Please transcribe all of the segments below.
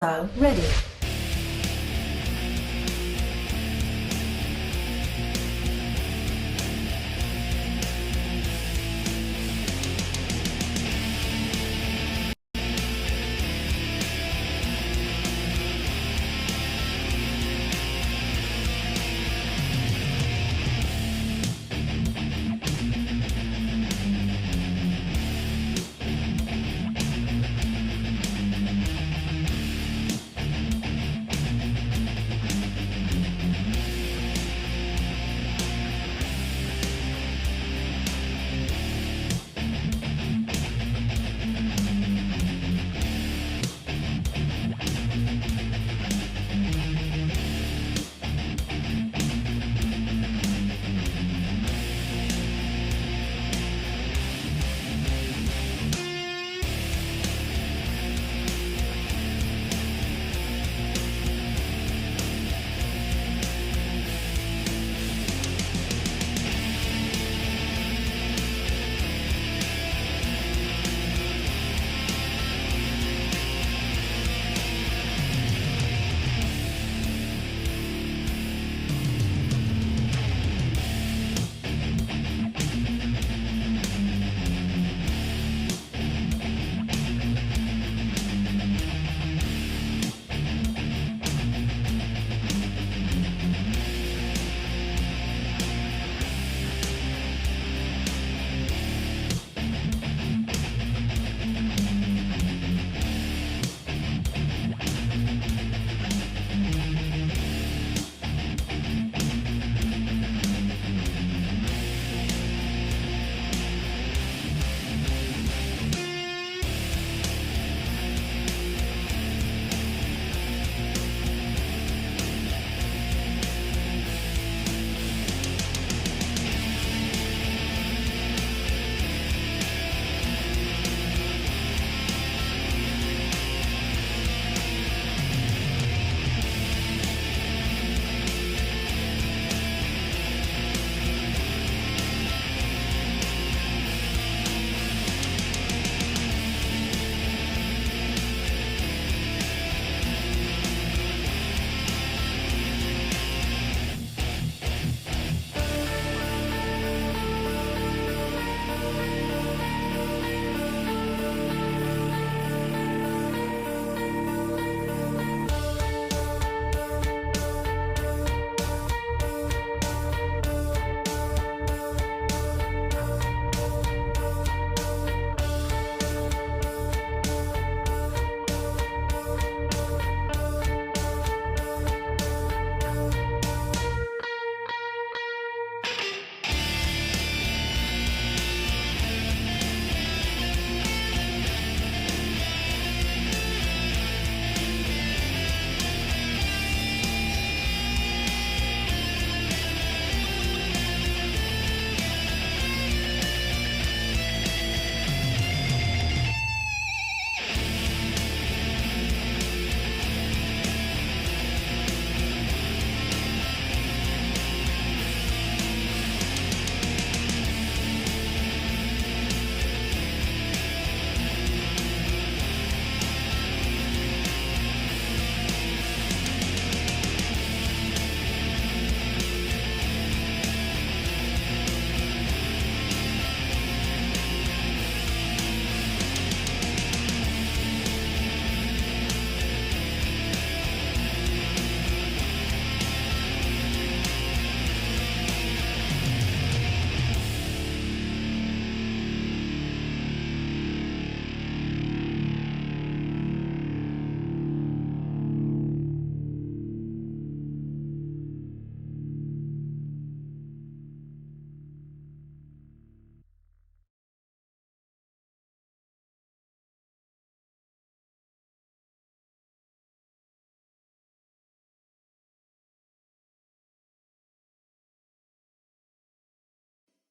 ready.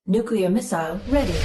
Nuclear missile ready.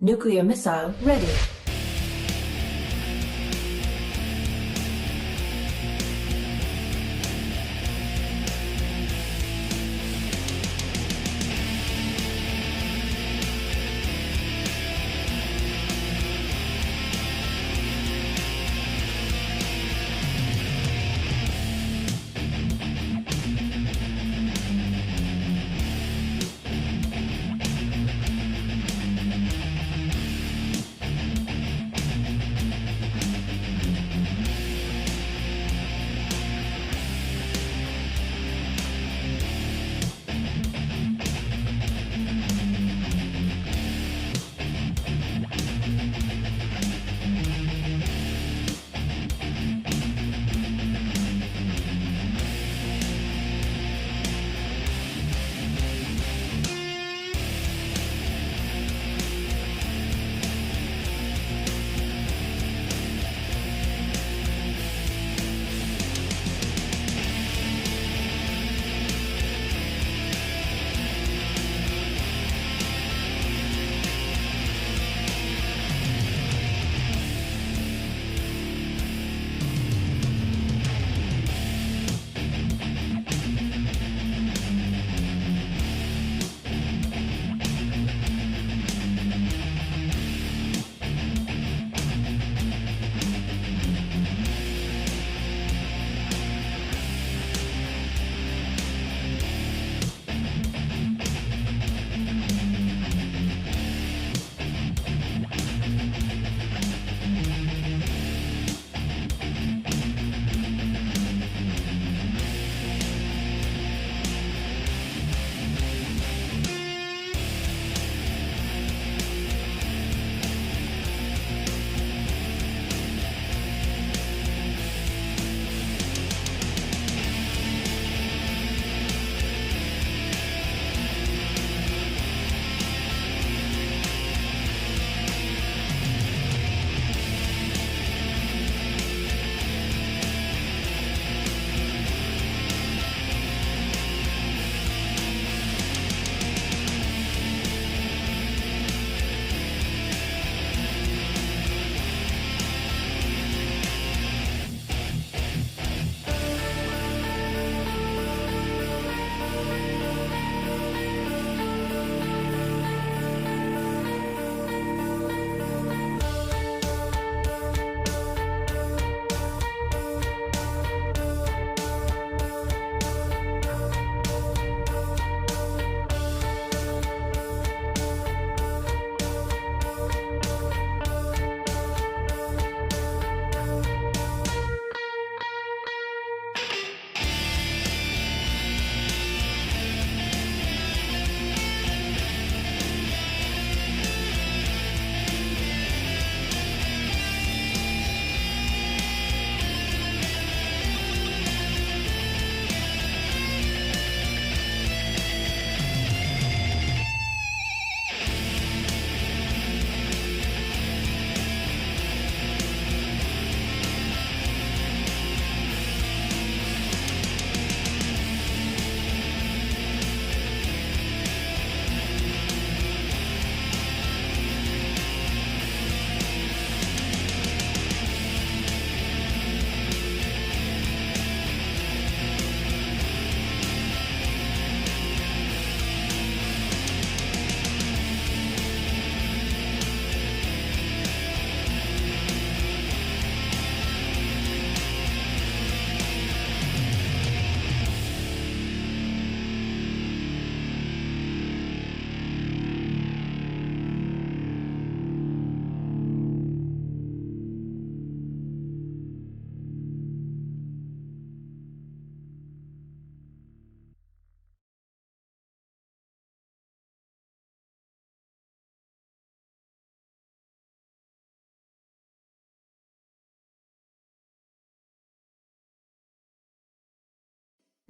Nuclear missile ready.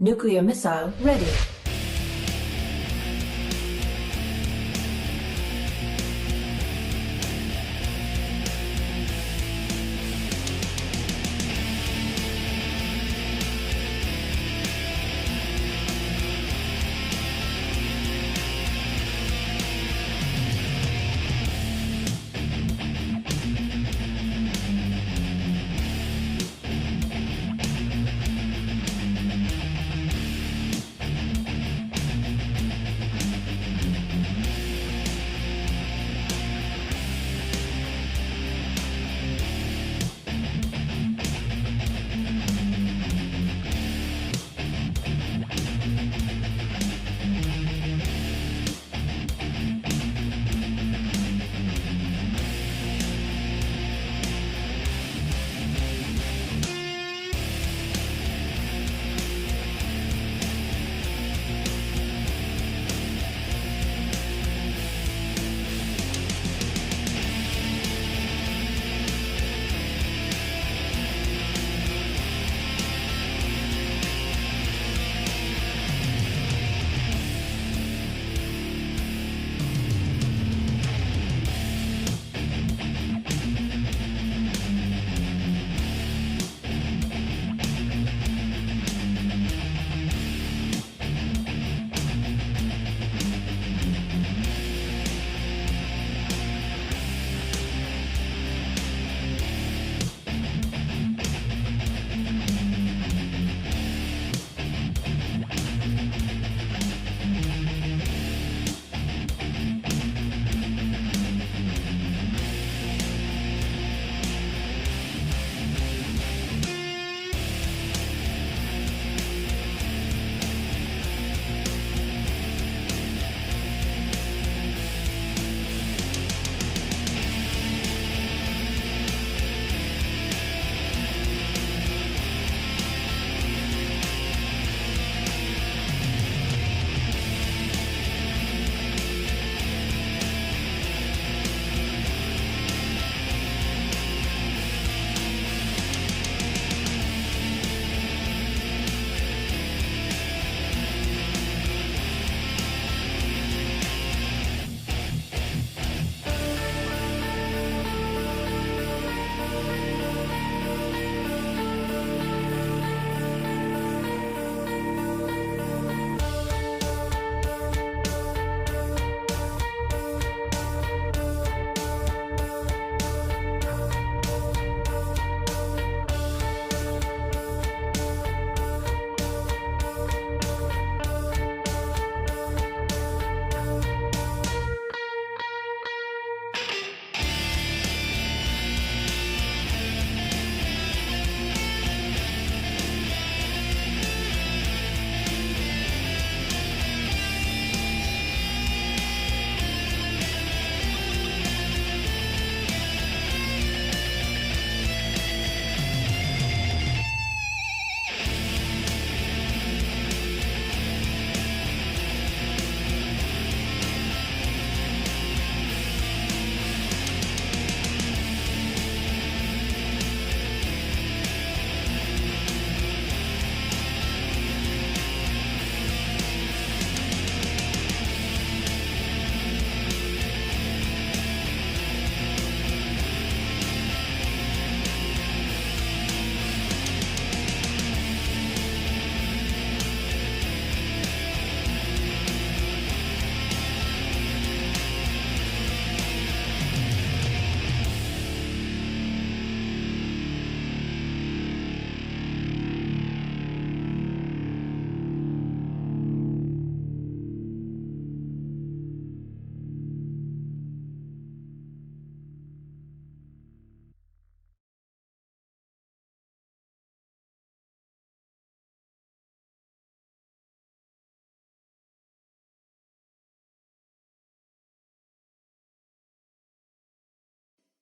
Nuclear missile ready.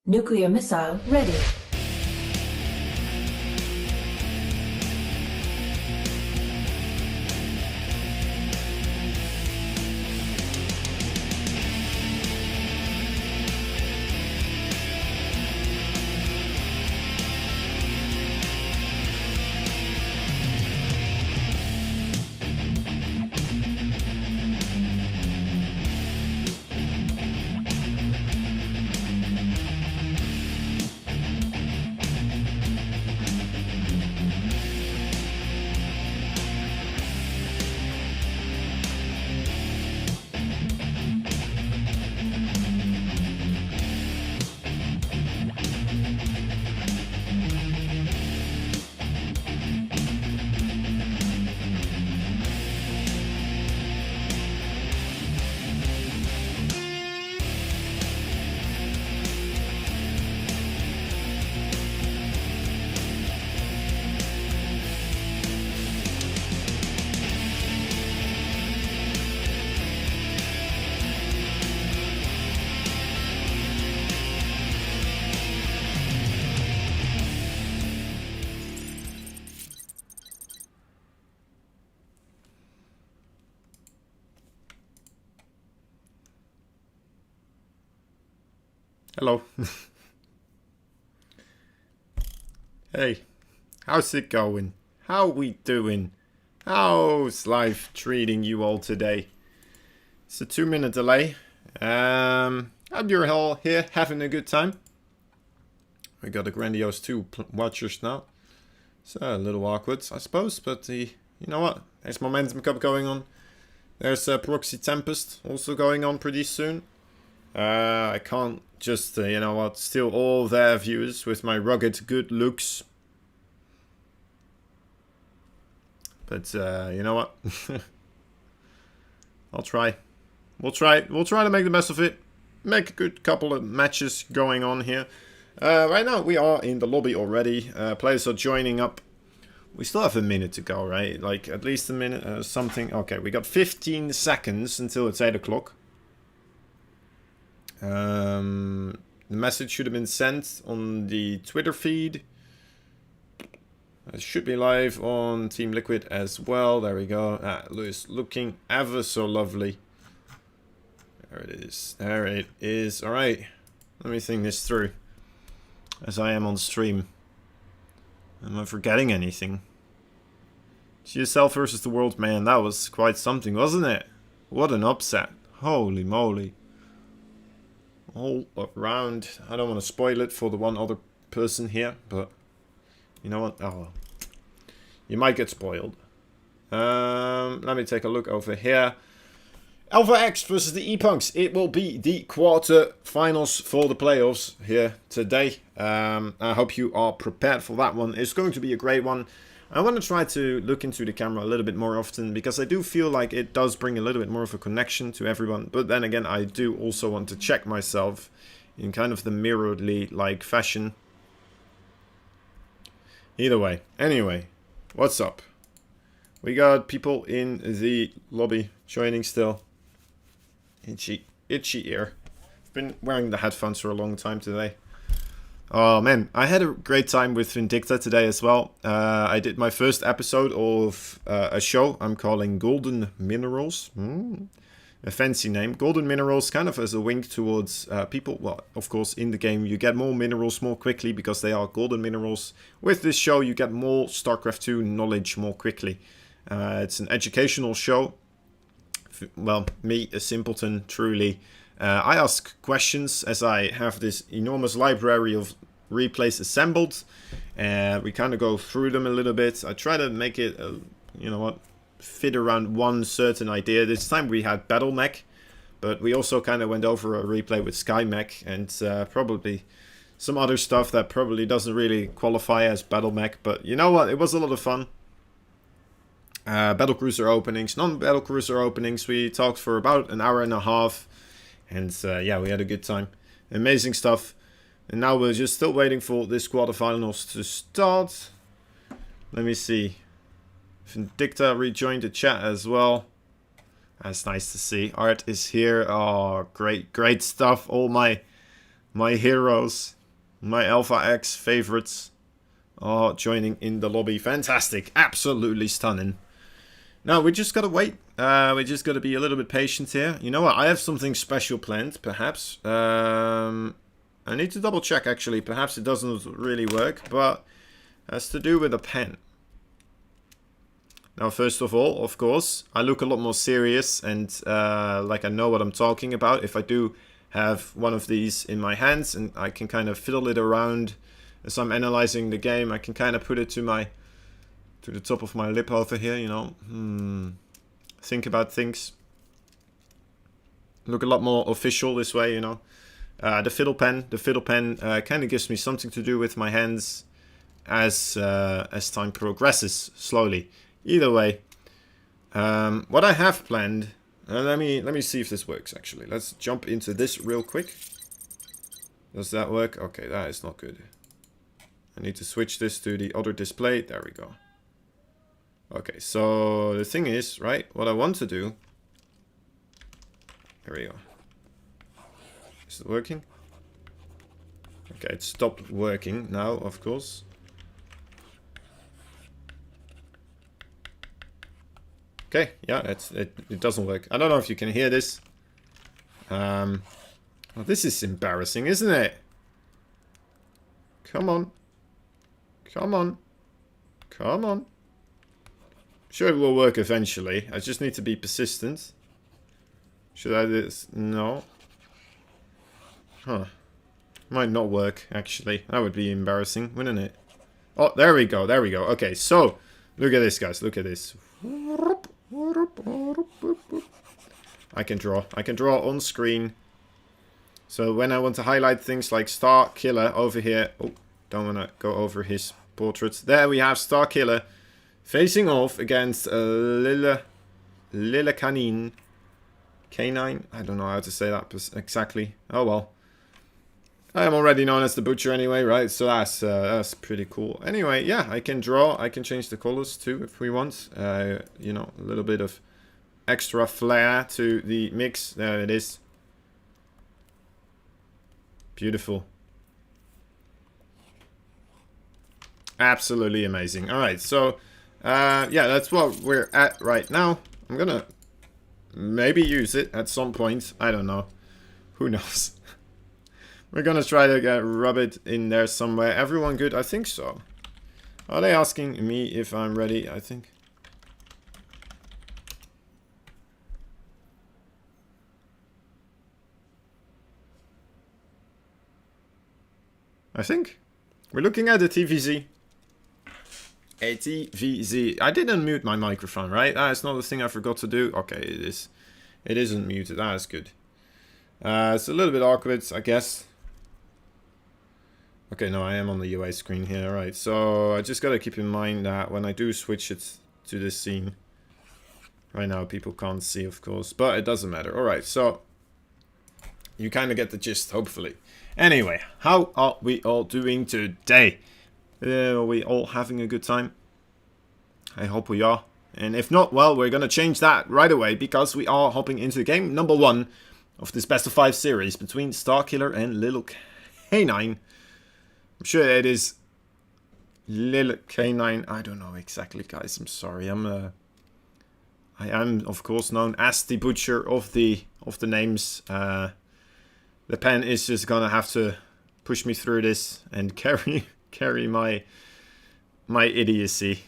Nuclear missile ready. Hello. Hey, how's it going? How we doing? How's life treating you all today? It's a 2-minute delay. Hope you're all here having a good time. We got a grandiose 2 watchers now. It's a little awkward, I suppose, but you know what? There's Momentum Cup going on. There's Proxy Tempest also going on pretty soon. I can't just, you know what, steal all their views with my rugged good looks. But, you know what? I'll try. We'll try to make the best of it. Make a good couple of matches going on here. Right now, we are in the lobby already. Players are joining up. We still have a minute to go, right? Like, at least a minute, something. Okay, we got 15 seconds until it's 8 o'clock. The message should have been sent on the Twitter feed. It should be live on Team Liquid as well. There we go. Lewis looking ever so lovely. There it is. There it is. Alright. Let me think this through. As I am on stream. Am I forgetting anything? GSL versus the world. Man, that was quite something, wasn't it? What an upset. Holy moly. All around. I don't want to spoil it for the one other person here, but you know what? Oh well. You might get spoiled. Let me take a look over here. Alpha X versus the ePunks. It will be the quarterfinals for the playoffs here today. I hope you are prepared for that one. It's going to be a great one. I want to try to look into the camera a little bit more often because I do feel like it does bring a little bit more of a connection to everyone. But then again, I do also want to check myself in kind of the mirroredly-like fashion. Either way. Anyway, what's up? We got people in the lobby joining still. Itchy ear. I've been wearing the headphones for a long time today. Oh man, I had a great time with Vindicta today as well. I did my first episode of a show I'm calling Golden Minerals. A fancy name. Golden Minerals, kind of as a wink towards people. Well, of course, in the game you get more minerals more quickly because they are golden minerals. With this show you get more StarCraft 2 knowledge more quickly. It's an educational show. Well, me, a simpleton, truly. I ask questions as I have this enormous library of replays assembled. We kind of go through them a little bit. I try to make it, you know what, fit around one certain idea. This time we had Battle Mech, but we also kind of went over a replay with Sky Mech and probably some other stuff that probably doesn't really qualify as Battle Mech. But you know what, it was a lot of fun. Battlecruiser openings, non-battlecruiser openings. We talked for about an hour and a half. And yeah, we had a good time. Amazing stuff. And now we're just still waiting for this quarterfinals to start. Let me see. Vindicta rejoined the chat as well. That's nice to see. Art is here. Oh, great stuff. All my My heroes, my Alpha X favorites are joining in the lobby. Fantastic. Absolutely stunning. Now, we just gotta wait. We just gotta be a little bit patient here. You know what? I have something special planned, perhaps. I need to double check, actually. Perhaps it doesn't really work, but it has to do with a pen. Now, first of all, of course, I look a lot more serious and like I know what I'm talking about if I do have one of these in my hands, and I can kind of fiddle it around as I'm analyzing the game. I can kind of put it to the top of my lip over here, you know. Think about things. Look a lot more official this way, you know. The fiddle pen kind of gives me something to do with my hands as time progresses slowly. Either way, what I have planned. Let me see if this works, actually. Let's jump into this real quick. Does that work? Okay, that is not good. I need to switch this to the other display. There we go. Okay, so the thing is, right, what I want to do... There we go. Is it working? Okay, it stopped working now, of course. Okay, yeah, it doesn't work. I don't know if you can hear this. Well, this is embarrassing, isn't it? Come on. Come on. Come on. Sure, it will work eventually. I just need to be persistent. Should I do this? No. Huh. Might not work, actually. That would be embarrassing, wouldn't it? Oh, there we go. There we go. Okay, so, look at this, guys. Look at this. I can draw. I can draw on screen. So when I want to highlight things like Star Killer over here. Oh, don't want to go over his portrait. There we have Star Killer facing off against Lille Canine. Canine? I don't know how to say that exactly. Oh well. I am already known as the Butcher anyway, right? So that's pretty cool. Anyway, yeah, I can draw. I can change the colors too if we want. You know, a little bit of extra flair to the mix. There it is. Beautiful. Absolutely amazing. All right, so yeah, that's what we're at right now. I'm gonna maybe use it at some point. I don't know. Who knows? We're gonna try to rub it in there somewhere. Everyone good? I think so. Are they asking me if I'm ready? I think. We're looking at the TVZ. ATVZ. I didn't mute my microphone, right? That's not the thing I forgot to do. Okay, it is. It isn't muted. That is good. It's a little bit awkward, I guess. Okay, no, I am on the UI screen here. All right, so I just gotta keep in mind that when I do switch it to this scene, right now people can't see, of course, but it doesn't matter. All right, so you kind of get the gist, hopefully. Anyway, how are we all doing today? Are we all having a good time? I hope we are. And if not, well, we're gonna change that right away because we are hopping into game number 1 of this best of 5 series between Starkiller and Little Canine. I'm sure it is Little Canine. I don't know exactly, guys. I'm sorry. I am, of course, known as the Butcher of the names. The pen is just gonna have to push me through this and carry my idiocy,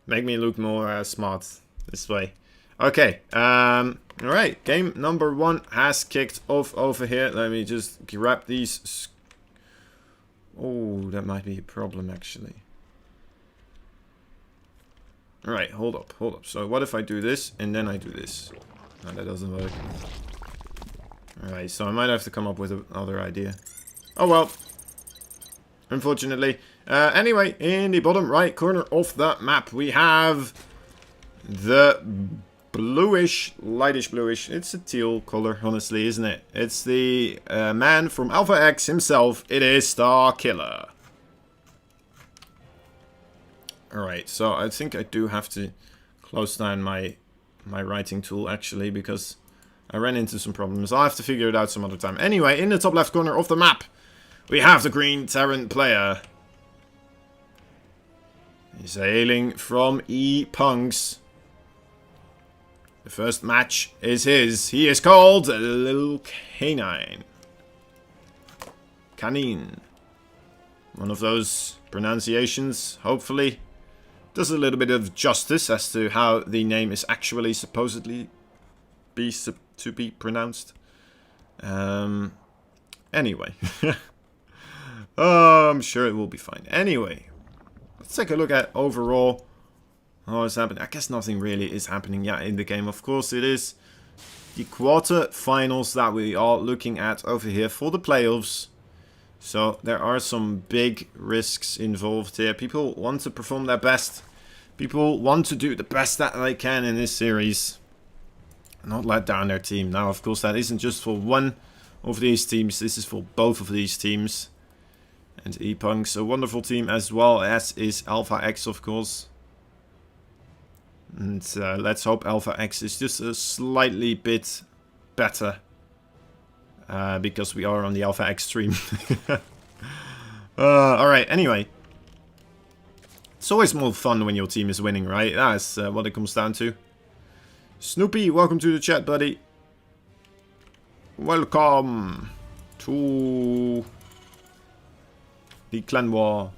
make me look more smart this way. Okay. All right. Game number 1 has kicked off over here. Let me just grab these. Oh, that might be a problem, actually. Alright, hold up. So what if I do this, and then I do this? No, that doesn't work. Alright, so I might have to come up with another idea. Oh well. Unfortunately. Anyway, in the bottom right corner of the map, we have the bluish, lightish bluish. It's a teal color, honestly, isn't it? It's the man from Alpha X himself. It is Starkiller. Alright, so I think I do have to close down my writing tool, actually, because I ran into some problems. I'll have to figure it out some other time. Anyway, in the top left corner of the map, We have the green Terran player. He's hailing from ePunks. The first match is his. He is called Little Canine. Canine. One of those pronunciations, hopefully, does a little bit of justice as to how the name is actually supposedly to be pronounced. Anyway. Oh, I'm sure it will be fine. Anyway, let's take a look at overall what is happening. I guess nothing really is happening yet in the game. Of course, it is the quarterfinals that we are looking at over here for the playoffs. So there are some big risks involved here. People want to perform their best. People want to do the best that they can in this series. Not let down their team. Now, of course, that isn't just for one of these teams. This is for both of these teams. And ePunks, a wonderful team, as well as is Alpha X, of course. And let's hope Alpha X is just a slightly bit better. Because we are on the Alpha X stream. Alright, anyway. It's always more fun when your team is winning, right? That's what it comes down to. Snoopy, welcome to the chat, buddy. Welcome to the clan war.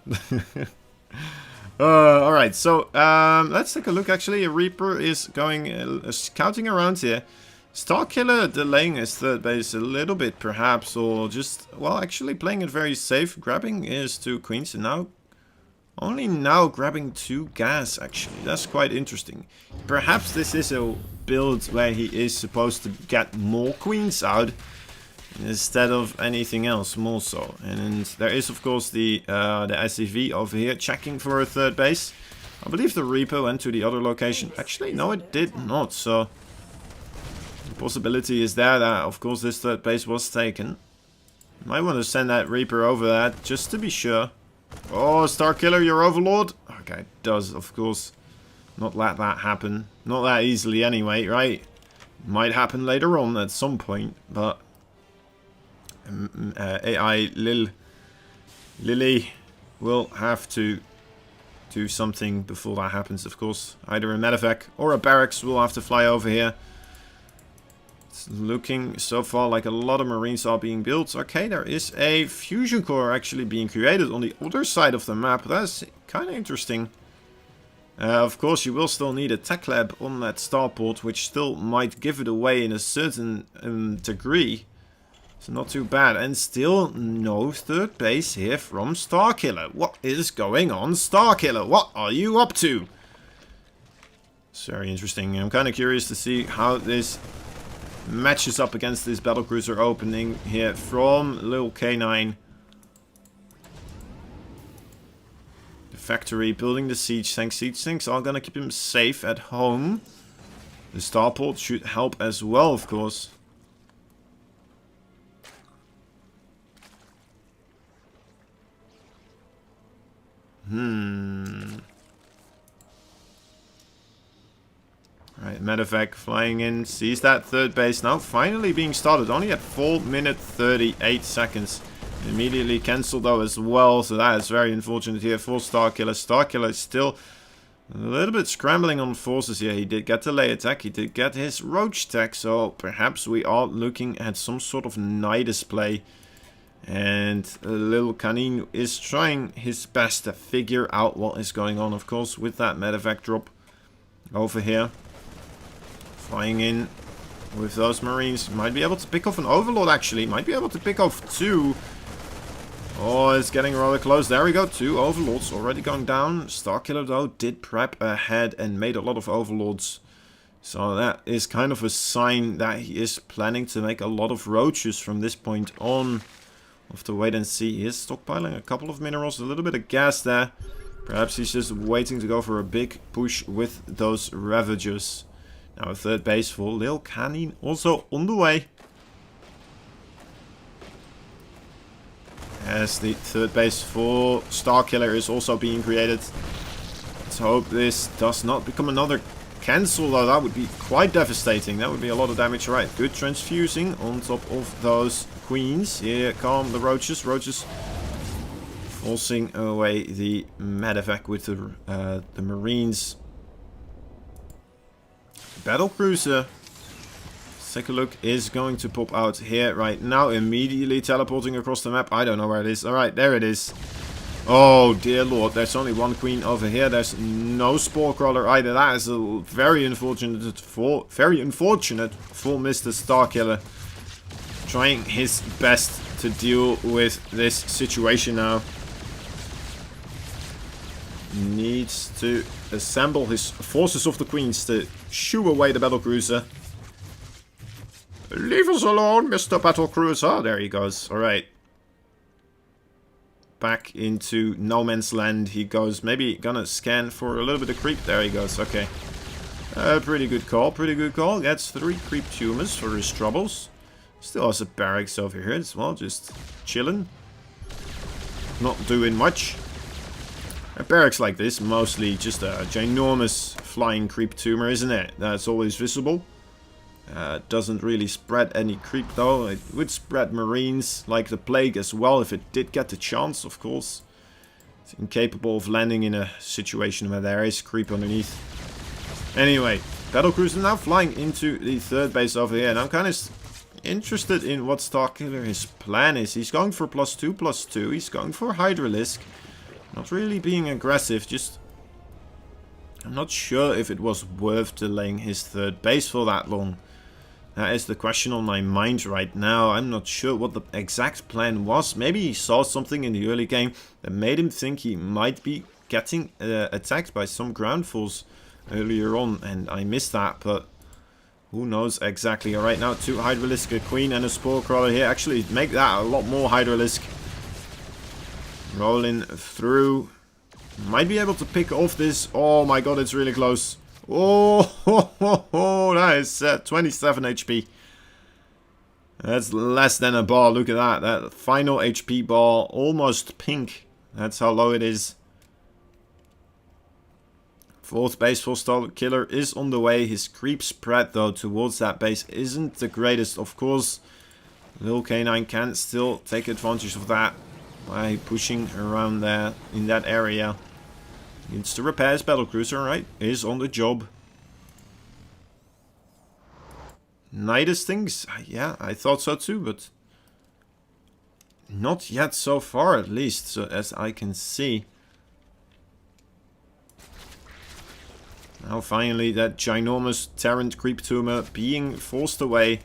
Alright, so let's take a look. Actually, a Reaper is going scouting around here. Starkiller delaying his third base a little bit, perhaps, or just, well, actually playing it very safe. Grabbing his 2 queens, and now, only now grabbing 2 gas, actually. That's quite interesting. Perhaps this is a build where he is supposed to get more queens out instead of anything else, more so. And there is, of course, the SCV over here checking for a third base. I believe the Reaper went to the other location. Actually, no, it did not, so the possibility is there that, of course, this third base was taken. Might want to send that Reaper over that, just to be sure. Oh, Starkiller, your Overlord? Okay, it does, of course, not let that happen. Not that easily anyway, right? Might happen later on at some point, but AI Lily will have to do something before that happens, of course. Either a medevac or a barracks will have to fly over here. It's looking so far like a lot of marines are being built. Okay, there is a fusion core actually being created on the other side of the map. That's kind of interesting. Of course, you will still need a tech lab on that starport, which still might give it away in a certain degree. So not too bad. And still no third base here from Starkiller. What is going on, Starkiller? What are you up to? It's very interesting. I'm kind of curious to see how this matches up against this battlecruiser opening here from Lil K9. The factory building the siege tanks. Siege tanks are gonna keep him safe at home. The starport should help as well, of course. Alright, medevac flying in, sees that third base now finally being started, only at 4 minutes 38 seconds. Immediately cancelled though as well, so that is very unfortunate here for Starkiller. Starkiller is still a little bit scrambling on forces here. He did get the lay attack, he did get his roach tech, so perhaps we are looking at some sort of Nidus play. And Little Canine is trying his best to figure out what is going on, of course, with that medevac drop over here. Flying in with those marines. Might be able to pick off an overlord, actually. Might be able to pick off 2. Oh, it's getting rather close. There we go. 2 overlords already going down. Starkiller, though, did prep ahead and made a lot of overlords. So that is kind of a sign that he is planning to make a lot of roaches from this point on. We'll have to wait and see. He is stockpiling a couple of minerals, a little bit of gas there. Perhaps he's just waiting to go for a big push with those Ravagers. Now a third base for Lil Canine also on the way. As the third base for Starkiller is also being created. Let's hope this does not become another cancel, though, that would be quite devastating. That would be a lot of damage. Alright, good transfusing on top of those queens. Here come the roaches. Roaches forcing away the medevac with the marines. Battlecruiser, let's take a look, is going to pop out here right now. Immediately teleporting across the map. I don't know where it is. Alright, there it is. Oh dear lord, there's only one queen over here. There's no spore crawler either. That is a very unfortunate for Mr. Starkiller. Trying his best to deal with this situation now. Needs to assemble his forces of the queens to shoo away the battlecruiser. Leave us alone, Mr. Battlecruiser. There he goes. Alright. Back into no man's land he goes. Maybe gonna scan for a little bit of creep. There he goes. Okay. Pretty good call. Pretty good call. Gets 3 creep tumors for his troubles. Still has a barracks over here as well. Just chilling. Not doing much. A barracks like this, mostly just a ginormous flying creep tumor, isn't it? That's always visible. Doesn't really spread any creep though. It would spread marines like the plague as well if it did get the chance, of course. It's incapable of landing in a situation where there is creep underneath. Anyway, battlecruiser now flying into the third base over here. And I'm kind of interested in what Starkiller his plan is. He's going for +2/+2. He's going for Hydralisk. Not really being aggressive, just... I'm not sure if it was worth delaying his third base for that long. That is the question on my mind right now. I'm not sure what the exact plan was. Maybe he saw something in the early game that made him think he might be getting attacked by some ground force earlier on. And I missed that, but who knows exactly. Alright, now 2 Hydralisk, a Queen and a Spore Crawler here. Actually, make that a lot more Hydralisk. Rolling through. Might be able to pick off this. Oh my god, it's really close. Oh, that is 27 HP. That's less than a bar. Look at that. That final HP bar, almost pink. That's how low it is. 4th base for Starkiller is on the way. His creep spread, though, towards that base isn't the greatest. Of course, Lil Canine can still take advantage of that by pushing around there in that area. Needs to repair his battlecruiser, right? Is on the job. Nidus things? Yeah, I thought so too, but not yet so far, at least, so as I can see. Now finally that ginormous Terran creep tumor being forced away.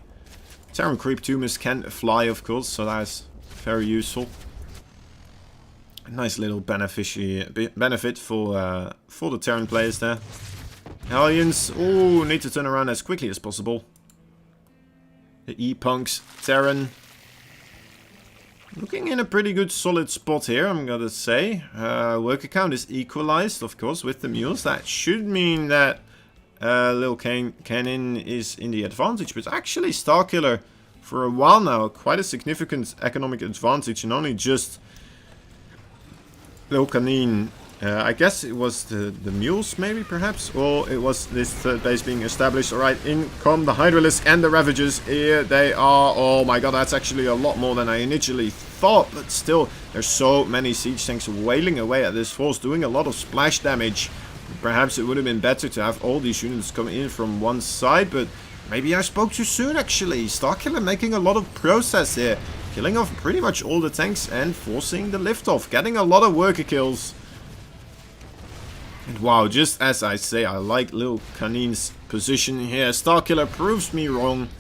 Terran creep tumors can fly, of course, so that's very useful. A nice little benefit for the Terran players there. Hellions, oh, need to turn around as quickly as possible. The ePunks Terran. Looking in a pretty good solid spot here, I'm gonna say. Worker count is equalized, of course, with the mules. That should mean that Lil Cannon is in the advantage. But actually, Starkiller, for a while now, quite a significant economic advantage. And only just Lil Canine. I guess it was the mules, maybe, perhaps? Or it was this third base being established. Alright, in come the Hydralisk and the Ravagers. Here they are. Oh my god, that's actually a lot more than I initially thought. But still, there's so many siege tanks wailing away at this force, doing a lot of splash damage. Perhaps it would have been better to have all these units come in from one side, but maybe I spoke too soon, actually. Starkiller making a lot of process here. Killing off pretty much all the tanks and forcing the liftoff. Getting a lot of worker kills. And wow, just as I say, I like Lil Canine's position here. Starkiller proves me wrong.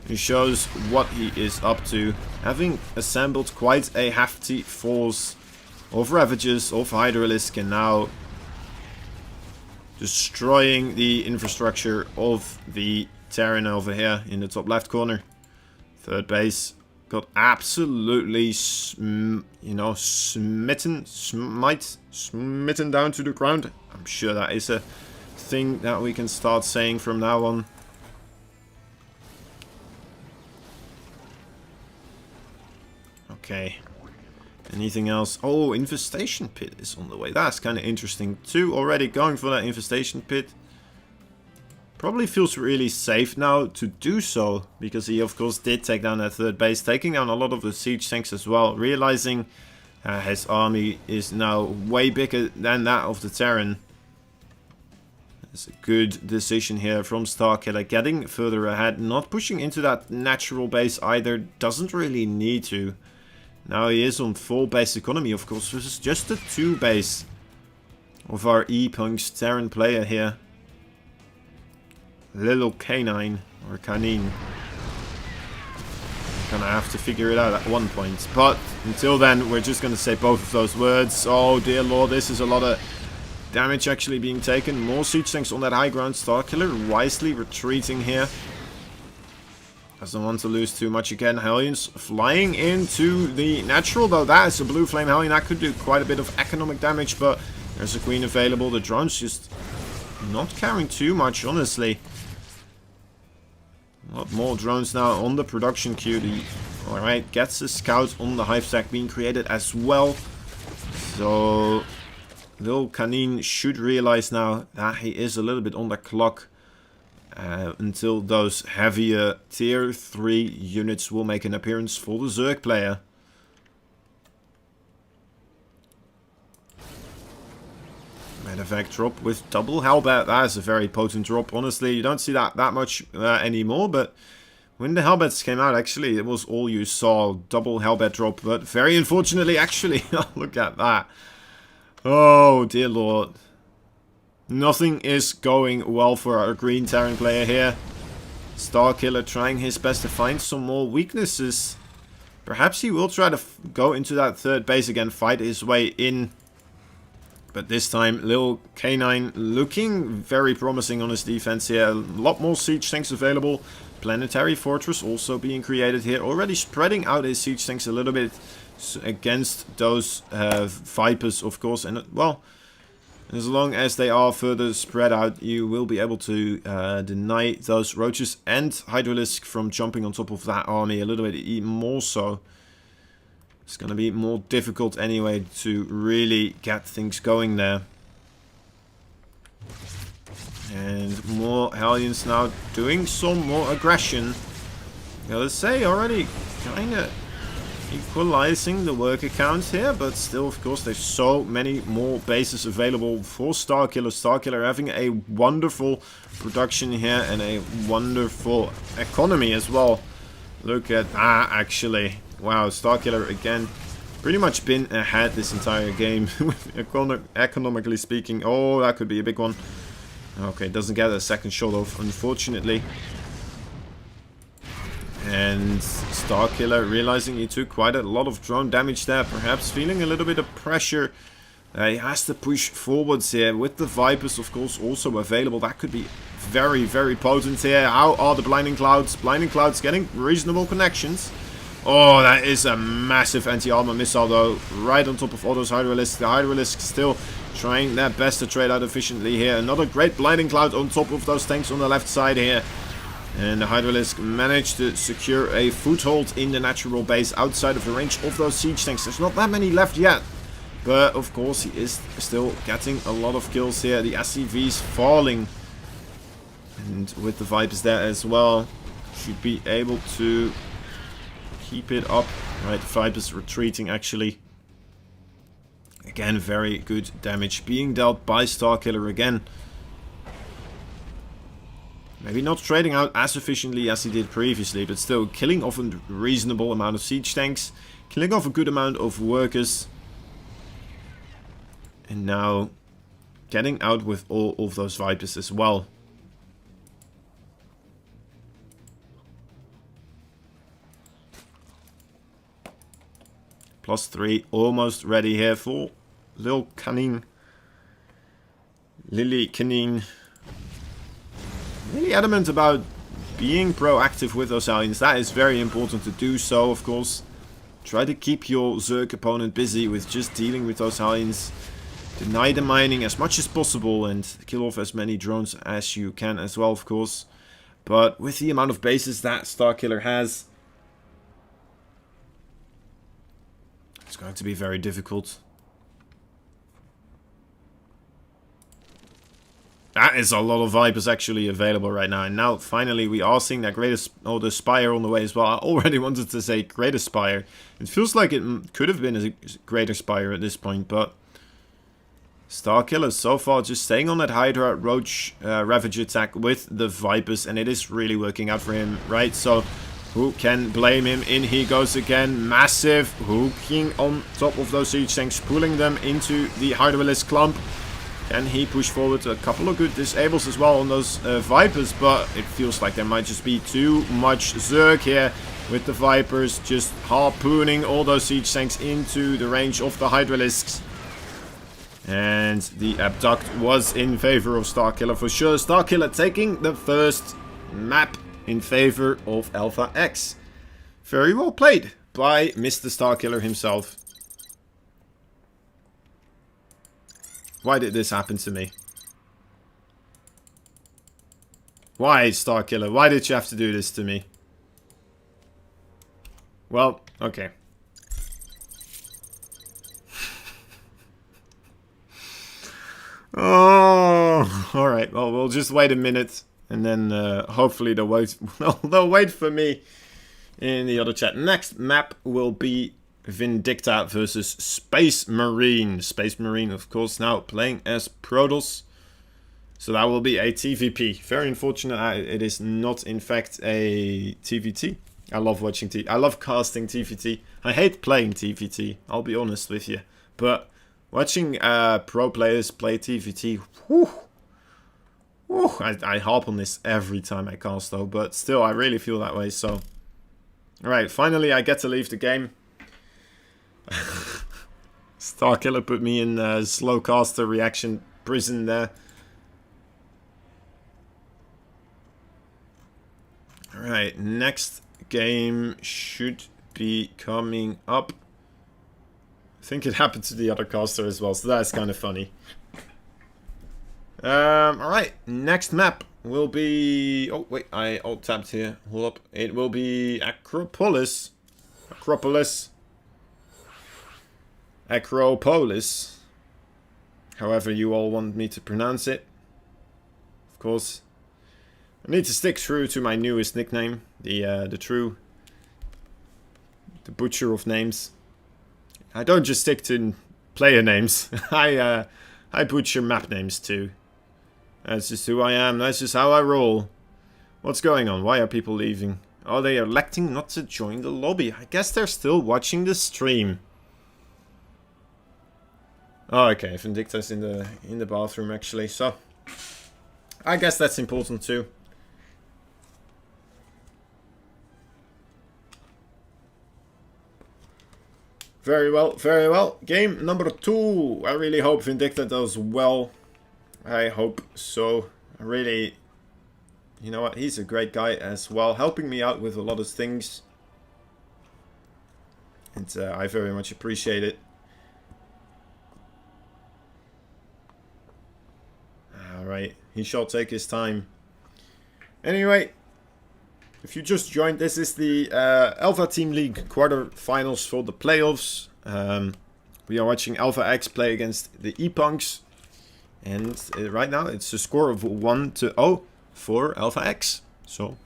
He shows what he is up to. Having assembled quite a hefty force of Ravagers, of Hydralisk, and now destroying the infrastructure of the Terran over here in the top left corner. Third base got absolutely, smitten down to the ground. I'm sure that is a thing that we can start saying from now on. Okay. Anything else? Oh, infestation pit is on the way. That's kind of interesting too. Already going for that infestation pit. Probably feels really safe now to do so, because he of course did take down that third base, taking down a lot of the siege tanks as well, realizing his army is now way bigger than that of the Terran. It's a good decision here from Starkiller, getting further ahead, not pushing into that natural base either, doesn't really need to. Now he is on full base economy, of course, this is just a 2 base of our ePunks Terran player here. Little canine, or canine. Gonna have to figure it out at one point. But until then, we're just gonna say both of those words. Oh dear lord, this is a lot of damage actually being taken. More siege tanks on that high ground. Starkiller wisely retreating here. Doesn't want to lose too much again. Hellions flying into the natural, though that is a blue flame Hellion. That could do quite a bit of economic damage, but there's a queen available. The drone's just not carrying too much, honestly. A lot more drones now on the production queue. Alright, gets a scout on the hive stack being created as well. So Lil Canine should realize now that he is a little bit on the clock until those heavier tier 3 units will make an appearance for the Zerg player. Medevac drop with double Hellbat. That is a very potent drop. Honestly, you don't see that much anymore, but when the Hellbats came out, actually, it was all you saw. Double Hellbat drop, but very unfortunately, actually, look at that. Oh, dear lord. Nothing is going well for our green Terran player here. Starkiller trying his best to find some more weaknesses. Perhaps he will try to go into that third base again, fight his way in. But this time, Lil Canine looking very promising on his defense here. A lot more siege tanks available. Planetary Fortress also being created here. Already spreading out his siege tanks a little bit against those Vipers, of course. And, well, as long as they are further spread out, you will be able to deny those Roaches and Hydralisk from jumping on top of that army a little bit even more so. It's going to be more difficult anyway to really get things going there. And more Hellions now doing some more aggression. Gotta say, already kind of equalizing the worker count here, but still, of course, there's so many more bases available for Starkiller. Starkiller having a wonderful production here and a wonderful economy as well. Look at that, actually. Wow, Starkiller again, pretty much been ahead this entire game, economically speaking. Oh, that could be a big one. Okay, doesn't get a second shot off, unfortunately. And Starkiller realizing he took quite a lot of drone damage there, perhaps feeling a little bit of pressure. He has to push forwards here with the Vipers, of course, also available. That could be very, very potent here. How are the Blinding Clouds? Blinding Clouds getting reasonable connections. Oh, that is a massive anti-armor missile, though, right on top of all those Hydralisks. The Hydralisks still trying their best to trade out efficiently here. Another great Blinding Cloud on top of those tanks on the left side here. And the Hydralisk managed to secure a foothold in the natural base outside of the range of those siege tanks. There's not that many left yet. But, of course, he is still getting a lot of kills here. The SCVs falling. And with the Vipers there as well, should be able to keep it up. Right, the Vipers retreating, actually. Again, very good damage being dealt by Starkiller again. Maybe not trading out as efficiently as he did previously, but still killing off a reasonable amount of siege tanks. Killing off a good amount of workers. And now getting out with all of those Vipers as well. +3, almost ready here for Lil Canine. Lily Canine. Really adamant about being proactive with those Hellions. That is very important to do so, of course. Try to keep your Zerg opponent busy with just dealing with those Hellions. Deny the mining as much as possible and kill off as many drones as you can as well, of course. But with the amount of bases that Starkiller has, it's going to be very difficult. That is a lot of Vipers actually available right now. And now, finally, we are seeing that the Spire on the way as well. I already wanted to say Greater Spire. It feels like it could have been a Greater Spire at this point, but Starkiller so far just staying on that Hydra Roach Ravage attack with the Vipers, and it is really working out for him, right? So, who can blame him? In he goes again. Massive hooking on top of those siege tanks, pulling them into the Hydralisk clump. Can he push forward a couple of good disables as well on those Vipers, but it feels like there might just be too much Zerg here with the Vipers just harpooning all those siege tanks into the range of the Hydralisks. And the Abduct was in favor of Starkiller for sure. Starkiller taking the first map in favor of Alpha X. Very well played by Mr. Starkiller himself. Why did this happen to me? Why, Starkiller? Why did you have to do this to me? Well, okay. Oh, alright. Well, we'll just wait a minute. And then hopefully they'll wait, they'll wait for me in the other chat. Next map will be Vindicta versus Space Marine. Space Marine, of course, now playing as Protoss. So that will be a TVP. Very unfortunate it is not, in fact, a TVT. I love watching I love casting TVT. I hate playing TVT, I'll be honest with you. But watching pro players play TVT, whew, I harp on this every time I cast though, but still I really feel that way, so. Alright, finally I get to leave the game. Starkiller put me in slow caster reaction prison there. Alright, next game should be coming up. I think it happened to the other caster as well, so that's kind of funny. Alright, next map will be... Oh, wait, I alt-tabbed here. Hold up. It will be Acropolis. Acropolis. However you all want me to pronounce it. Of course. I need to stick true to my newest nickname. The butcher of names. I don't just stick to player names. I butcher map names too. That's just who I am. That's just how I roll. What's going on? Why are people leaving? Are they electing not to join the lobby? I guess they're still watching the stream. Oh, okay. Vindicta's in the bathroom actually. So I guess that's important too. Very well, very well. Game number 2. I really hope Vindicta does well. I hope so. I really... You know what? He's a great guy as well. Helping me out with a lot of things. And I very much appreciate it. Alright. He shall take his time. Anyway. If you just joined, this is the Alpha Team League quarterfinals for the playoffs. We are watching Alpha X play against the ePunks. And right now it's a score of 1-0 for Alpha X. So,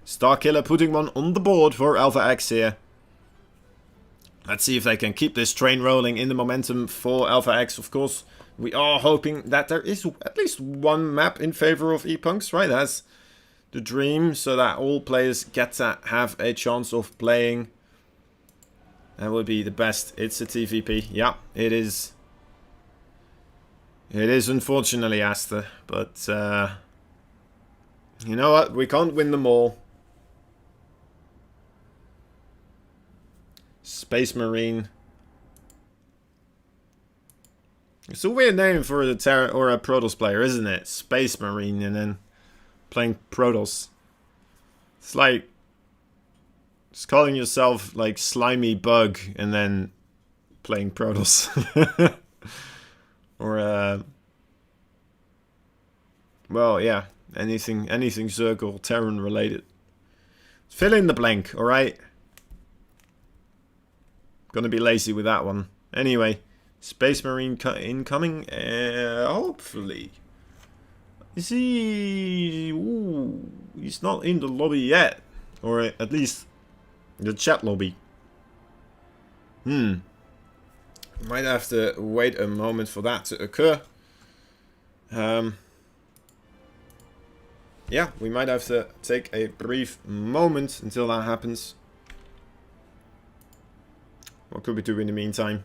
Starkiller putting one on the board for Alpha X here. Let's see if they can keep this train rolling in the momentum for Alpha X, of course. We are hoping that there is at least one map in favor of ePunks, right? That's the dream, so that all players get to have a chance of playing. That would be the best. It's a TVP. Yeah, it is. It is, unfortunately, Aster. But, you know what? We can't win them all. Space Marine. It's a weird name for a Terra or a Protoss player, isn't it? Space Marine and then playing Protoss. It's like just calling yourself like Slimy Bug and then playing Protoss. Or well, yeah, anything Zerg or Terran related. Fill in the blank, alright? Gonna be lazy with that one. Anyway, Space Marine incoming, hopefully. Is he... Ooh, he's not in the lobby yet. Or at least the chat lobby. Might have to wait a moment for that to occur. Yeah, we might have to take a brief moment until that happens. What could we do in the meantime?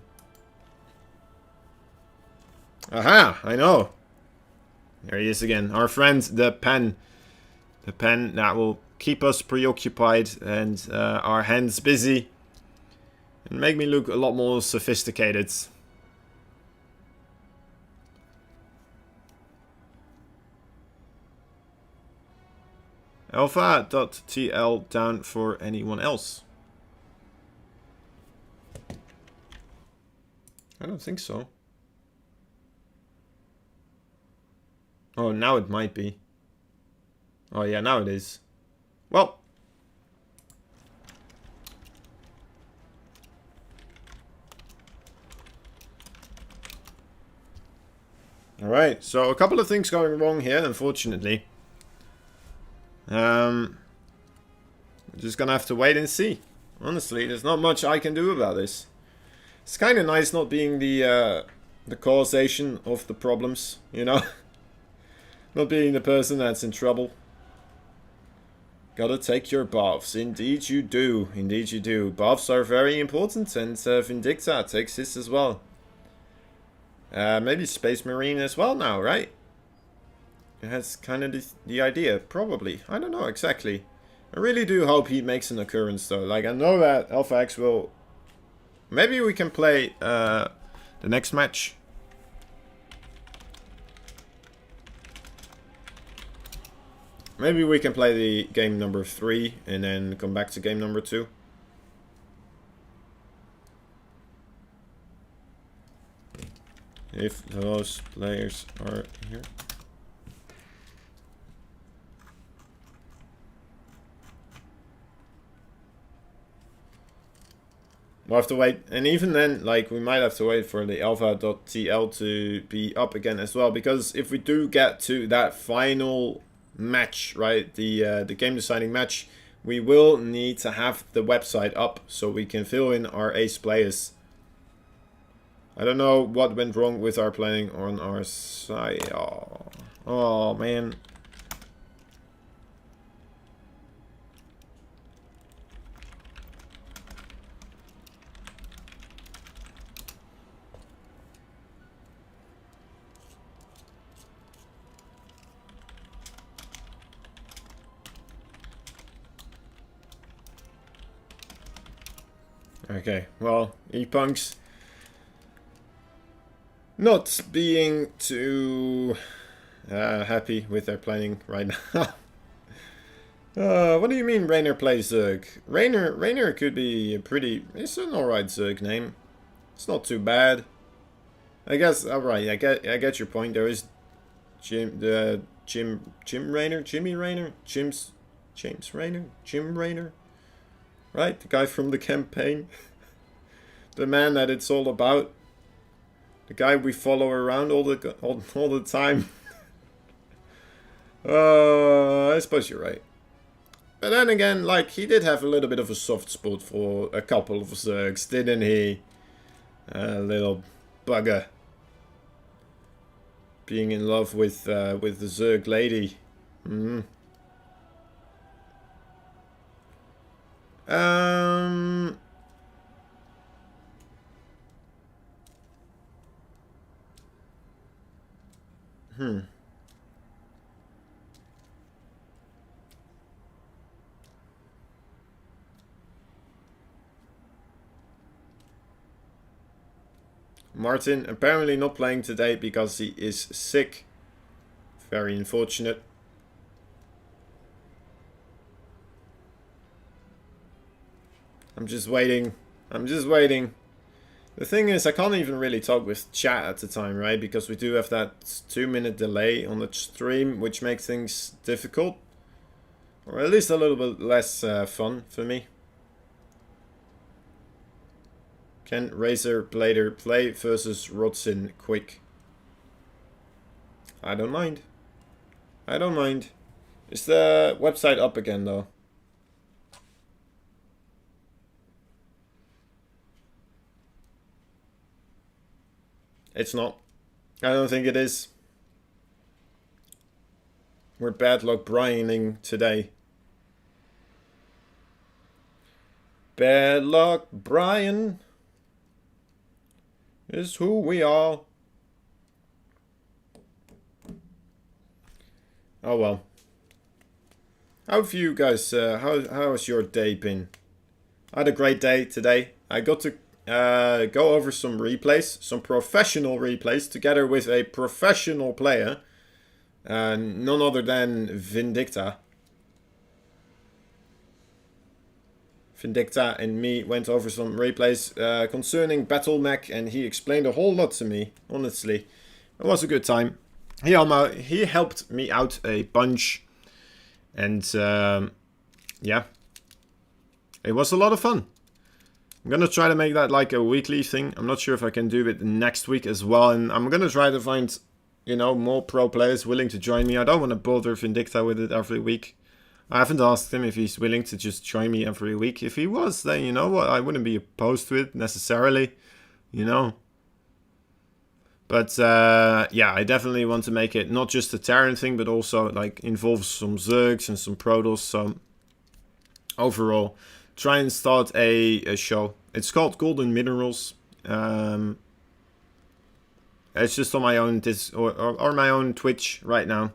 Aha! I know! There he is again. Our friend, the pen. The pen that will keep us preoccupied and our hands busy. And make me look a lot more sophisticated. Alpha.tl down for anyone else? I don't think so. Oh, now it might be. Oh yeah, now it is. Well. Alright, so a couple of things going wrong here, unfortunately. Just gonna have to wait and see. Honestly, there's not much I can do about this. It's kind of nice not being the causation of the problems, you know? Not being the person that's in trouble. Gotta take your buffs. Indeed you do. Indeed you do. Buffs are very important, and Vindicta takes his as well. Maybe Space Marine as well now, right? It has kind of the idea. Probably. I don't know exactly. I really do hope he makes an occurrence though. Like, I know that Alpha X will... Maybe we can play the next match. Maybe we can play the game number 3 and then come back to game number 2. If those players are here. We'll have to wait. And even then, like, we might have to wait for the alpha.tl to be up again as well. Because if we do get to that final match, right, the game deciding match, we will need to have the website up so we can fill in our ace players. I don't know what went wrong with our playing on our side. Oh man. Okay, well, ePunks not being too happy with their planning right now. What do you mean Rainer plays Zerg? Rainer could be a pretty... It's an alright Zerg name. It's not too bad. I guess, alright, I get your point. There is Jim Rainer? Jimmy Rainer? James Rainer? Jim Rainer? Right, the guy from the campaign. The man that it's all about. The guy we follow around all the time. I suppose you're right. But then again, like, he did have a little bit of a soft spot for a couple of Zergs, didn't he? Little bugger. Being in love with the Zerg lady. Martin apparently not playing today because he is sick. Very unfortunate. I'm just waiting. The thing is, I can't even really talk with chat at the time, right? Because we do have that 2-minute delay on the stream, which makes things difficult. Or at least a little bit less fun for me. Can Razor Blader play versus Rodsin quick? I don't mind. I don't mind. Is the website up again though? It's not. I don't think it is. We're bad luck Brianing today. Bad luck Brian is who we are. Oh well. How have you guys, how has your day been? I had a great day today. I got to go over some replays, some professional replays, together with a professional player. None other than Vindicta. Vindicta and me went over some replays concerning Battle Mech, and he explained a whole lot to me, honestly. It was a good time. He helped me out a bunch. And yeah, it was a lot of fun. I'm gonna try to make that like a weekly thing. I'm not sure if I can do it next week as well. And I'm gonna try to find, you know, more pro players willing to join me. I don't want to bother Vindicta with it every week. I haven't asked him if he's willing to just join me every week. If he was, then you know what, I wouldn't be opposed to it necessarily, you know. But yeah, I definitely want to make it not just a Terran thing, but also like involve some Zergs and some Protoss. So overall, try and start a show. It's called Golden Minerals. It's just on my own or my own Twitch right now.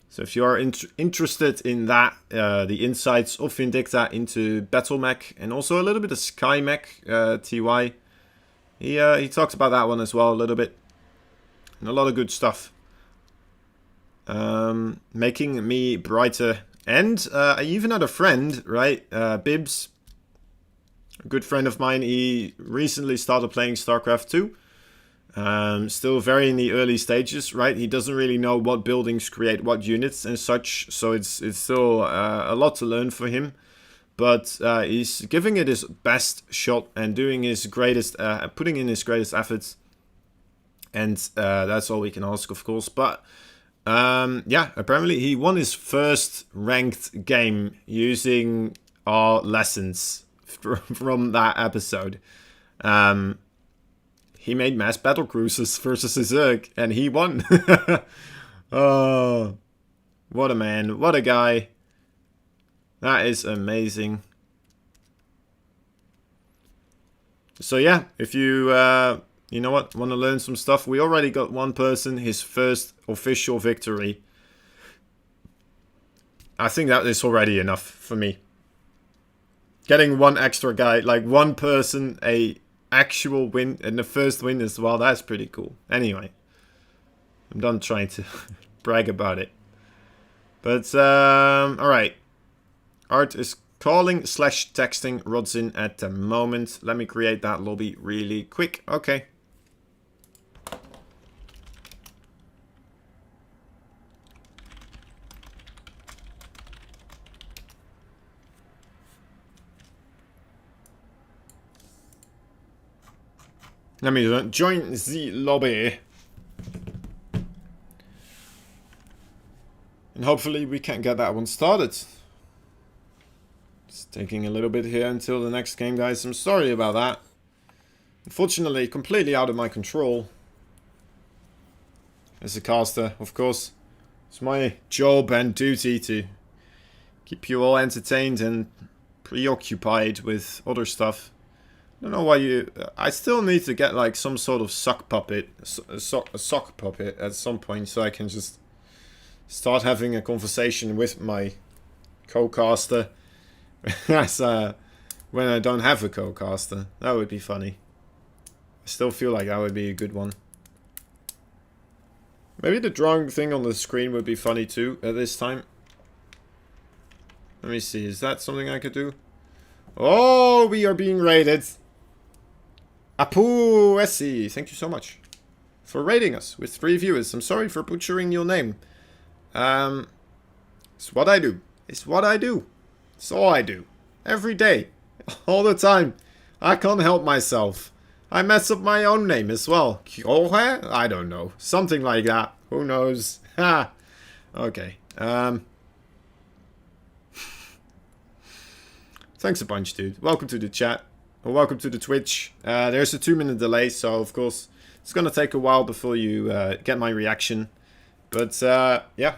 So if you are interested in that, the insights of Vindicta into Battle Mech and also a little bit of Sky Mech, TY. He talked about that one as well a little bit. And a lot of good stuff. Making me brighter. And I even had a friend, right? Bibs. A good friend of mine. He recently started playing StarCraft 2. Still very in the early stages, right? He doesn't really know what buildings create what units and such. So it's still a lot to learn for him. But he's giving it his best shot and doing his greatest, putting in his greatest efforts. And that's all we can ask, of course. But yeah, apparently he won his first ranked game using our lessons from that episode. He made mass battle cruisers versus a Zerg, and he won. Oh, what a man, what a guy. That is amazing. So yeah, if you, you know what, want to learn some stuff, we already got one person, his first official victory. I think that is already enough for me. Getting one extra guy, like one person, a actual win, and the first win as well, that's pretty cool. Anyway, I'm done trying to brag about it. But, alright. Art is calling / texting Rodzin at the moment. Let me create that lobby really quick. Okay. Let me join the lobby. And hopefully we can get that one started. It's taking a little bit here until the next game, guys. I'm sorry about that. Unfortunately, completely out of my control. As a caster, of course. It's my job and duty to keep you all entertained and preoccupied with other stuff. I don't know why you... I still need to get like some sort of sock puppet. A sock puppet at some point so I can just start having a conversation with my co-caster. As when I don't have a co-caster. That would be funny. I still feel like that would be a good one. Maybe the drawing thing on the screen would be funny too at this time. Let me see, is that something I could do? Oh, we are being raided. Apu Essie, thank you so much for raiding us with 3 viewers. I'm sorry for butchering your name. It's what I do. It's what I do. It's all I do. Every day. All the time. I can't help myself. I mess up my own name as well. Kyohe? I don't know. Something like that. Who knows? Ha! Okay. Thanks a bunch, dude. Welcome to the chat. Or welcome to the Twitch. There's a 2-minute delay, so of course it's gonna take a while before you get my reaction. But yeah.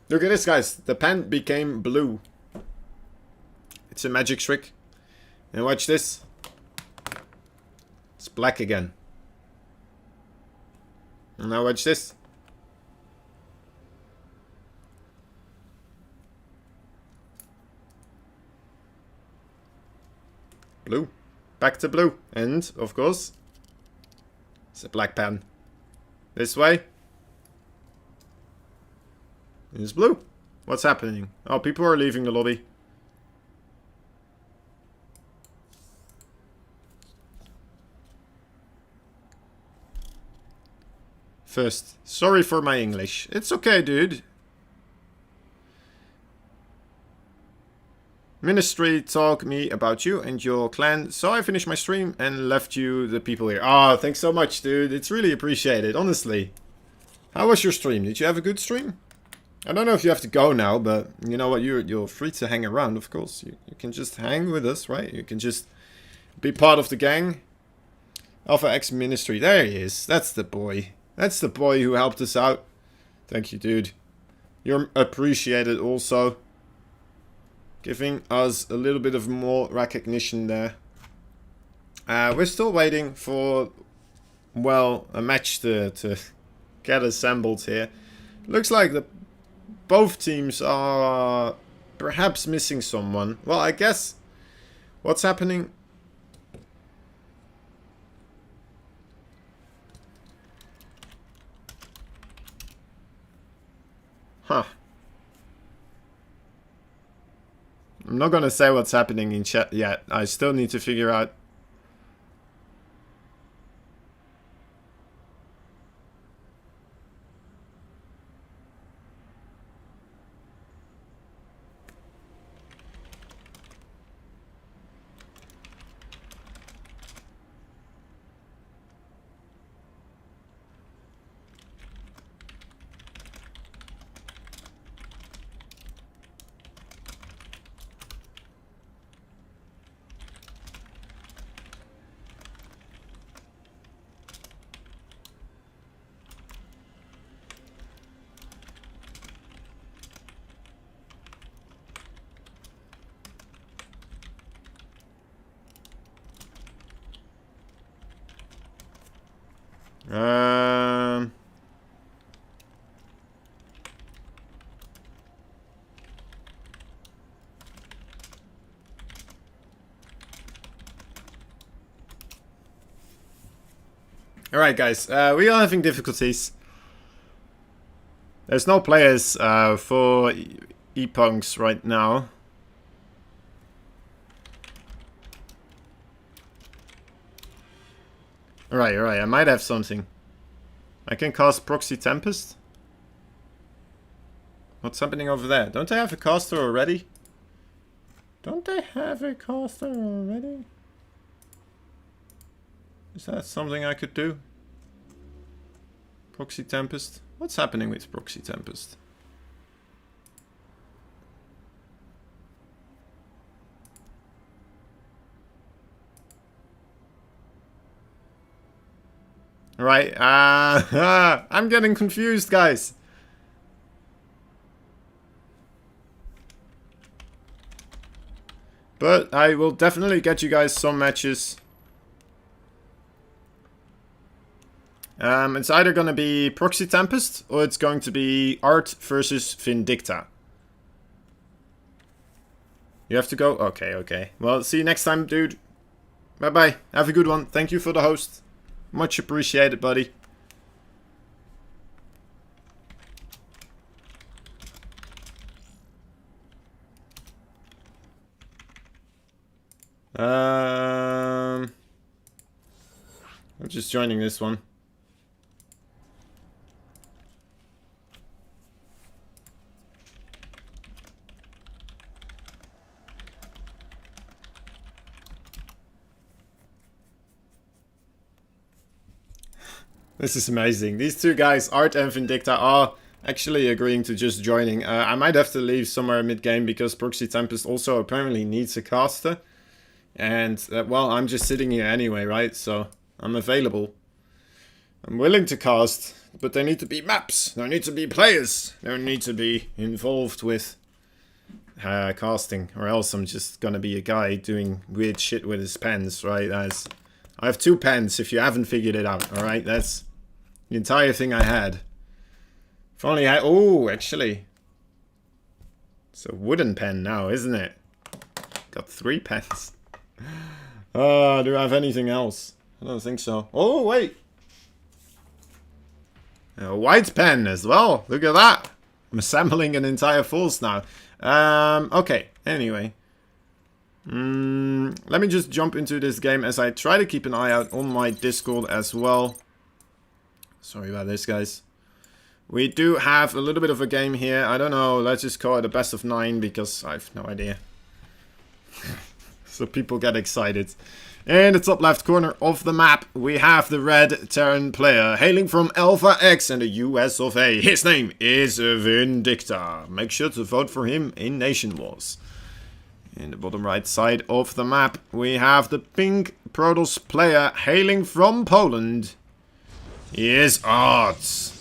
Look at this, guys. The pen became blue. It's a magic trick. And watch this. It's black again. And now watch this. Blue. Back to blue. And, of course, it's a black pen. This way. It's blue. What's happening? Oh, people are leaving the lobby. First, sorry for my English. It's okay, dude. Ministry talk me about you and your clan, so I finished my stream and left you the people here. Ah, oh, thanks so much, dude. It's really appreciated, honestly. How was your stream? Did you have a good stream? I don't know if you have to go now, but you know what? You're free to hang around, of course. You can just hang with us, right? You can just be part of the gang. Alpha X Ministry. There he is. That's the boy. That's the boy who helped us out. Thank you, dude. You're appreciated also. Giving us a little bit of more recognition there. We're still waiting for, well, a match to get assembled here. Looks like both teams are perhaps missing someone. Well, I guess what's happening... Huh. I'm not gonna say what's happening in chat yet. I still need to figure out. Alright, guys. We are having difficulties. There's no players for ePunks right now. Alright, alright. I might have something. I can cast Proxy Tempest. What's happening over there? Don't I have a caster already? Don't I have a caster already? Is that something I could do? Proxy Tempest? What's happening with Proxy Tempest? Right, I'm getting confused, guys. But I will definitely get you guys some matches. It's either going to be Proxy Tempest or it's going to be Art versus Vindicta. You have to go? Okay, okay. Well, see you next time, dude. Bye-bye. Have a good one. Thank you for the host. Much appreciated, buddy. I'm just joining this one. This is amazing. These two guys, Art and Vindicta, are actually agreeing to just joining. I might have to leave somewhere mid-game because Proxy Tempest also apparently needs a caster. And, well, I'm just sitting here anyway, right? So, I'm available. I'm willing to cast, but there need to be maps. There need to be players. There need to be involved with casting. Or else I'm just gonna be a guy doing weird shit with his pens, right? I have 2 pens, if you haven't figured it out, alright? That's the entire thing I had. If only I... Oh, actually. It's a wooden pen now, isn't it? Got 3 pens. Do I have anything else? I don't think so. Oh, wait. A white pen as well. Look at that. I'm assembling an entire force now. Okay. Anyway. Let me just jump into this game as I try to keep an eye out on my Discord as well. Sorry about this, guys. We do have a little bit of a game here. I don't know. Let's just call it a best of 9 because I have no idea. So people get excited. In the top left corner of the map, we have the red Terran player hailing from Alpha X and the US of A. His name is Vindicta. Make sure to vote for him in Nation Wars. In the bottom right side of the map, we have the pink Protoss player hailing from Poland. He is Arts.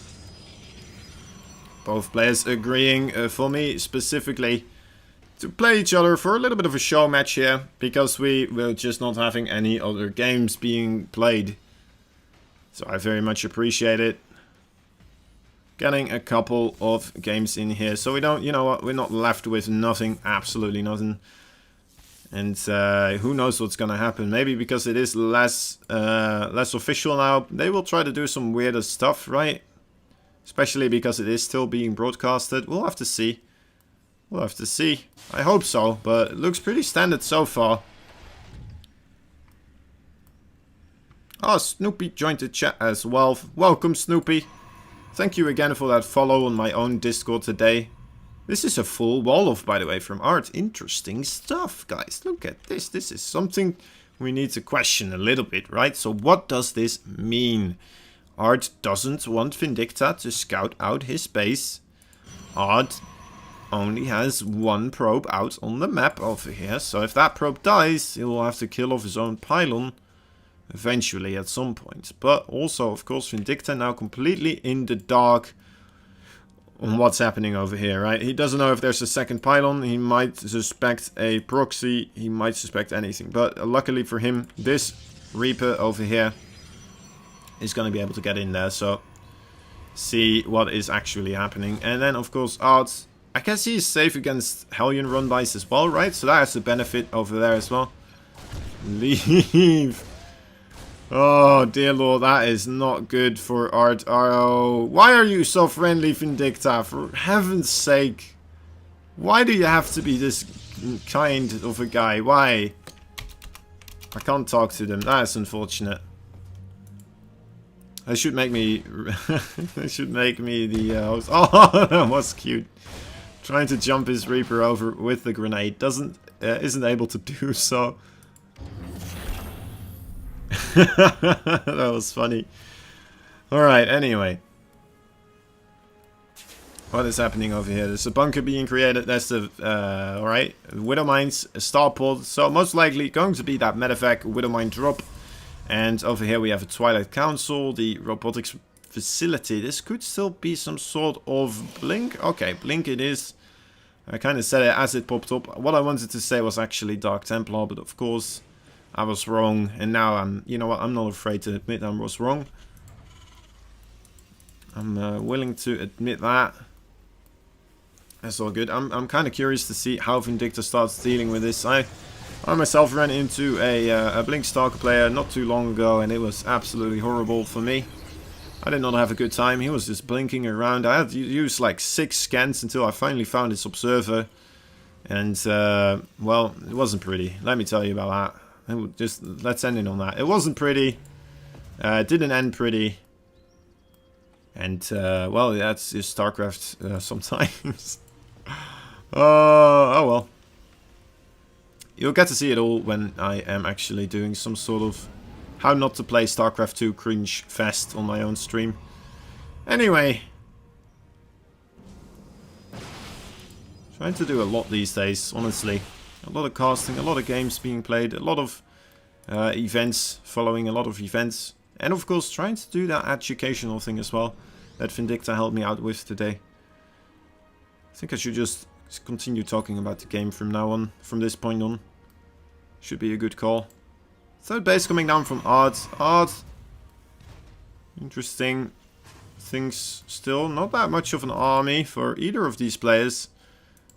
Both players agreeing for me specifically to play each other for a little bit of a show match here, because we were just not having any other games being played. So I very much appreciate it. Getting a couple of games in here, so we don't, you know what, we're not left with nothing, absolutely nothing. And who knows what's gonna happen. Maybe because it is less official now, they will try to do some weirder stuff, right? Especially because it is still being broadcasted. We'll have to see. We'll have to see. I hope so, but it looks pretty standard so far. Oh, Snoopy joined the chat as well. Welcome, Snoopy. Thank you again for that follow on my own Discord today. This is a full wall of, by the way, from Art. Interesting stuff, guys. Look at this. This is something we need to question a little bit, right? So what does this mean? Art doesn't want Vindicta to scout out his base. Art only has 1 probe out on the map over here. So if that probe dies, he will have to kill off his own pylon eventually at some point. But also, of course, Vindicta now completely in the dark on what's happening over here, right? He doesn't know if there's a second pylon. He might suspect a proxy. He might suspect anything. But luckily for him, this Reaper over here is going to be able to get in there. So see what is actually happening. And then, of course, Art, I guess he's safe against Hellion run bys as well, right? So that has the benefit over there as well. Leave. Oh, dear lord, that is not good for Art. Oh, why are you so friendly, Vindicta? For heaven's sake. Why do you have to be this kind of a guy? Why? I can't talk to them. That is unfortunate. They should make me... they should make me the host. Oh, that was cute. Trying to jump his Reaper over with the grenade. Isn't able to do so. That was funny. Alright, anyway. What is happening over here? There's a bunker being created. That's the... alright. Widow Mines, a starport. So most likely going to be that medevac Widow Mine drop. And over here we have a Twilight Council, the robotics facility. This could still be some sort of blink. Okay, blink it is. I kind of said it as it popped up. What I wanted to say was actually Dark Templar, but of course I was wrong. And now I'm, you know what, I'm not afraid to admit I was wrong. I'm willing to admit that. That's all good. I'm kind of curious to see how Vindicta starts dealing with this. I myself ran into a Blink Stalker player not too long ago, and it was absolutely horrible for me. I did not have a good time. He was just blinking around. I had to use like 6 scans until I finally found his observer. And, well, it wasn't pretty. Let me tell you about that. Let's end it on that. It wasn't pretty. It didn't end pretty. And, well, that's just StarCraft sometimes. Oh well. You'll get to see it all when I am actually doing some sort of how not to play StarCraft 2 cringe fest on my own stream. Anyway. Trying to do a lot these days, honestly. A lot of casting, a lot of games being played, a lot of events, following a lot of events. And of course trying to do that educational thing as well that Vindicta helped me out with today. I think I should just continue talking about the game from now on, from this point on. Should be a good call. Third base coming down from Art. Art. Interesting things still. Not that much of an army for either of these players.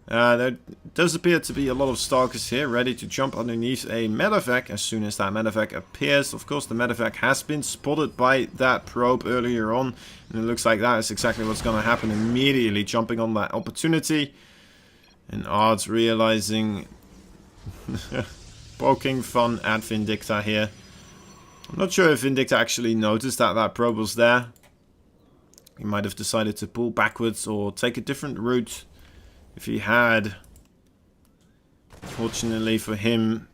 There does appear to be a lot of stalkers here, ready to jump underneath a medevac as soon as that medevac appears. Of course, the medevac has been spotted by that probe earlier on, and it looks like that is exactly what's going to happen, immediately jumping on that opportunity. And Art's realizing, poking fun at Vindicta here. I'm not sure if Vindicta actually noticed that that probe was there. He might have decided to pull backwards or take a different route. If he had, fortunately for him,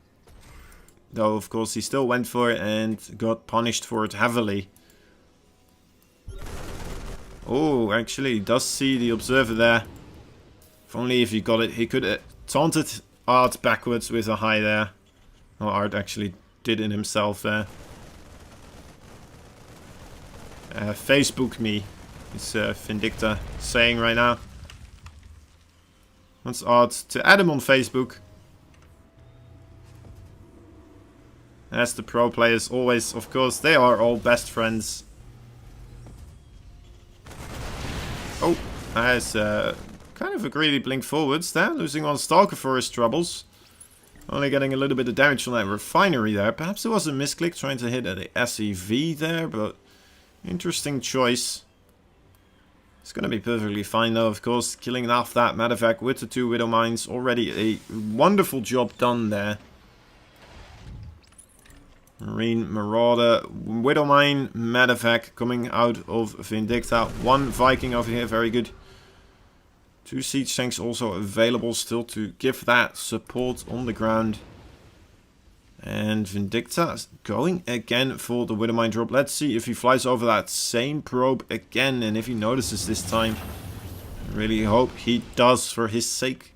though of course he still went for it and got punished for it heavily. Oh, actually he does see the observer there. If only if he got it, he could have taunted Art backwards with a high there. Oh, Art actually did it himself there. Facebook me, is Vindicta saying right now. Wants Art to add him on Facebook. As the pro players always, of course, they are all best friends. Oh, has kind of a greedy blink forwards there, losing one stalker for his troubles. Only getting a little bit of damage from that refinery there. Perhaps it was a misclick trying to hit at the SEV there, but interesting choice. It's going to be perfectly fine though, of course. Killing off that medevac with the 2 Widow Mines. Already a wonderful job done there. Marine Marauder, Widow Mine, medevac coming out of Vindicta. 1 Viking over here, very good. 2 siege tanks also available still to give that support on the ground. And Vindicta going again for the Widow Mine drop. Let's see if he flies over that same probe again and if he notices this time. I really hope he does for his sake.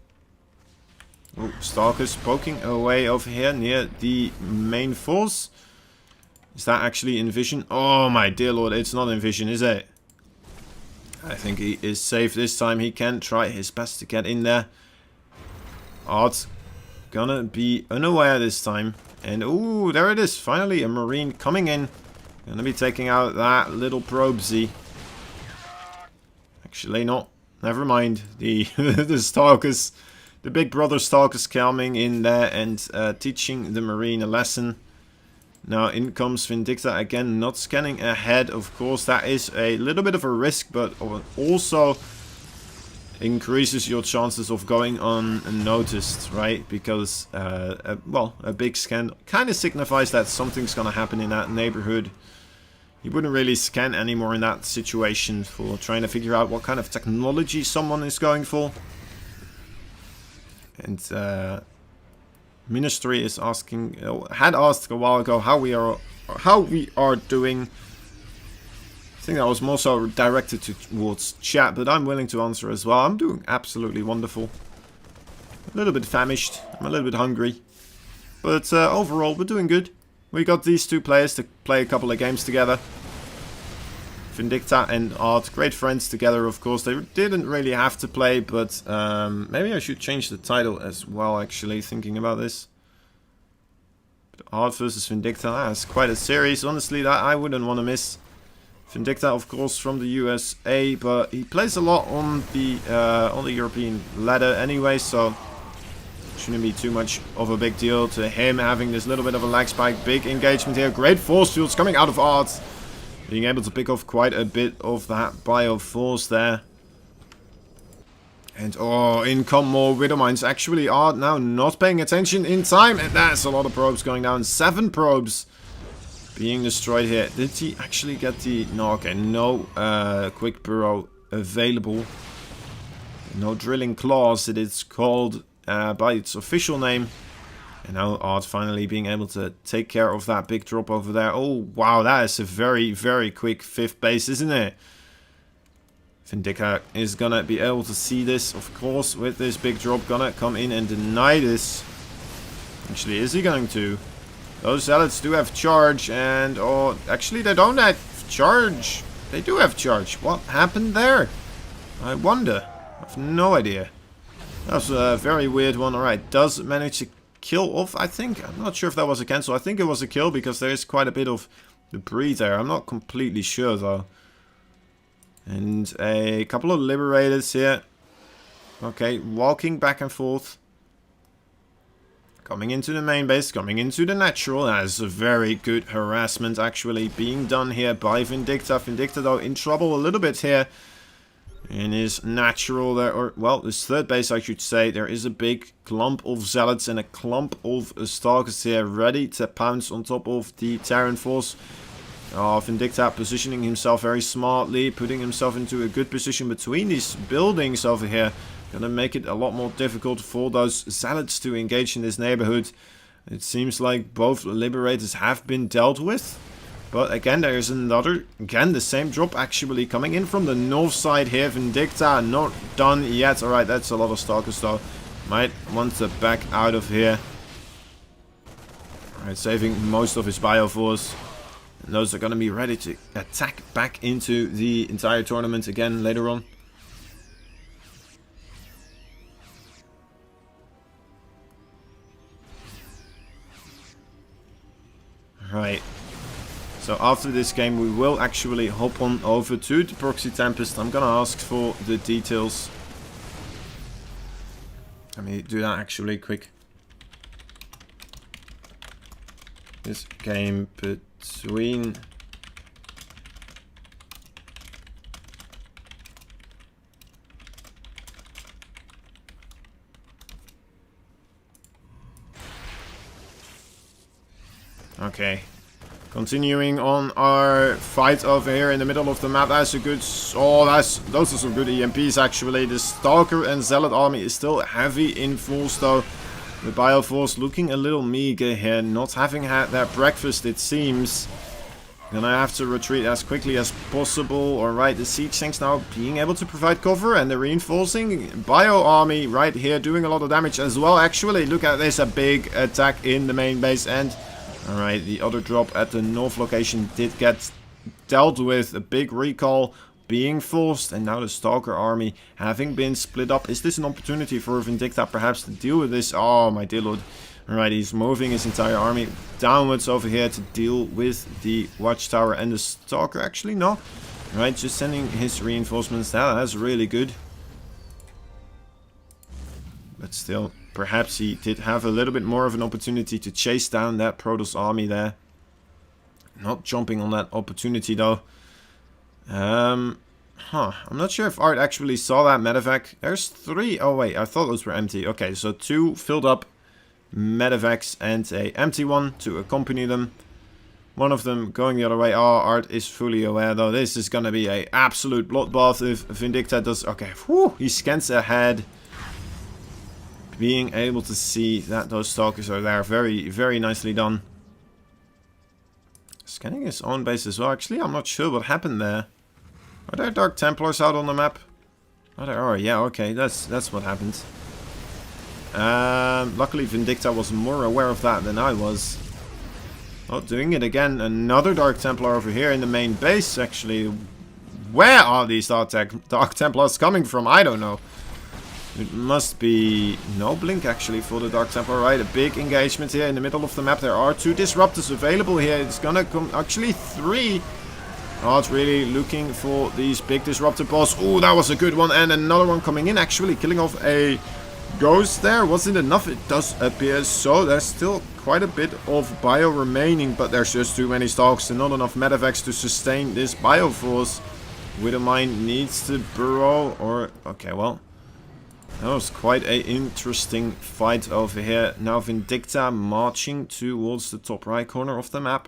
Oh, Stalkers poking away over here near the main force. Is that actually in vision? Oh my dear lord, it's not in vision, is it? I think he is safe this time. He can try his best to get in there. Art's gonna be unaware this time. And ooh, there it is. Finally, a Marine coming in. Gonna be taking out that little probesy. Actually, not. Never mind. The the Stalkers, the Big Brother Stalkers coming in there and teaching the Marine a lesson. Now in comes Vindicta again, not scanning ahead. Of course, that is a little bit of a risk, but also increases your chances of going unnoticed, right? Because, well, a big scan kind of signifies that something's going to happen in that neighborhood. You wouldn't really scan anymore in that situation for trying to figure out what kind of technology someone is going for. And Ministry is asking, had asked a while ago how we are doing. I think that was more so directed towards chat, but I'm willing to answer as well. I'm doing absolutely wonderful. A little bit famished. I'm a little bit hungry. But overall, we're doing good. We got these 2 players to play a couple of games together. Vindicta and Art, great friends together, of course. They didn't really have to play, but maybe I should change the title as well, actually, thinking about this. But Art versus Vindicta, that's quite a series, honestly, that I wouldn't want to miss. Vindicta, of course, from the USA, but he plays a lot on the European ladder anyway, so shouldn't be too much of a big deal to him having this little bit of a lag spike. Big engagement here, great force fields coming out of Art. Being able to pick off quite a bit of that bio force there. And oh, in come more Widow Mines. Actually, Art now not paying attention in time, and that's a lot of probes going down. 7 probes being destroyed here. Did he actually get the... No, okay, no quick burrow available. No drilling claws, it is called by its official name. And now Art finally being able to take care of that big drop over there. Oh, wow, that is a very, very quick 5th base, isn't it? Vindicta is gonna be able to see this, of course, with this big drop. Gonna come in and deny this. Actually, is he going to? Those zealots do have charge, and oh, actually they don't have charge. They do have charge. What happened there? I wonder. I have no idea. That was a very weird one. Alright, does manage to kill off, I think. I'm not sure if that was a cancel. I think it was a kill because there is quite a bit of debris there. I'm not completely sure though. And a couple of liberators here. Okay, walking back and forth. Coming into the main base, coming into the natural. That's a very good harassment actually being done here by Vindicta. Vindicta though in trouble a little bit here. In his natural there, or well, his third base I should say, there is a big clump of zealots and a clump of stalkers here ready to pounce on top of the Terran force. Vindicta positioning himself very smartly, putting himself into a good position between these buildings over here. Gonna make it a lot more difficult for those zealots to engage in this neighborhood. It seems like both liberators have been dealt with. But again, there is another, again, the same drop actually coming in from the north side here. Vindicta not done yet. Alright, that's a lot of stalkers though. Might want to back out of here. Alright, saving most of his bioforce. And those are going to be ready to attack back into the entire tournament again later on. Right. So after this game we will actually hop on over to the Proxy Tempest. I'm gonna ask for the details. Let me do that actually quick. This game between okay. Continuing on our fight over here in the middle of the map. That's a good... oh, those are some good EMPs actually. The Stalker and Zealot army is still heavy in force though. The Bioforce looking a little meager here. Not having had their breakfast it seems. Gonna have to retreat as quickly as possible. Alright, the Siege Tanks now being able to provide cover. And the reinforcing Bio army right here doing a lot of damage as well. Actually, look at this. A big attack in the main base and... alright, the other drop at the north location did get dealt with. A big recall being forced. And now the Stalker army having been split up. Is this an opportunity for Vindicta perhaps to deal with this? Oh, my dear lord. Alright, he's moving his entire army downwards over here to deal with the Watchtower and the Stalker. Actually, no. Alright, just sending his reinforcements. That's really good. But still... perhaps he did have a little bit more of an opportunity to chase down that Protoss army there. Not jumping on that opportunity though. I'm not sure if Art actually saw that medevac. There's 3. Oh wait, I thought those were empty. Okay, so 2 filled up medevacs and a empty one to accompany them. One of them going the other way. Oh, Art is fully aware though. This is gonna be a absolute bloodbath if Vindicta does... okay, whew, he scans ahead. Being able to see that those Stalkers are there. Very, very nicely done. Scanning his own base as well. Actually, I'm not sure what happened there. Are there Dark Templars out on the map? Oh, there are. Yeah, okay. That's what happened. Luckily, Vindicta was more aware of that than I was. Oh, doing it again. Another Dark Templar over here in the main base, actually. Where are these Dark Templars coming from? I don't know. It must be no blink actually for the Dark Templar, right? A big engagement here in the middle of the map. There are 2 disruptors available here. It's gonna come, actually 3. Oh, it's really looking for these big disruptor balls. Oh, that was a good one. And another one coming in, actually killing off a ghost there. Wasn't enough, it does appear so. There's still quite a bit of bio remaining, but there's just too many stalks and not enough medevacs to sustain this bio force. Widowmine needs to burrow or... okay, well... that was quite an interesting fight over here. Now Vindicta marching towards the top right corner of the map.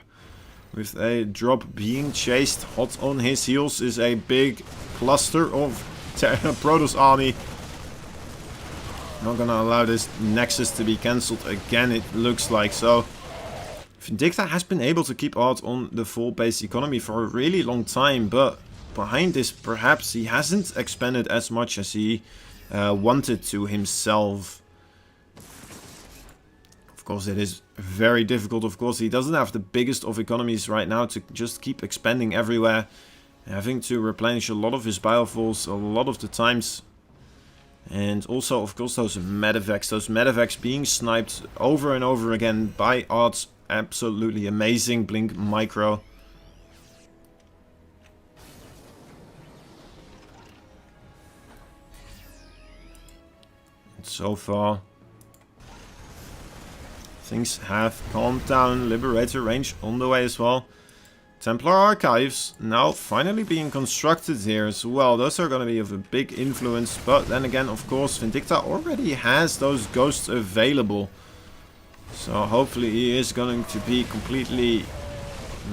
With a drop being chased. Hot on his heels is a big cluster of Protoss army. Not gonna allow this Nexus to be cancelled again, it looks like. So Vindicta has been able to keep out on the full base economy for a really long time. But behind this. Perhaps he hasn't expanded as much as he wanted to himself. Of course, it is very difficult. Of course, he doesn't have the biggest of economies right now to just keep expanding everywhere. Having to replenish a lot of his biofalls a lot of the times. And also, of course, those medevacs. Those medevacs being sniped over and over again by odds. Absolutely amazing. Blink micro. And so far, things have calmed down. Liberator range on the way as well. Templar Archives now finally being constructed here as well. Those are going to be of a big influence. But then again, of course, Vindicta already has those ghosts available. So hopefully he is going to be completely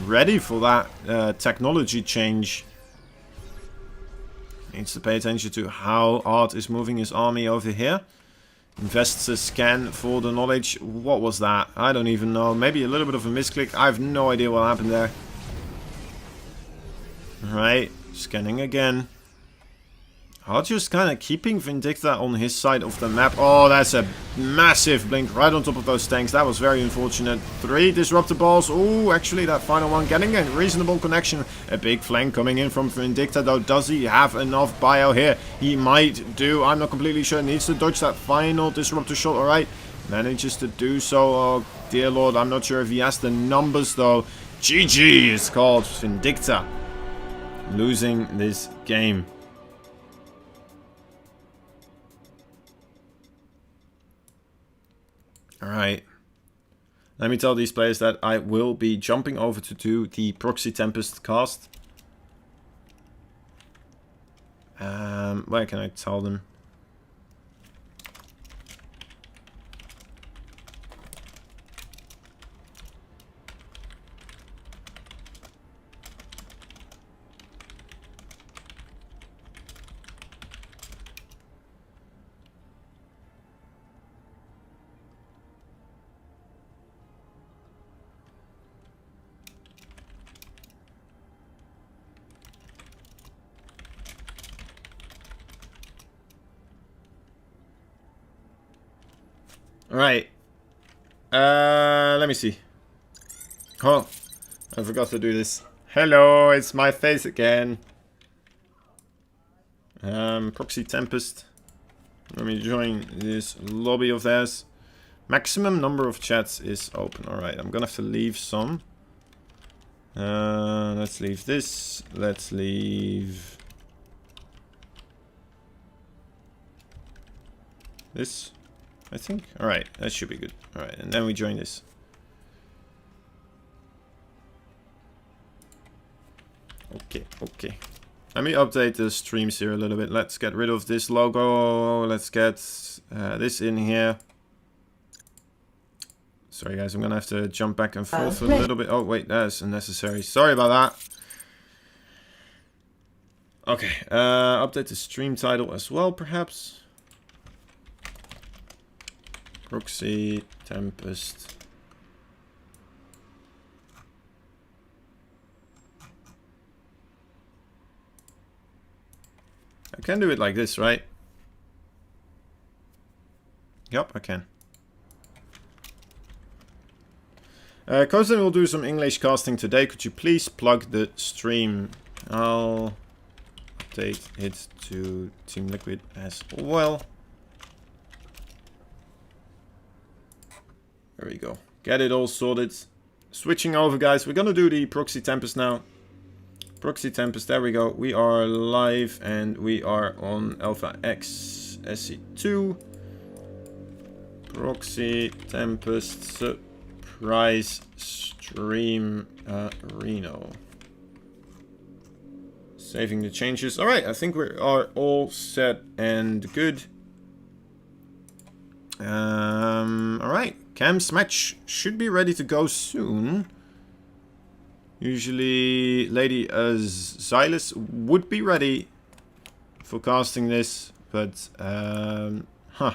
ready for that technology change. Needs to pay attention to how Art is moving his army over here. Invests a scan for the knowledge. What was that? I don't even know. Maybe a little bit of a misclick. I have no idea what happened there. Right, scanning again. Art just kind of keeping Vindicta on his side of the map. Oh, that's a massive blink right on top of those tanks. That was very unfortunate. 3 disruptor balls. Oh, actually that final one getting a reasonable connection. A big flank coming in from Vindicta though. Does he have enough bio here? He might do. I'm not completely sure. Needs to dodge that final disruptor shot. Alright. Manages to do so. Oh, dear lord. I'm not sure if he has the numbers though. GG is called. Vindicta losing this game. Alright. Let me tell these players that I will be jumping over to do the Proxy Tempest cast. Where can I tell them? Alright. Let me see. Oh, I forgot to do this. Hello, it's my face again. Proxy Tempest. Let me join this lobby of theirs. Maximum number of chats is open. Alright, I'm gonna have to leave some. Let's leave this. Let's leave this, I think. Alright, that should be good. Alright, and then we join this. Okay, okay. Let me update the streams here a little bit. Let's get rid of this logo. Let's get this in here. Sorry guys, I'm gonna have to jump back and forth a little bit. Oh wait, that's unnecessary. Sorry about that. Okay, update the stream title as well, perhaps. Proxy Tempest. I can do it like this, right? Yep, I can. Cousin will do some English casting today. Could you please plug the stream? I'll update it to Team Liquid as well. There we go. Get it all sorted. Switching over, guys. We're gonna do the Proxy Tempest now. Proxy Tempest, there we go. We are live and we are on Alpha X SC2. Proxy Tempest surprise stream Reno. Saving the changes. Alright, I think we are all set and good. Alright, Cam's match should be ready to go soon. Usually Lady Xylus would be ready for casting this, but huh.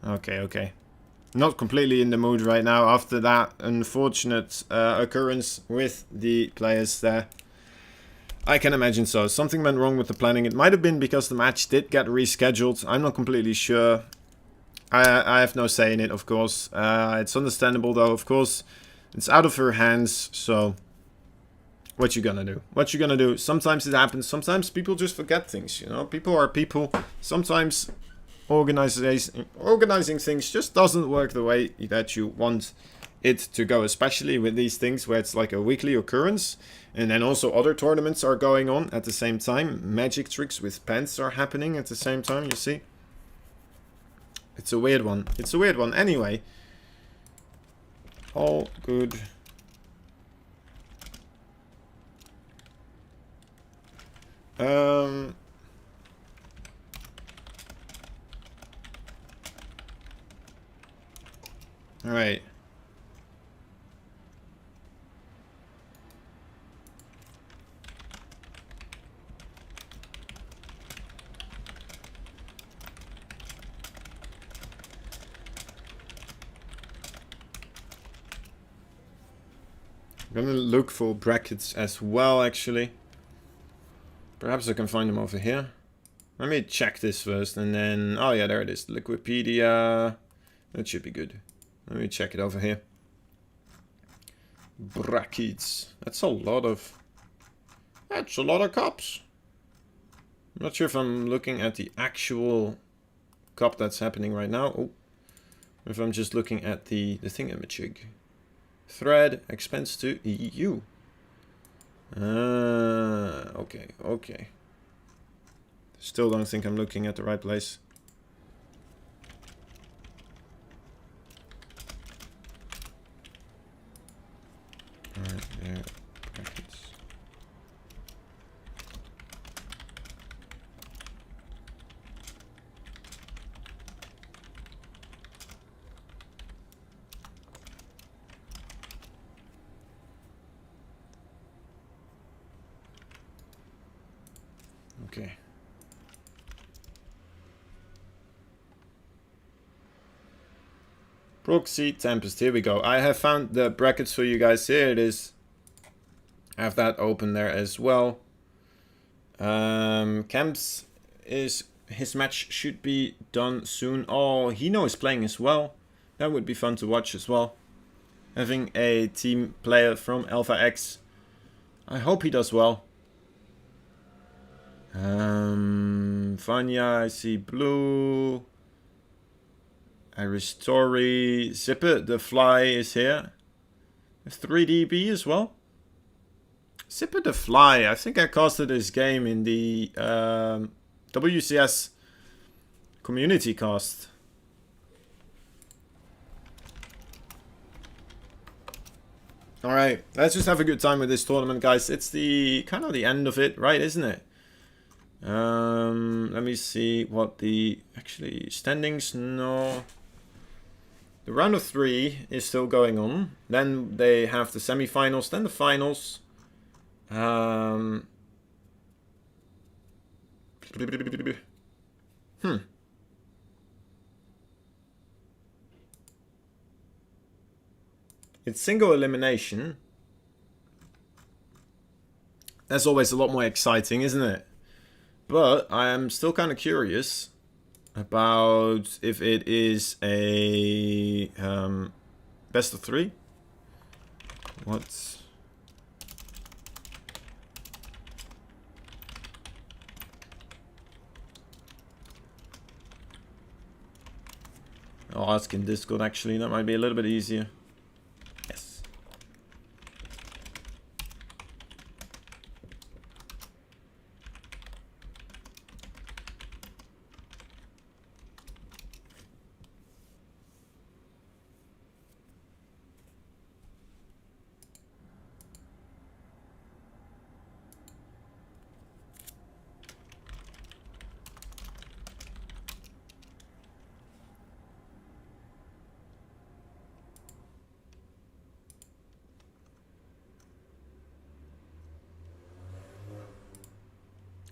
Okay, okay. not completely in the mood right now after that unfortunate occurrence with the players there. I can imagine so. Something went wrong with the planning. It might have been because the match did get rescheduled. I'm not completely sure. I have no say in it, of course. It's understandable, though, of course. It's out of her hands, so... What you gonna do? What you gonna do? Sometimes it happens. Sometimes people just forget things, you know? People are people. Sometimes organizing things just doesn't work the way that you want it to go. Especially with these things where it's like a weekly occurrence. And then also other tournaments are going on at the same time. Magic tricks with pants are happening at the same time, you see? It's a weird one. It's a weird one. Anyway. All good. Alright. I'm gonna look for brackets as well, actually. Perhaps I can find them over here. Let me check this first, and then... Oh yeah, there it is. Liquipedia. That should be good. Let me check it over here. Brackets. That's a lot of... That's a lot of cups. I'm not sure if I'm looking at the actual cup that's happening right now. Oh. If I'm just looking at the thingamajig. Thread, expense to EU. Okay, okay. Still don't think I'm looking at the right place. Alright, there. Brackets. Okay. Proxy Tempest, here we go. I have found the brackets for you guys. Here it is. I have that open there as well. Camps is... His match should be done soon. Oh, Hino is playing as well. That would be fun to watch as well. Having a team player from Alpha X. I hope he does well. Vanya, I see blue. Aristori. Zipper, the fly is here. 3DB as well. Zipper the fly. I think I casted this game in the WCS community cast. Alright, let's just have a good time with this tournament, guys. It's the kind of the end of it, right, isn't it? Let me see what the actually standings. No, the round of 3 is still going on. Then they have the semi-finals, then the finals. It's single elimination. That's always a lot more exciting, isn't it? But I am still kind of curious about if it is a best of 3. What? I'll ask in Discord actually, that might be a little bit easier. Yes.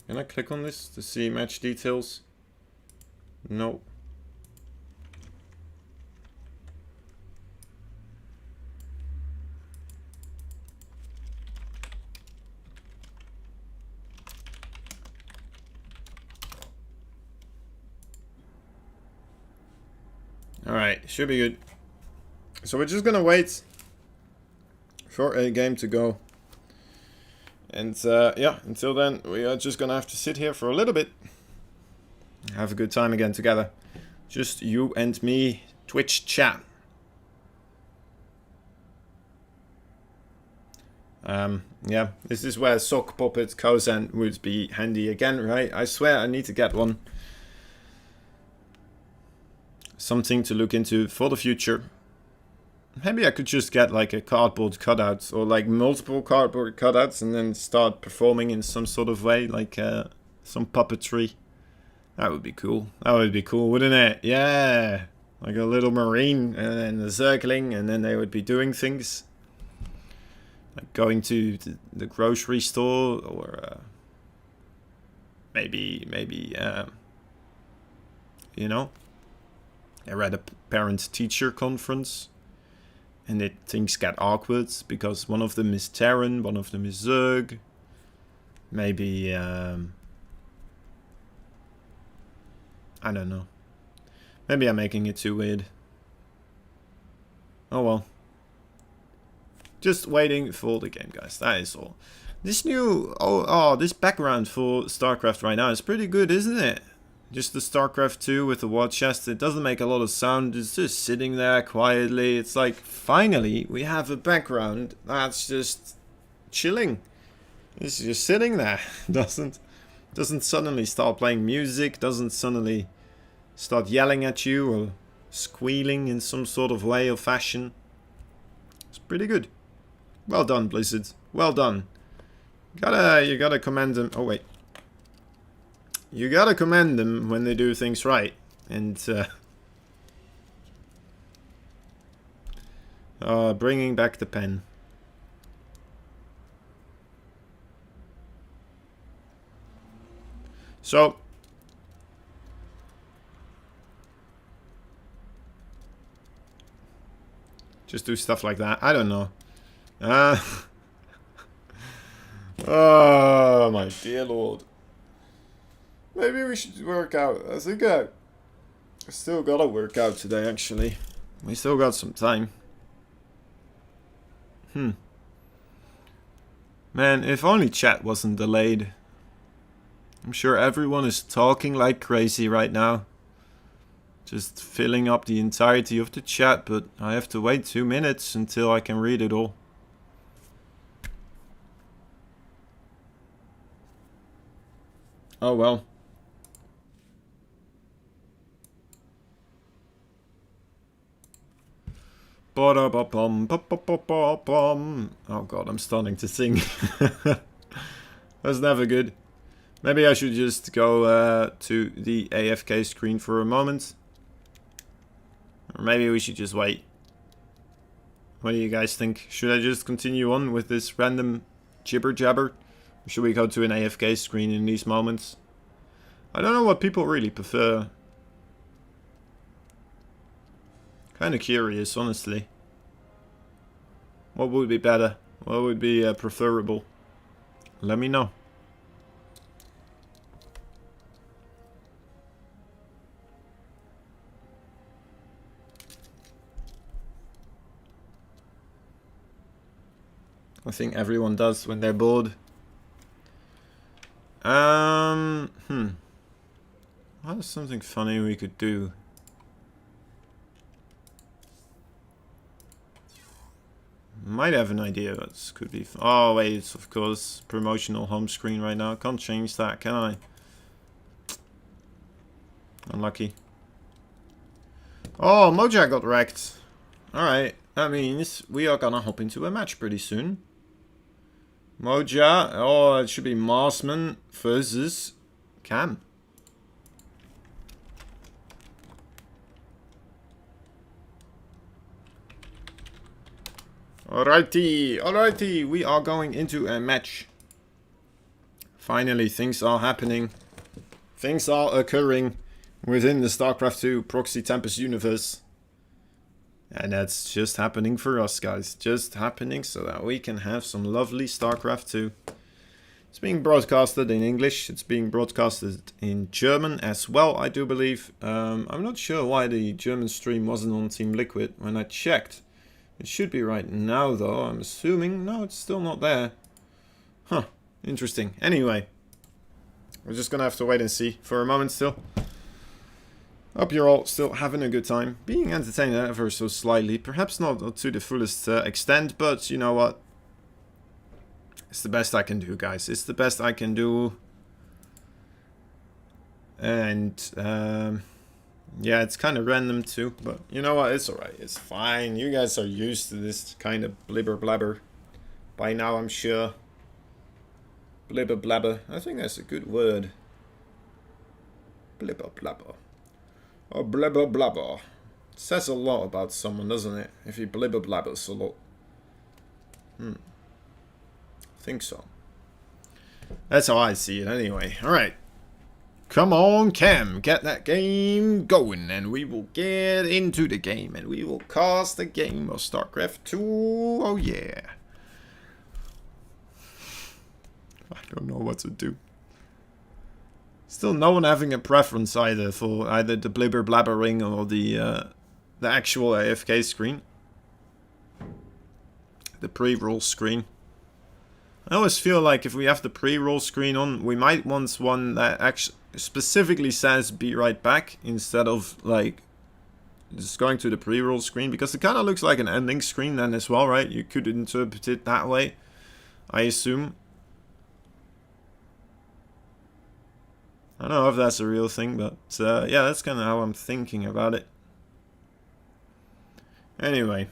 Can I click on this to see match details? No. Alright, should be good. So we're just gonna wait for a game to go. And yeah, until then, we are just gonna have to sit here for a little bit. Have a good time again together. Just you and me, Twitch chat. Yeah, this is where Sock Puppet Kozan would be handy again, right? I swear I need to get one. Something to look into for the future. Maybe I could just get like a cardboard cutout or like multiple cardboard cutouts and then start performing in some sort of way, like some puppetry. That would be cool. That would be cool, wouldn't it? Yeah. Like a little marine and then the circling and then they would be doing things. Like going to the grocery store or maybe you know, they're at a parent-teacher conference and things get awkward because one of them is Terran, one of them is Zerg. Maybe, I don't know. Maybe I'm making it too weird. Oh well. Just waiting for the game, guys. That is all. This new... this background for StarCraft right now is pretty good, isn't it? Just the StarCraft 2 with the war chest. It doesn't make a lot of sound. It's just sitting there quietly. It's like, finally, we have a background that's just chilling. It's just sitting there. Doesn't suddenly start playing music. Doesn't suddenly start yelling at you or squealing in some sort of way or fashion. It's pretty good. Well done, Blizzard. Well done. You gotta commend them. Oh, wait. You gotta commend them when they do things right. And, bringing back the pen. So. Just do stuff like that. I don't know. Oh, my dear Lord. Maybe we should work out. I think I still gotta work out today, actually. We still got some time. Man, if only chat wasn't delayed. I'm sure everyone is talking like crazy right now. Just filling up the entirety of the chat, but I have to wait 2 minutes until I can read it all. Oh well. Oh god, I'm starting to sing. That's never good. Maybe I should just go to the AFK screen for a moment. Or maybe we should just wait. What do you guys think? Should I just continue on with this random jibber jabber? Or should we go to an AFK screen in these moments? I don't know what people really prefer. Kinda curious, honestly. What would be better? What would be preferable? Let me know. I think everyone does when they're bored. What is something funny we could do? Might have an idea. That could be. Oh wait, it's of course promotional home screen right now. Can't change that, can I? Unlucky. Oh, Moja got wrecked. Alright, that means we are gonna hop into a match pretty soon. Moja, oh, it should be Marsman versus Cam. Alrighty, we are going into a match. Finally, things are happening. Things are occurring within the StarCraft 2 Proxy Tempest universe. And that's just happening for us, guys. Just happening so that we can have some lovely StarCraft 2. It's being broadcasted in English. It's being broadcasted in German as well, I do believe. I'm not sure why the German stream wasn't on Team Liquid when I checked. It should be right now, though. I'm assuming. No, it's still not there. Huh. Interesting. Anyway. We're just gonna have to wait and see for a moment still. Hope you're all still having a good time. Being entertained ever so slightly. Perhaps not to the fullest extent, but you know what? It's the best I can do, guys. It's the best I can do. And, yeah, it's kind of random too. But you know what? It's alright. It's fine. You guys are used to this kind of blibber blabber by now, I'm sure. Blibber blabber. I think that's a good word. Blibber blabber. Oh, blibber blabber. It says a lot about someone, doesn't it? If he blibber blabbers a lot. I think so. That's how I see it anyway. Alright. Come on, Cam. Get that game going. And we will get into the game. And we will cast the game of StarCraft 2. Oh, yeah. I don't know what to do. Still no one having a preference either for either the blibber blabbering or the actual AFK screen. The pre-roll screen. I always feel like if we have the pre-roll screen on, we might want one that actually specifically says be right back instead of like just going to the pre-roll screen, because it kind of looks like an ending screen then as well, right? You could interpret it that way, I assume. I don't know if that's a real thing, but yeah, that's kind of how I'm thinking about it. Anyway.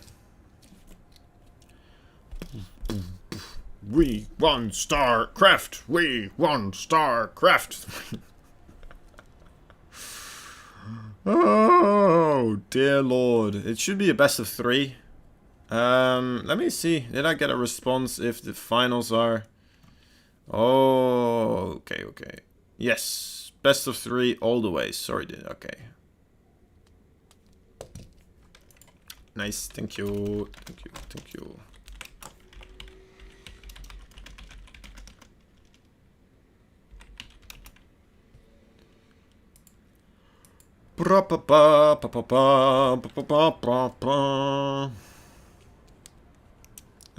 We won StarCraft! We won StarCraft! Oh, dear lord. It should be a best of 3. Let me see. Did I get a response if the finals are... Oh, okay, okay. Yes. Best of 3 all the way. Sorry, dude. Okay. Nice. Thank you. Thank you. Thank you. I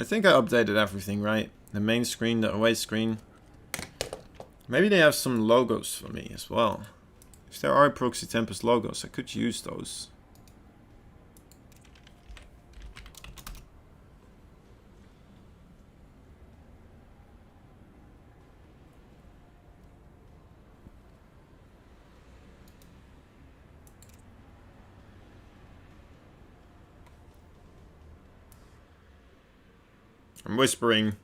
think I updated everything, right? The main screen, the away screen. Maybe they have some logos for me as well. If there are Proxy Tempest logos, I could use those. I'm whispering.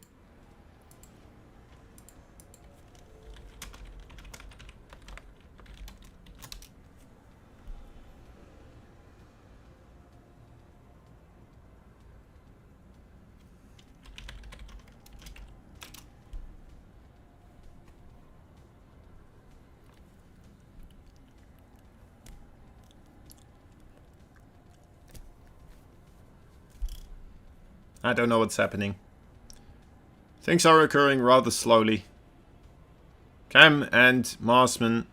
I don't know what's happening. Things are occurring rather slowly. Cam and Marsman.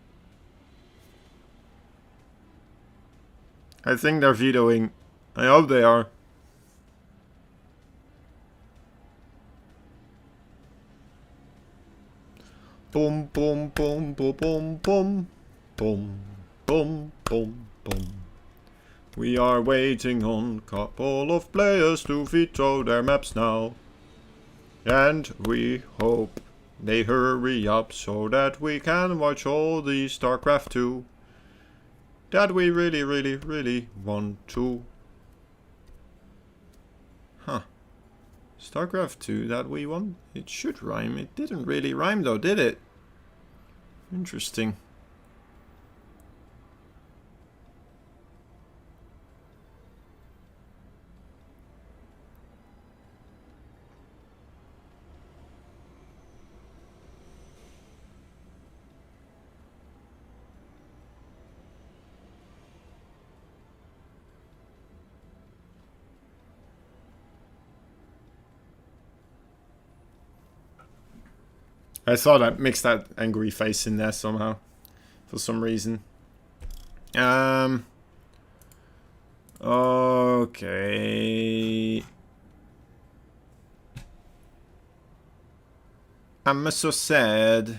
I think they're vetoing. I hope they are. Boom, boom, boom, boom, boom, boom. Boom, boom, boom, boom. We are waiting on a couple of players to veto their maps now. And we hope they hurry up so that we can watch all the StarCraft 2 that we really, really, really want to. Huh. StarCraft 2 that we want? It should rhyme. It didn't really rhyme though, did it? Interesting. I thought I mixed that angry face in there somehow. For some reason. Okay. I'm so sad.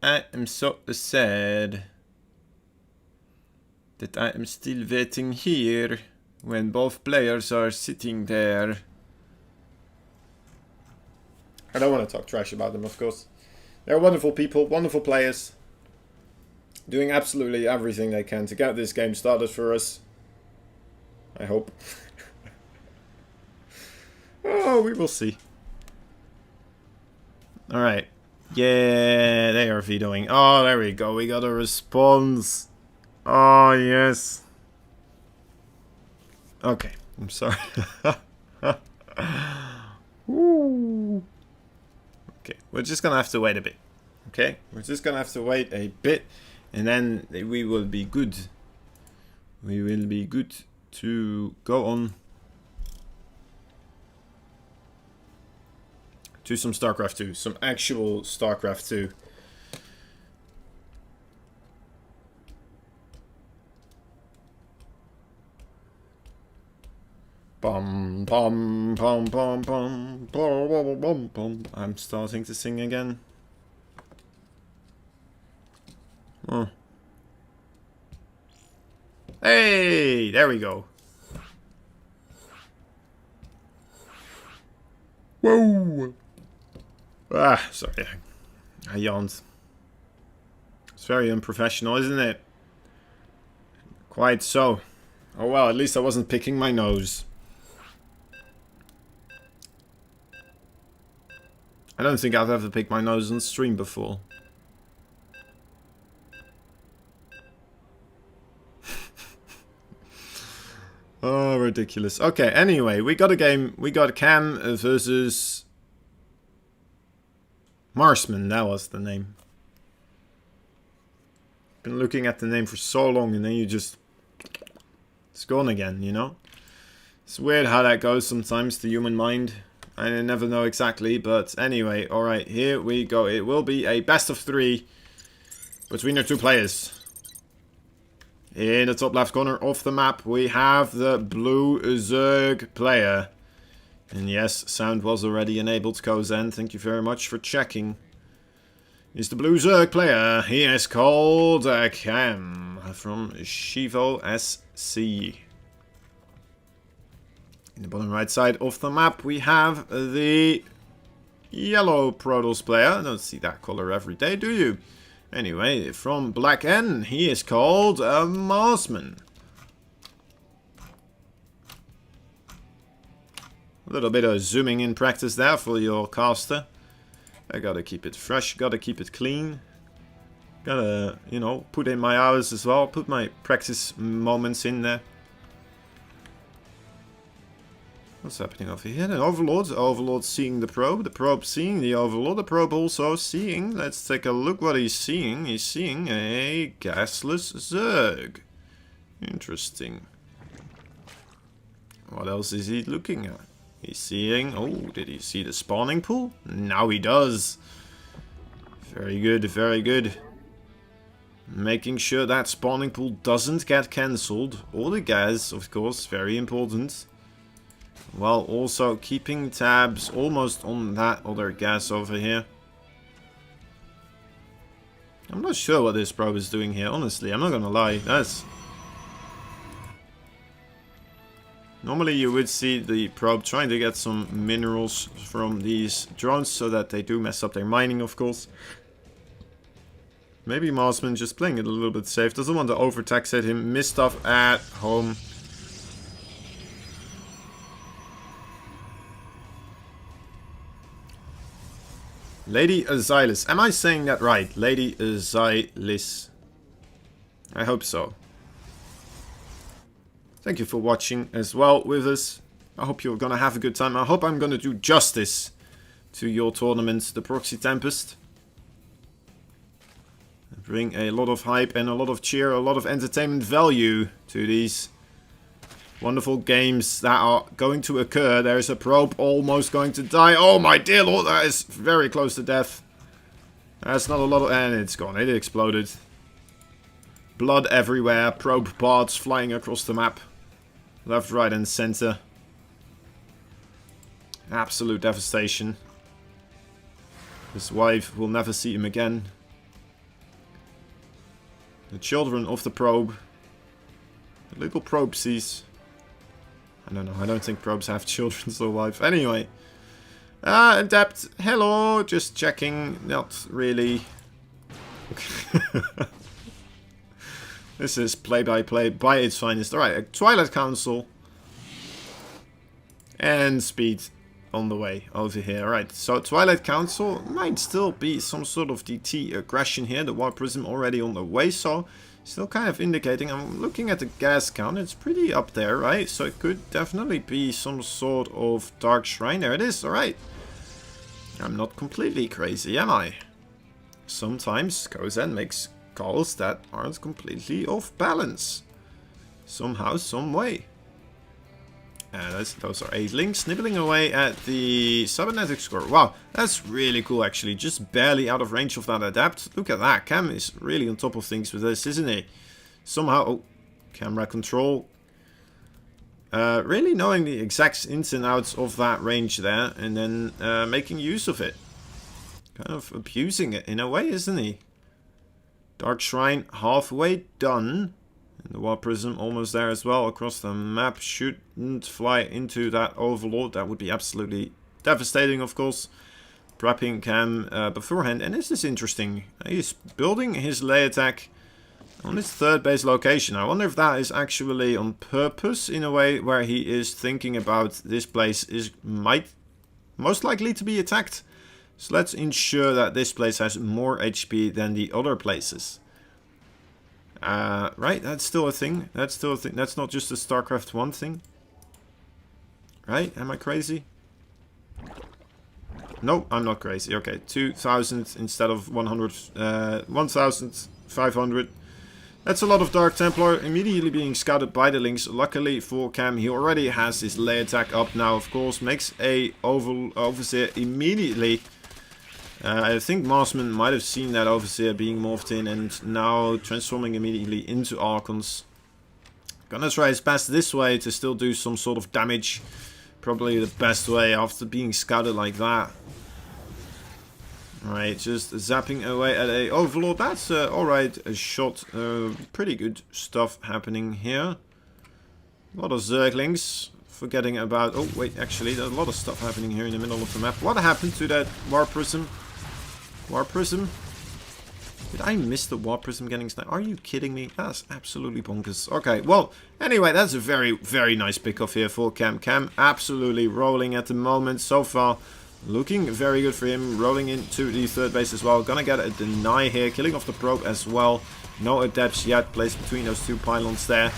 I am so sad that I am still waiting here when both players are sitting there. I don't want to talk trash about them, of course. They're wonderful people, wonderful players. Doing absolutely everything they can to get this game started for us. I hope. Oh, we will see. Alright. Yeah, they are vetoing. Oh, there we go. We got a response. Oh, yes. Okay. I'm sorry. Ooh. Okay. We're just gonna have to wait a bit. Okay? We're just gonna have to wait a bit. And then we will be good. We will be good to go on to some StarCraft 2. Some actual StarCraft 2. Bum bum bum bum bum bum bum bum. I'm starting to sing again. Oh. Hey, there we go. Whoa. Ah, sorry. I yawned. It's very unprofessional, isn't it? Quite so. Oh well, at least I wasn't picking my nose. I don't think I've ever picked my nose on stream before. Oh, ridiculous. Okay, anyway, we got a game. We got Cam versus Marsman. That was the name. Been looking at the name for so long and then you just... It's gone again, you know? It's weird how that goes sometimes, the human mind. I never know exactly, but anyway, alright, here we go. It will be a best of 3 between the two players. In the top left corner of the map, we have the blue Zerg player. And yes, sound was already enabled, Kozen. Thank you very much for checking. He's the blue Zerg player. He is called Cam from Shivo SC. In the bottom right side of the map, we have the yellow Protoss player. I don't see that color every day, do you? Anyway, from Black N, he is called Marsman. A little bit of zooming in practice there for your caster. I gotta keep it fresh, gotta keep it clean. Gotta, you know, put in my hours as well, put my practice moments in there. What's happening over here? The Overlord. The Overlord seeing the probe seeing the Overlord, the probe also seeing. Let's take a look what he's seeing. He's seeing a gasless Zerg. Interesting. What else is he looking at? He's seeing... Oh, did he see the spawning pool? Now he does. Very good, very good. Making sure that spawning pool doesn't get cancelled. Or the gas, of course, very important. While also keeping tabs almost on that other gas over here. I'm not sure what this probe is doing here, honestly. I'm not gonna lie. That's... Normally you would see the probe trying to get some minerals from these drones so that they do mess up their mining, of course. Maybe Marsman just playing it a little bit safe. Doesn't want to overtaxate him. Miss stuff at home. Lady Azylis. Am I saying that right? Lady Azylis. I hope so. Thank you for watching as well with us. I hope you're gonna have a good time. I hope I'm gonna do justice to your tournament, the Proxy Tempest. Bring a lot of hype and a lot of cheer, a lot of entertainment value to these wonderful games that are going to occur. There's a probe almost going to die. Oh my dear lord, that is very close to death. That's not a lot of... And it's gone. It exploded. Blood everywhere. Probe parts flying across the map. Left, right and center. Absolute devastation. His wife will never see him again. The children of the probe. The little probesies. I don't know. I don't think probes have children or wife. Anyway. Adept. Hello. Just checking. Not really. This is play-by-play by its finest. Alright, Twilight Council. And speed on the way over here. Alright, so Twilight Council might still be some sort of DT aggression here. The War Prism already on the way, so still kind of indicating. I'm looking at the gas count. It's pretty up there, right? So it could definitely be some sort of Dark Shrine. There it is. Alright. I'm not completely crazy, am I? Sometimes Kozen makes calls that aren't completely off balance. Somehow, some way. Those are 8 links nibbling away at the cybernetic score. Wow, that's really cool actually. Just barely out of range of that adapt. Look at that. Cam is really on top of things with this, isn't he? Somehow, oh, camera control. Really knowing the exact ins and outs of that range there and then making use of it. Kind of abusing it in a way, isn't he? Dark Shrine halfway done. And the War Prism almost there as well across the map. Shouldn't fly into that Overlord. That would be absolutely devastating, of course. Prepping Cam beforehand. And this is interesting. He's building his lay attack on his third base location. I wonder if that is actually on purpose in a way where he is thinking about this place is most likely to be attacked. So let's ensure that this place has more HP than the other places. Right, that's still a thing. That's still a thing. That's not just a StarCraft 1 thing. Right? Am I crazy? No, I'm not crazy. Okay, 2,000 instead of 1,500. That's a lot of Dark Templar immediately being scouted by the links. Luckily for Cam, he already has his lay attack up now, of course. Makes a Overseer immediately. I think Marsman might have seen that Overseer being morphed in and now transforming immediately into Archons. Gonna try his best this way to still do some sort of damage. Probably the best way after being scouted like that. Alright, just zapping away at a Overlord. That's alright, a shot. Pretty good stuff happening here. A lot of Zerglings. Forgetting about... Oh, wait, actually, there's a lot of stuff happening here in the middle of the map. What happened to that War Prism? War Prism? Did I miss the War Prism getting sniped? Are you kidding me? That's absolutely bonkers. Okay, well, anyway, that's a very, very nice pickoff here for Cam. Cam absolutely rolling at the moment so far. Looking very good for him. Rolling into the third base as well. Gonna get a deny here. Killing off the probe as well. No adepts yet placed between those two pylons there.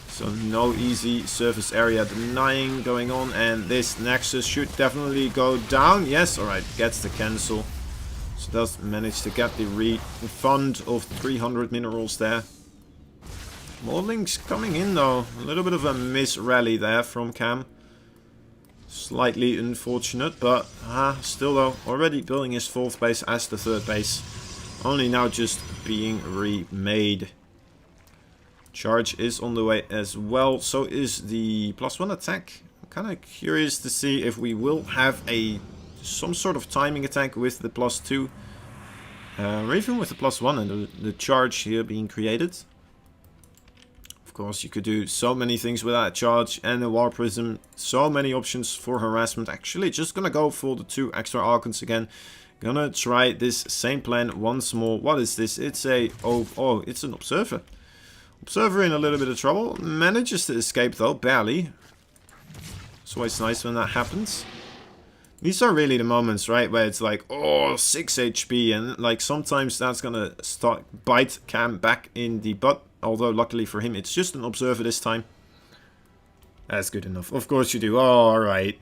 So no easy surface area denying going on. And this Nexus should definitely go down. Yes, alright, gets the cancel. So does manage to get the refund of 300 minerals there. More links coming in though. A little bit of a miss rally there from Cam. Slightly unfortunate, but still though, already building his fourth base as the third base. Only now just being remade. Charge is on the way as well. So is the +1 attack. I'm kind of curious to see if we will have some sort of timing attack with the +2. Or even with the +1 and the charge here being created. Of course, you could do so many things with that charge and the War Prism. So many options for harassment. Actually, just gonna go for the 2 extra Archons again. Gonna try this same plan once more. What is this? It's a... Oh, it's an Observer. Observer in a little bit of trouble. Manages to escape though, barely. It's always nice when that happens. These are really the moments, right, where it's like, oh, 6 HP, and like sometimes that's gonna bite Cam back in the butt. Although luckily for him, it's just an Observer this time. That's good enough. Of course you do. Oh, alright.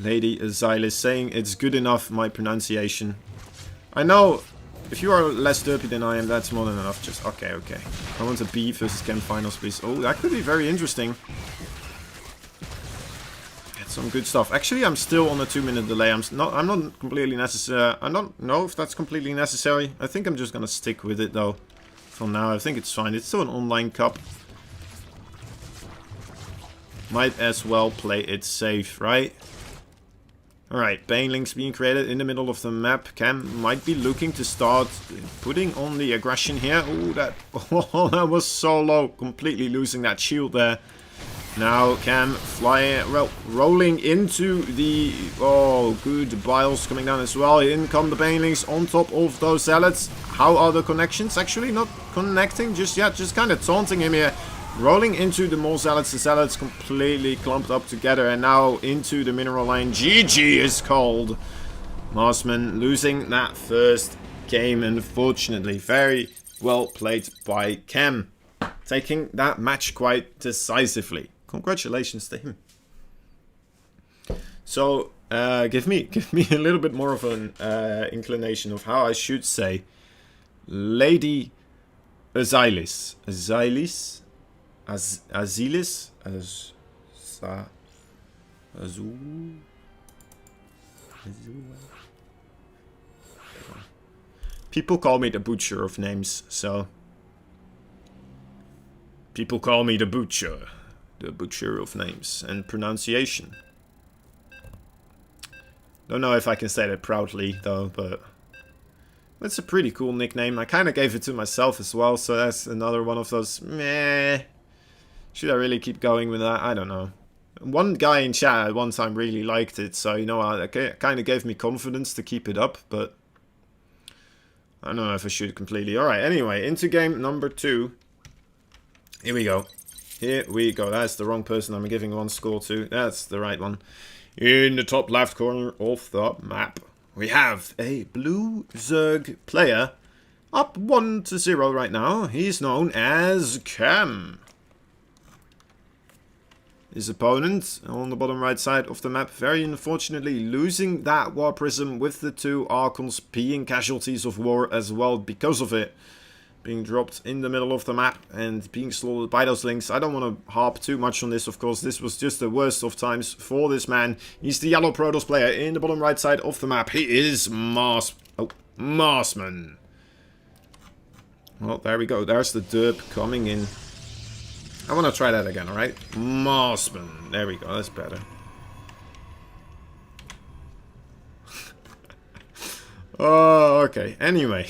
Lady Azylis saying it's good enough, my pronunciation. I know If you are less derpy than I am, that's more than enough. Just okay, okay. I want a B versus Chem finals, please. Oh, that could be very interesting. Get some good stuff. Actually, I'm still on a 2-minute delay. I'm not completely necessary. I don't know if that's completely necessary. I think I'm just gonna stick with it though. For now, I think it's fine. It's still an online cup. Might as well play it safe, right? Alright, banelings being created in the middle of the map. Cam might be looking to start putting on the aggression here. Oh, that was so low. Completely losing that shield there. Now Cam flying, well, rolling into the... Oh, good. Biles coming down as well. In come the banelings on top of those zealots. How are the connections? Actually not connecting just yet. Just kind of taunting him here. Rolling into the mole zealots. The zealots completely clumped up together. And now into the mineral line. GG is called. Marsman losing that first game, unfortunately. Very well played by Cam. Taking that match quite decisively. Congratulations to him. So, give me a little bit more of an inclination of how I should say Lady Azilis. Azilis? Azilis? Azul? People call me the butcher of names, so... People call me the butcher. The butcher of names and pronunciation. Don't know if I can say that proudly, though, but... It's a pretty cool nickname. I kind of gave it to myself as well, so that's another one of those... Meh. Should I really keep going with that? I don't know. One guy in chat at one time really liked it, so, you know, it kind of gave me confidence to keep it up, but... I don't know if I should completely. Alright, anyway, into game number 2. Here we go. Here we go. That's the wrong person I'm giving one score to. That's the right one. In the top left corner of the map, we have a blue Zerg player. Up 1-0 right now. He's known as Cam. His opponent on the bottom right side of the map, very unfortunately losing that War Prism with the 2 Archons being casualties of war as well because of it. Being dropped in the middle of the map and being slaughtered by those links. I don't want to harp too much on this, of course. This was just the worst of times for this man. He's the yellow Protoss player in the bottom right side of the map. He is Marsman. Well, there we go. There's the derp coming in. I want to try that again, alright? Marsman. There we go. That's better. Oh, okay. Anyway.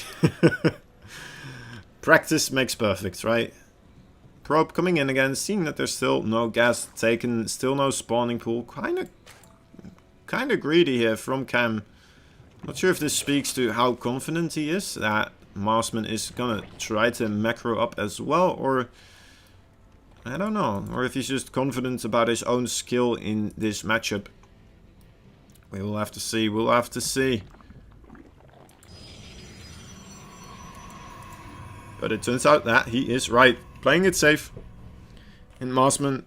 Practice makes perfect, right? Probe coming in again, seeing that there's still no gas taken, still no spawning pool. Kind of greedy here from Cam. Not sure if this speaks to how confident he is that Marsman is gonna try to macro up as well, or I don't know, or if he's just confident about his own skill in this matchup. We will have to see. We'll have to see. But it turns out that he is right. Playing it safe. And Marsman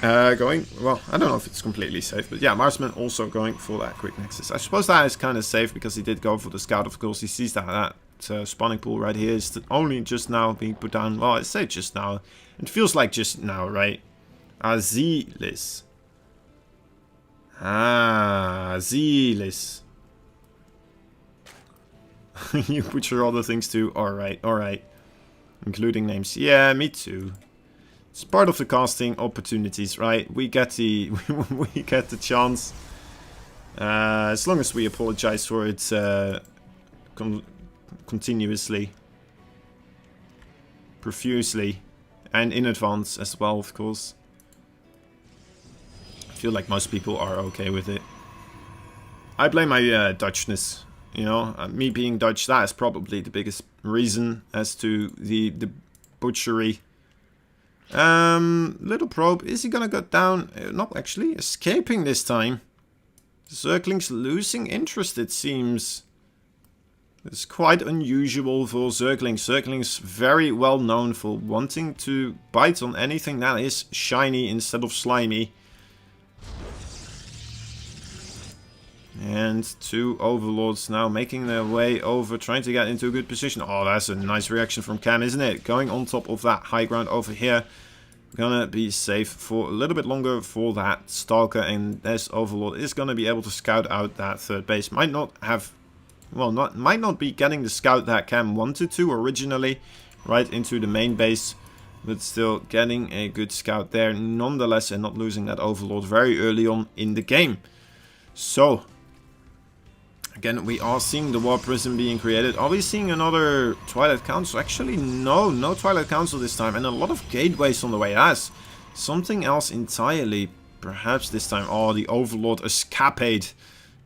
going... Well, I don't know if it's completely safe. But yeah, Marsman also going for that quick nexus. I suppose that is kind of safe because he did go for the scout. Of course, he sees that spawning pool right here is only just now being put down. Well, I say just now. It feels like just now, right? Azilis. Ah, Azilis. You butcher all the things too. Alright, alright. Including names. Yeah, me too. It's part of the casting opportunities, right? We get the we get the chance. As long as we apologize for it continuously. Profusely. And in advance as well, of course. I feel like most people are okay with it. I blame my Dutchness. You know, me being Dutch, that is probably the biggest reason as to the butchery. Little probe, is he gonna go down? Not actually, escaping this time. Zerglings losing interest, it seems. It's quite unusual for Zerglings. Zerglings very well known for wanting to bite on anything that is shiny instead of slimy. And 2 overlords now making their way over, trying to get into a good position. Oh, that's a nice reaction from Cam, isn't it? Going on top of that high ground over here. Gonna be safe for a little bit longer for that Stalker. And this overlord is gonna be able to scout out that third base. Might not have... Well, might not be getting the scout that Cam wanted to originally. Right into the main base. But still getting a good scout there nonetheless. And not losing that overlord very early on in the game. So... Again, we are seeing the War Prism being created. Are we seeing another Twilight Council? Actually, no Twilight Council this time. And a lot of gateways on the way. That's something else entirely. Perhaps this time. Oh, the Overlord escapade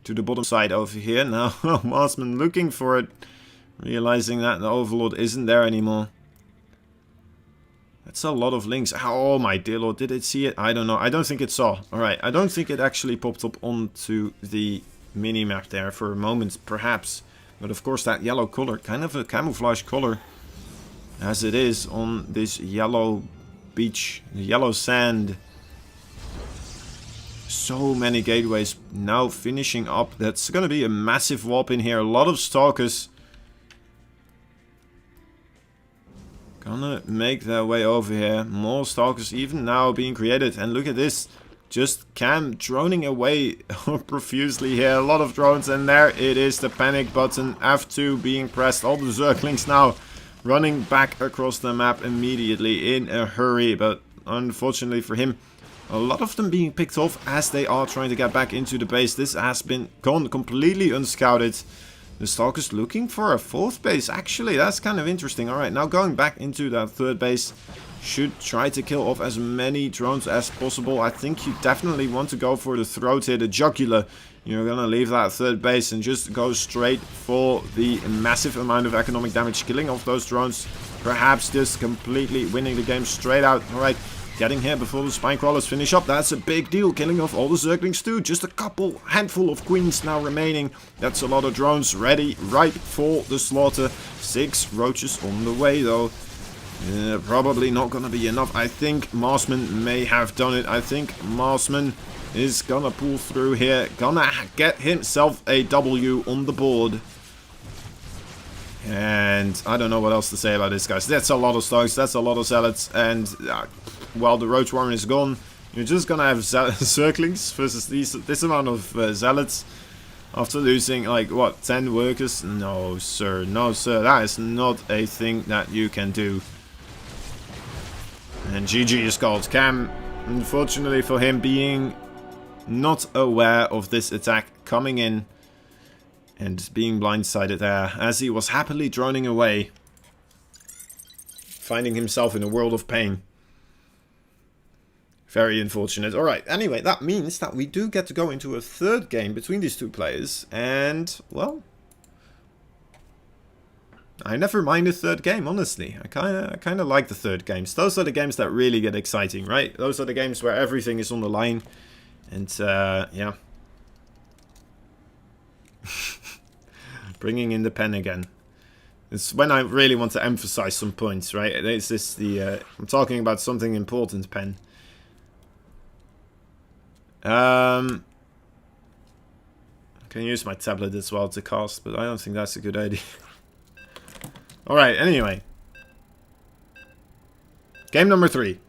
to the bottom side over here. Now, Marsman looking for it. Realizing that the Overlord isn't there anymore. That's a lot of links. Oh, my dear lord. Did it see it? I don't know. I don't think it saw. Alright, I don't think it actually popped up onto the... mini-map there for a moment, perhaps. But of course that yellow color, kind of a camouflage color as it is on this yellow beach, the yellow sand. So many gateways now finishing up. That's going to be a massive warp in here. A lot of stalkers gonna make their way over here. More stalkers even now being created. And look at this. Just Cam droning away profusely here. A lot of drones, and there it is, the panic button. F2 being pressed. All the Zerglings now running back across the map immediately in a hurry. But unfortunately for him, a lot of them being picked off as they are trying to get back into the base. This has been gone completely unscouted. The Stalkers looking for a fourth base. Actually, that's kind of interesting. Alright, now going back into that third base. Should try to kill off as many drones as possible. I think you definitely want to go for the throat here, the jugular. You're gonna leave that third base and just go straight for the massive amount of economic damage. Killing off those drones. Perhaps just completely winning the game straight out. Alright, getting here before the spine crawlers finish up. That's a big deal. Killing off all the Zerglings too. Just a handful of queens now remaining. That's a lot of drones ready right for the slaughter. 6 roaches on the way though. Probably not gonna be enough. I think Marsman may have done it. I think Marsman is gonna pull through here. Gonna get himself a W on the board. And I don't know what else to say about this, guys. That's a lot of stokes. That's a lot of zealots. And while the Roach Warren is gone, you're just gonna have Zerglings versus this amount of zealots. After losing, like, what, 10 workers? No, sir. No, sir. That is not a thing that you can do. And GG is called. Cam, unfortunately for him, being not aware of this attack coming in and being blindsided there as he was happily droning away, finding himself in a world of pain. Very unfortunate. Alright, anyway, that means that we do get to go into a third game between these two players. And, well, I never mind the third game, honestly. I kind of like the third games. Those are the games that really get exciting, right? Those are the games where everything is on the line. And, yeah. Bringing in the pen again. It's when I really want to emphasize some points, right? It's this I'm talking about something important, pen. I can use my tablet as well to cast, but I don't think that's a good idea. Alright, anyway. Game number 3.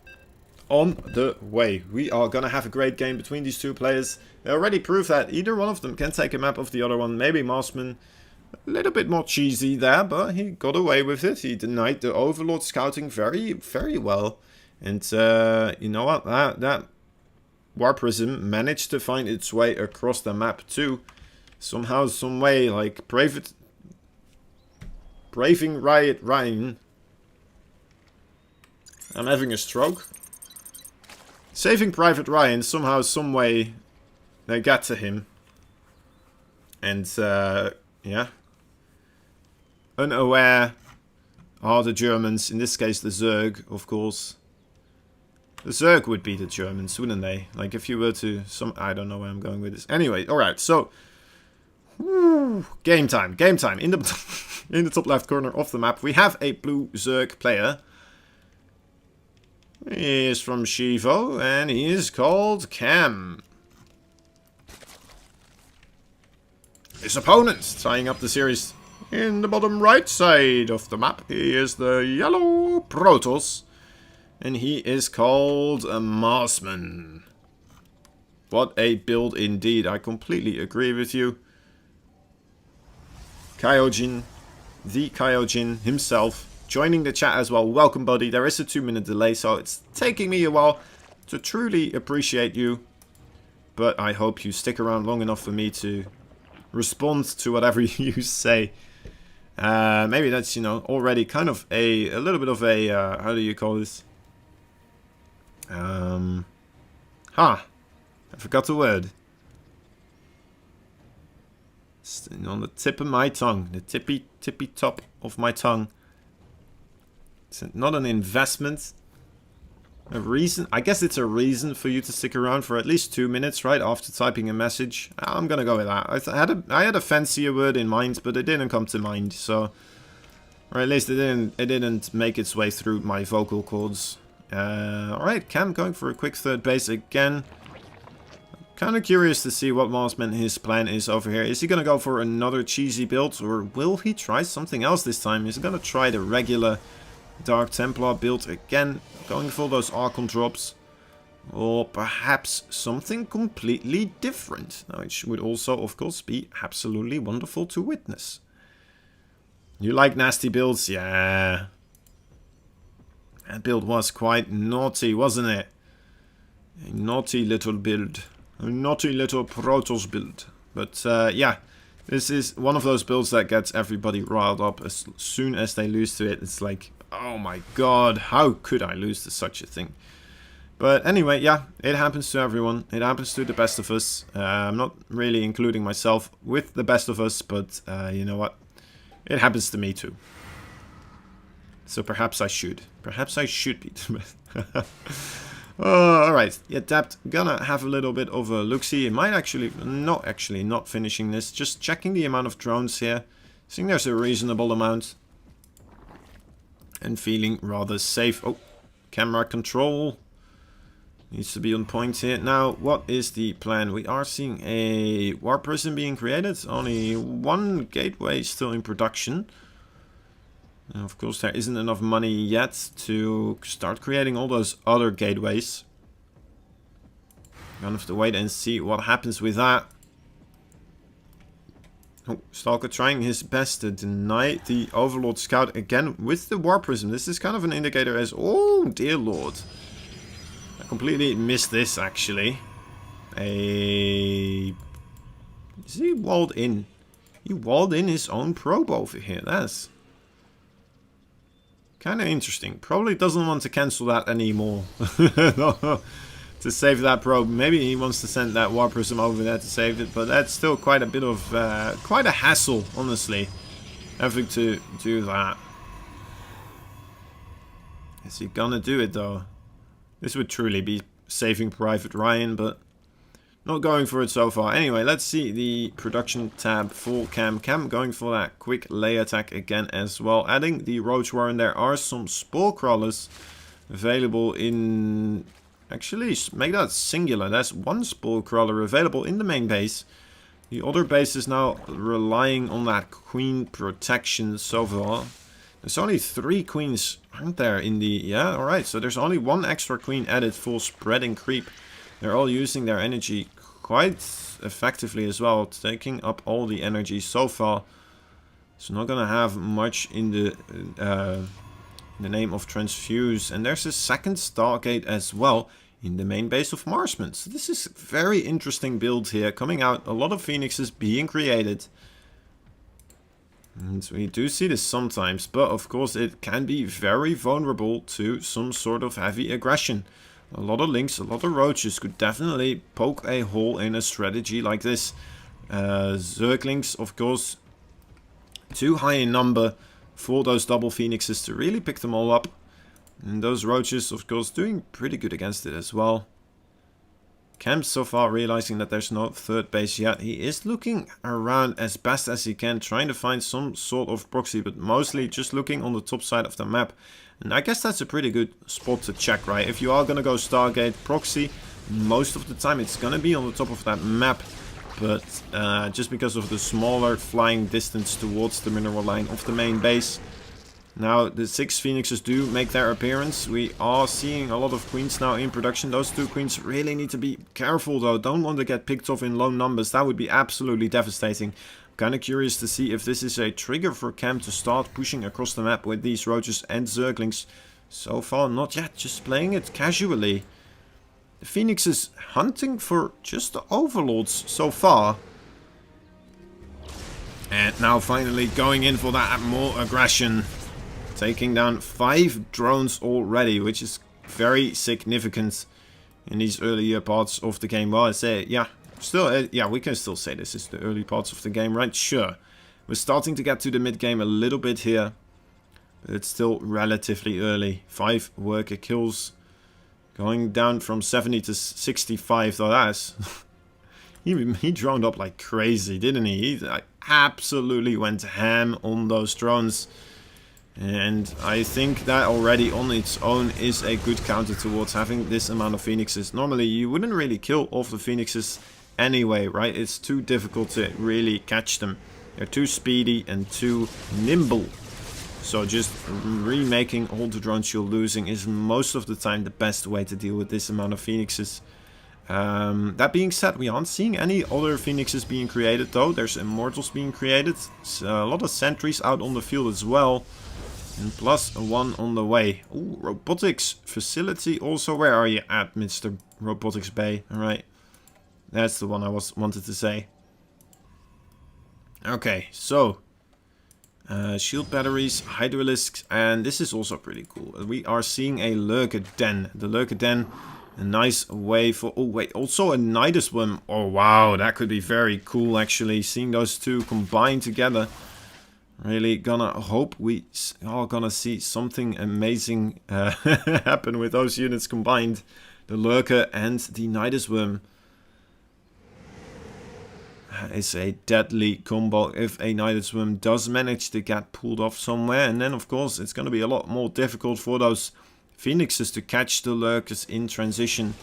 On the way. We are gonna have a great game between these two players. They already proved that either one of them can take a map of the other one. Maybe Marsman a little bit more cheesy there, but he got away with it. He denied the Overlord scouting very, very well. And you know what? That War Prism managed to find its way across the map too. Somehow, some way, like Braving Riot Ryan. I'm having a stroke. Saving Private Ryan, somehow, some way, they got to him. And, yeah. Unaware are the Germans, in this case the Zerg, of course. The Zerg would be the Germans, wouldn't they? Like, if you were to... I don't know where I'm going with this. Anyway, alright, so... Woo, game time. In the, in the top left corner of the map, we have a blue Zerg player. He is from Shivo, and he is called Cam. his opponent, tying up the series in the bottom right side of the map. He is the yellow Protoss, and he is called a Marsman. What a build indeed. I completely agree with you. Kyojin, the Kyojin himself, joining the chat as well. Welcome, buddy. There is a 2-minute delay, so it's taking me a while to truly appreciate you. But I hope you stick around long enough for me to respond to whatever you say. Maybe that's, you know, already kind of a little bit of a, how do you call this? I forgot the word. It's on the tip of my tongue. The tippy top of my tongue. It's not an investment. A reason. I guess it's a reason for you to stick around for at least 2 minutes, right? After typing a message. I'm gonna go with that. I had a fancier word in mind, but it didn't come to mind. So, or at least it didn't make its way through my vocal cords. Alright, Cam going for a quick third base again. Kind of curious to see what Marsman his plan is over here. Is he going to go for another cheesy build, or will he try something else this time? Is he going to try the regular Dark Templar build again, going for those Archon drops? Or perhaps something completely different? Now, it would also, of course, be absolutely wonderful to witness. You like nasty builds? Yeah. That build was quite naughty, wasn't it? A naughty little build. A naughty little Protoss build. But yeah, this is one of those builds that gets everybody riled up as soon as they lose to it. It's like, oh my god, how could I lose to such a thing? But anyway, yeah, it happens to everyone. It happens to the best of us. I'm not really including myself with the best of us, but you know what? It happens to me too. So perhaps I should. Perhaps I should be. Alright, yeah, Dapt, gonna have a little bit of a look-see. It might actually, not finishing this. Just checking the amount of drones here. Seeing there's a reasonable amount. And feeling rather safe. Oh, camera control. Needs to be on point here. Now, what is the plan? We are seeing a warp prison being created. Only one gateway still in production. And of course, there isn't enough money yet to start creating all those other gateways. Gonna have to wait and see what happens with that. Oh, Stalker trying his best to deny the Overlord Scout again with the Warp Prism. This is kind of an indicator as... Oh, dear lord. I completely missed this, actually. Is he walled in? He walled in his own probe over here. That's... kind of interesting. Probably doesn't want to cancel that anymore. To save that probe. Maybe he wants to send that Warp Prism over there to save it. But that's still quite a bit of... quite a hassle, honestly. Having to do that. Is he gonna do it, though? This would truly be saving Private Ryan, but... not going for it so far. Anyway, let's see the production tab for Cam. Cam going for that quick lay attack again as well. Adding the Roach Warren. There are some Spore Crawlers available in... actually, make that singular. There's one Spore Crawler available in the main base. The other base is now relying on that Queen protection so far. There's only 3 queens, aren't there, in the... yeah, alright. So there's only 1 extra queen added for spread and creep. They're all using their energy quite effectively as well, taking up all the energy so far. So not gonna have much in the name of transfuse. And there's a second Stargate as well in the main base of Marsman. So this is a very interesting build here coming out. A lot of Phoenixes being created. And we do see this sometimes, but of course it can be very vulnerable to some sort of heavy aggression. A lot of links, a lot of roaches could definitely poke a hole in a strategy like this. Zerglings, of course, too high in number for those double Phoenixes to really pick them all up. And those roaches, of course, doing pretty good against it as well. Cam so far realizing that there's no third base yet. He is looking around as best as he can, trying to find some sort of proxy, but mostly just looking on the top side of the map. And I guess that's a pretty good spot to check, right? If you are going to go Stargate proxy, most of the time it's going to be on the top of that map. but just because of the smaller flying distance towards the mineral line of the main base. Now, the 6 Phoenixes do make their appearance. We are seeing a lot of queens now in production. Those 2 queens really need to be careful, though. Don't want to get picked off in low numbers. That would be absolutely devastating. I'm kind of curious to see if this is a trigger for Cam to start pushing across the map with these roaches and zerglings. So far, not yet. Just playing it casually. The Phoenix is hunting for just the overlords so far. And now finally going in for that more aggression. Taking down 5 drones already, which is very significant in these earlier parts of the game. Well, I say, yeah, still, yeah, we can still say this is the early parts of the game, right? Sure. We're starting to get to the mid-game a little bit here. But it's still relatively early. 5 worker kills. Going down from 70 to 65, though that's... he droned up like crazy, didn't he? He like, absolutely went ham on those drones. And I think that already on its own is a good counter towards having this amount of Phoenixes. Normally you wouldn't really kill off the Phoenixes anyway, right? It's too difficult to really catch them. They're too speedy and too nimble. So just remaking all the drones you're losing is most of the time the best way to deal with this amount of Phoenixes. That being said, we aren't seeing any other Phoenixes being created though. There's Immortals being created. A lot of sentries out on the field as well. And plus 1 on the way. Ooh, robotics facility also. Where are you at, Mr. Robotics Bay? Alright. That's the one I wanted to say. Okay, so. Shield batteries, hydralisks, and this is also pretty cool. We are seeing a lurker den. The lurker den, a nice way for... Oh, wait, also a Nidus worm. Oh, wow, that could be very cool, actually. Seeing those 2 combined together. Really gonna hope we are gonna see something amazing happen with those units combined. The Lurker and the Nidus Worm. It's a deadly combo if a Nidus Worm does manage to get pulled off somewhere. And then of course it's gonna be a lot more difficult for those Phoenixes to catch the Lurkers in transition.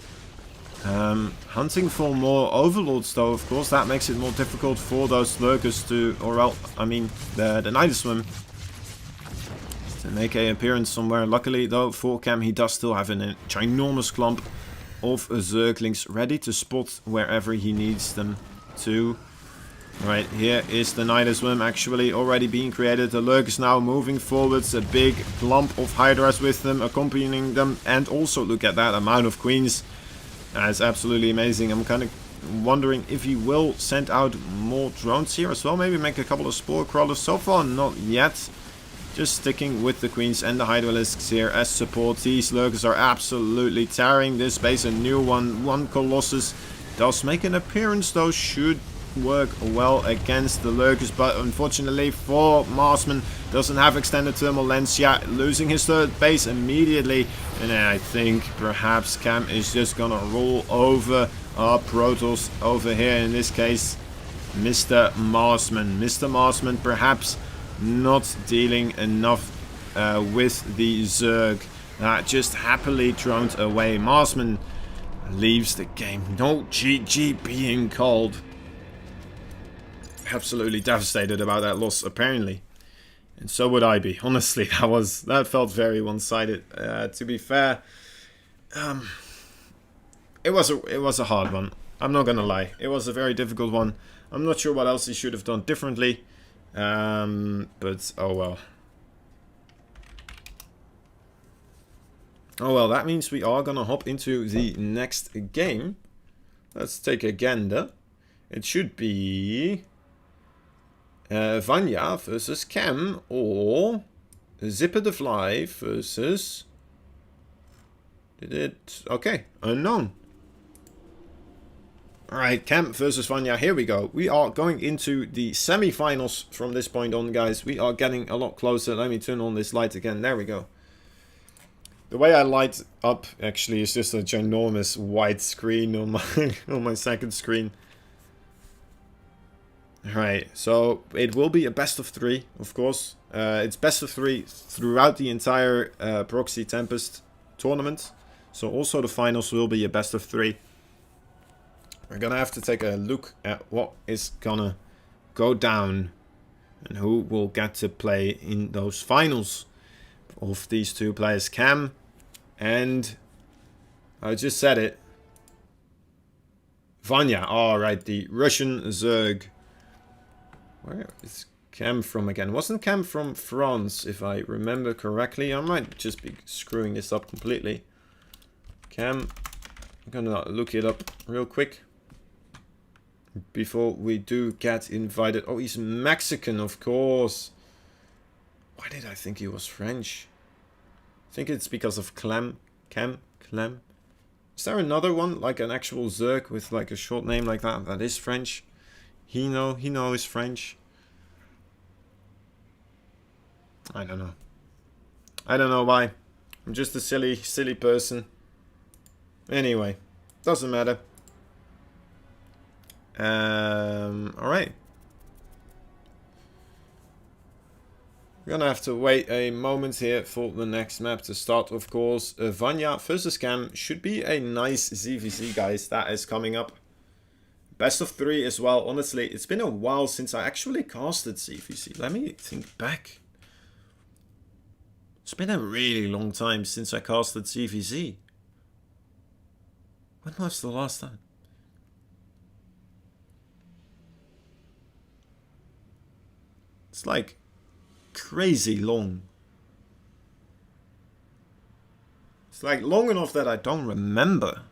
Hunting for more overlords though, of course, that makes it more difficult for those lurkers to, or well, I mean, the Nidus Worm to make an appearance somewhere. Luckily though, for Cam, he does still have a ginormous clump of zerglings ready to spot wherever he needs them to. Right, here is the Nidus Worm actually already being created. The lurkers now moving forwards, a big clump of hydras with them, accompanying them, and also look at that amount of queens. That's absolutely amazing. I'm kind of wondering if he will send out more drones here as well. Maybe make a couple of spore crawlers. So far, not yet. Just sticking with the queens and the hydralisks here as support. These lurkers are absolutely tearing this base. A new one. One Colossus does make an appearance though. Should work well against the lurkers, but unfortunately for Marsman, doesn't have extended thermal lens. Yeah, losing his third base immediately. And I think perhaps Cam is just gonna roll over our Protoss over here. In this case, Mr. Marsman. Mr. Marsman perhaps not dealing enough with the Zerg. Just happily droned away. Marsman leaves the game. No GG being called. Absolutely devastated about that loss, apparently. And so would I be. Honestly, that felt very one-sided. To be fair, it was a hard one. I'm not gonna lie. It was a very difficult one. I'm not sure what else he should have done differently. But oh well. Oh well, that means we are gonna hop into the next game. Let's take a gander. It should be Vanya versus Cam, or Zipper the Fly versus... Okay, unknown. Alright, Cam versus Vanya, here we go. We are going into the semi-finals from this point on, guys. We are getting a lot closer. Let me turn on this light again. There we go. The way I light up, actually, is just a ginormous white screen on my second screen. Alright, so it will be a best of 3, of course. It's best of 3 throughout the entire Proxy Tempest tournament. So also the finals will be a best of 3. we're gonna have to take a look at what is gonna go down and who will get to play in those finals of these two players, Cam and I just said it, Vanya. All right, the Russian Zerg. Where is Cam from again? Wasn't Cam from France, if I remember correctly? I might just be screwing this up completely. Cam, I'm gonna look it up real quick before we do get invited. Oh, he's Mexican, of course. Why did I think he was French? I think it's because of Clem. Clem. Is there another one, like an actual Zerg with like a short name like that, that is French? He is French. I don't know. I don't know why. I'm just a silly person. Anyway, doesn't matter. Alright. We're gonna have to wait a moment here for the next map to start, of course. Vanya versus Cam should be a nice ZVZ, guys. That is coming up. Best of 3 as well. Honestly, it's been a while since I actually casted ZVZ. Let me think back. It's been a really long time since I casted ZVZ. When was the last time? It's like crazy long. It's like long enough that I don't remember.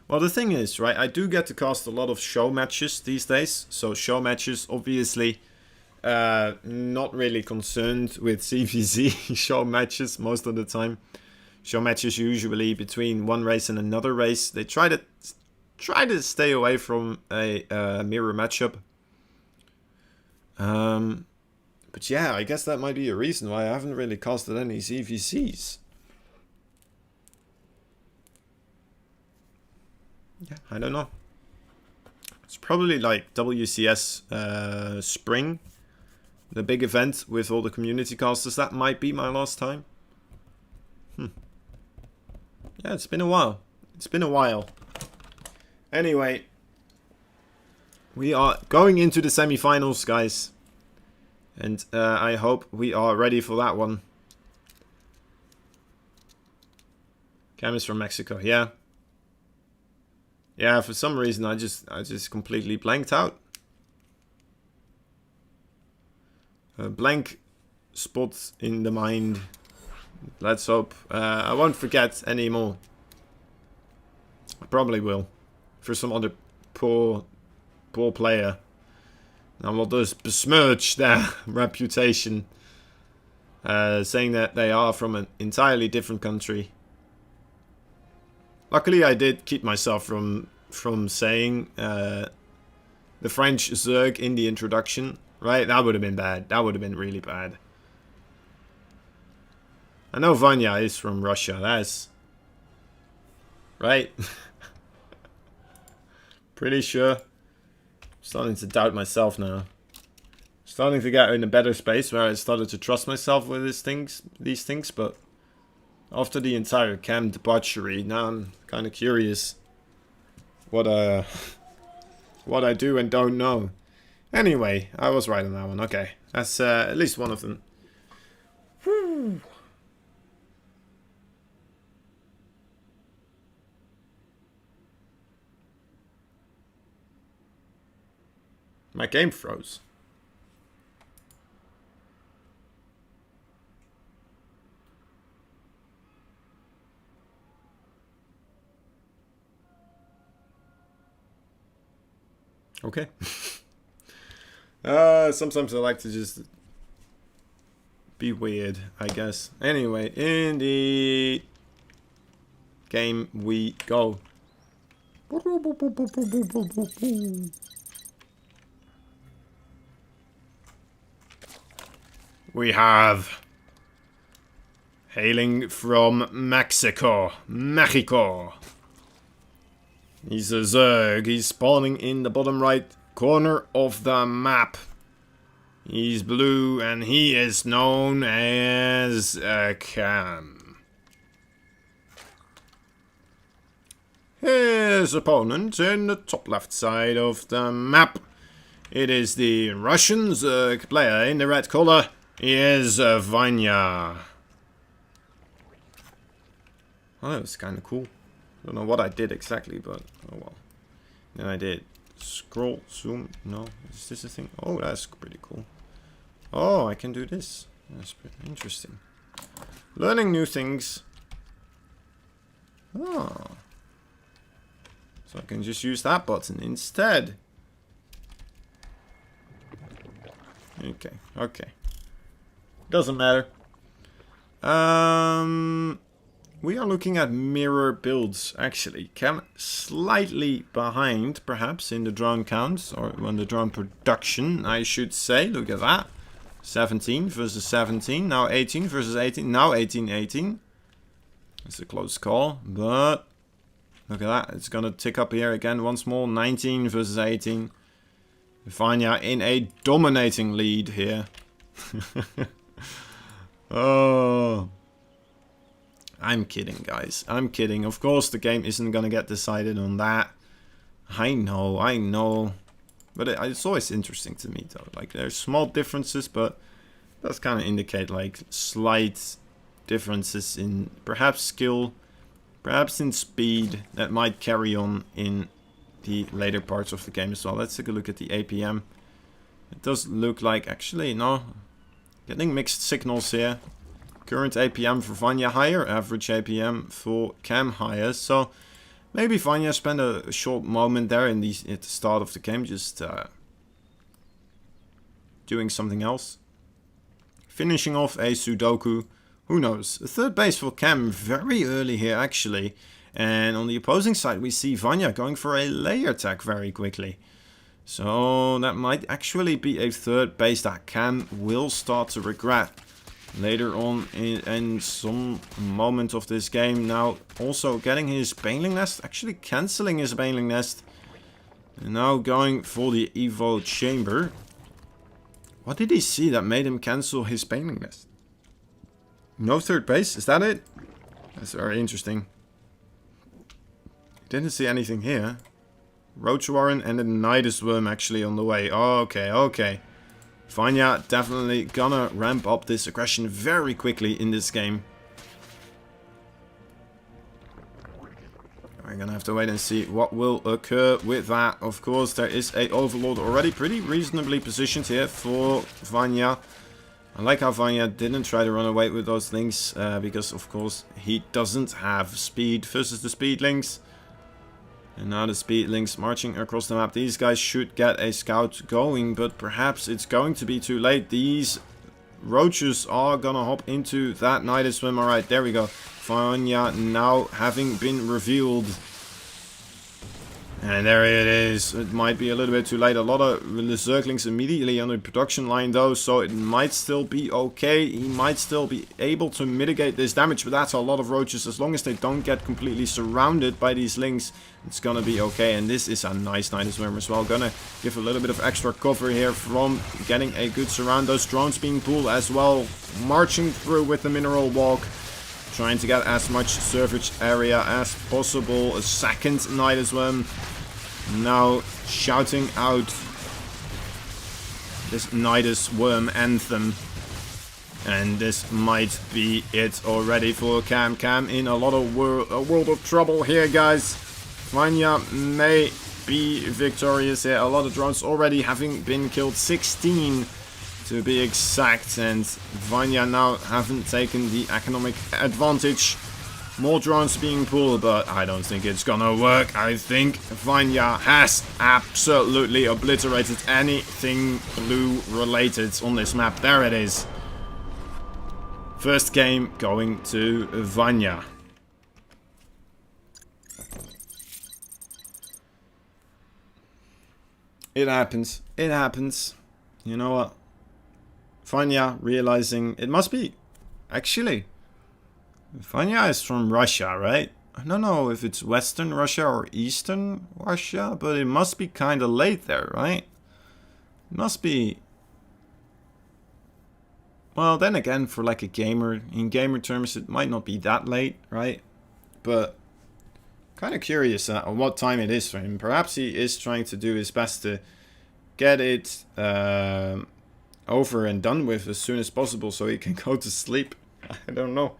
Well, the thing is, right, I do get to cast a lot of show matches these days. So show matches, obviously, not really concerned with CVZ show matches most of the time. Show matches usually between one race and another race. They try to stay away from a mirror matchup. But yeah, I guess that might be a reason why I haven't really casted any CVCs. Yeah, I don't know. It's probably like WCS Spring, the big event with all the community casters. That might be my last time. Yeah, it's been a while. It's been a while. Anyway, we are going into the semi-finals, guys. And I hope we are ready for that one. Cam is from Mexico, yeah. Yeah, for some reason I just completely blanked out. A blank spot in the mind. Let's hope I won't forget anymore. I probably will. For some other poor player. I will just besmirch their reputation. Saying that they are from an entirely different country. Luckily, I did keep myself from saying the French Zerg in the introduction. Right? That would have been bad. That would have been really bad. I know Vanya is from Russia. That's... right? Pretty sure. Starting to doubt myself now. Starting to get in a better space where I started to trust myself with these things, but after the entire Cam debauchery, now I'm kind of curious what I do and don't know. Anyway, I was right on that one. Okay, that's at least one of them. Whew. My game froze. Okay. Sometimes I like to just be weird, I guess. Anyway, in the game we go. We have, hailing from Mexico. He's a Zerg. He's spawning in the bottom right corner of the map. He's blue and he is known as Cam. his opponent in the top left side of the map. It is the Russian player in the red collar. He is Vanya. Oh, that was kind of cool. Don't know what I did exactly, but oh well. Then I did scroll, zoom. No, is this a thing? Oh, that's pretty cool. Oh, I can do this. That's pretty interesting. Learning new things. Oh. So I can just use that button instead. Okay, okay. Doesn't matter. We are looking at mirror builds, actually. Cam slightly behind, perhaps, in the drone counts, or on the drone production, I should say. Look at that. 17 versus 17, now 18 versus 18, now 18-18. It's a close call, but look at that. It's going to tick up here again once more. 19 versus 18. Vanya in a dominating lead here. Oh, I'm kidding, guys. I'm kidding. Of course, the game isn't going to get decided on that. I know. But it's always interesting to me, though. Like, there's small differences, but it does kind of indicate, like, slight differences in perhaps skill, perhaps in speed, that might carry on in the later parts of the game as well. Let's take a look at the APM. It does look like, actually, no. Getting mixed signals here. Current APM for Vanya higher, average APM for Cam higher. So maybe Vanya spent a short moment there at the start of the game, just doing something else. Finishing off a Sudoku. Who knows? A third base for Cam very early here, actually. And on the opposing side, we see Vanya going for a layer attack very quickly. So that might actually be a third base that Cam will start to regret later on in some moment of this game. Now also getting his Baneling Nest, actually cancelling his Baneling Nest. And now going for the Evo Chamber. What did he see that made him cancel his Baneling Nest? No third base, is that it? That's very interesting. Didn't see anything here. Roach Warren and the Nidus Worm actually on the way. Okay. Vanya definitely gonna ramp up this aggression very quickly in this game. We're gonna have to wait and see what will occur with that. Of course, there is a Overlord already pretty reasonably positioned here for Vanya. I like how Vanya didn't try to run away with those things, because of course he doesn't have speed versus the Speedlings. And now the Speedlings marching across the map. These guys should get a scout going, but perhaps it's going to be too late. These roaches are gonna hop into that Nidus Swim. Alright, there we go. Vanya now having been revealed. And there it is. It might be a little bit too late. A lot of the Zerglings immediately on the production line though, so it might still be okay. He might still be able to mitigate this damage, but that's a lot of roaches. As long as they don't get completely surrounded by these lings, it's gonna be okay. And this is a nice Nidus Worm as well. Gonna give a little bit of extra cover here from getting a good surround. Those drones being pulled as well. Marching through with the Mineral Walk. Trying to get as much surface area as possible. A second Nidus Worm. Now shouting out this Nidus Worm anthem. And this might be it already for Cam. Cam in a lot of a world of trouble here, guys. Vanya may be victorious here. A lot of drones already having been killed. 16 to be exact. And Vanya now haven't taken the economic advantage. More drones being pulled, but I don't think it's gonna work. I think Vanya has absolutely obliterated anything blue related on this map. There it is. First game going to Vanya. It happens. It happens. You know what? Vanya realizing it must be. Actually, Vanya is from Russia, right? I don't know if it's Western Russia or Eastern Russia, but it must be kind of late there, right? It must be. Well, then again, for like a gamer, in gamer terms, it might not be that late, right? But kind of curious on what time it is for him. Perhaps he is trying to do his best to get it over and done with as soon as possible so he can go to sleep. I don't know.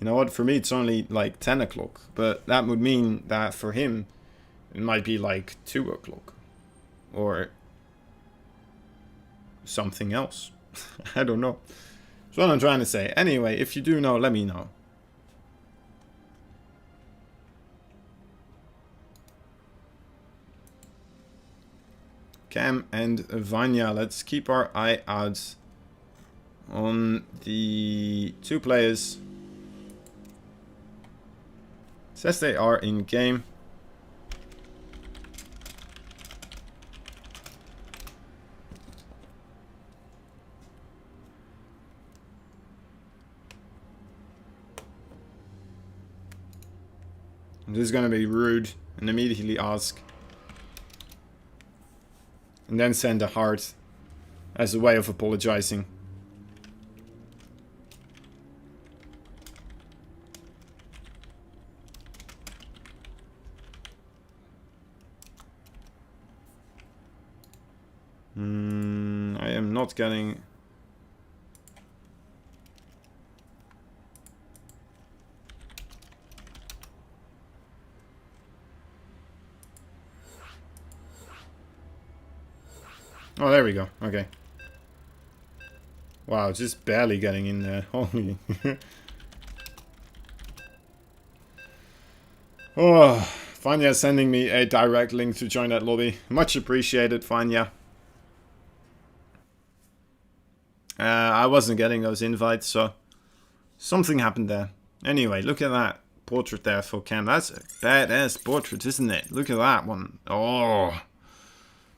You know what? For me, it's only like 10 o'clock. But that would mean that for him, it might be like 2 o'clock. Or something else. I don't know. That's what I'm trying to say. Anyway, if you do know, let me know. Cam and Vanya, let's keep our eye out on the two players. Says they are in game. I'm just gonna be rude and immediately ask. And then send a heart as a way of apologizing. I am not getting... Oh, there we go. Okay. Wow, just barely getting in there. Holy. Oh, Vanya sending me a direct link to join that lobby. Much appreciated, Vanya. I wasn't getting those invites, so something happened there. Anyway, look at that portrait there for Cam. That's a badass portrait, isn't it? Look at that one. Oh,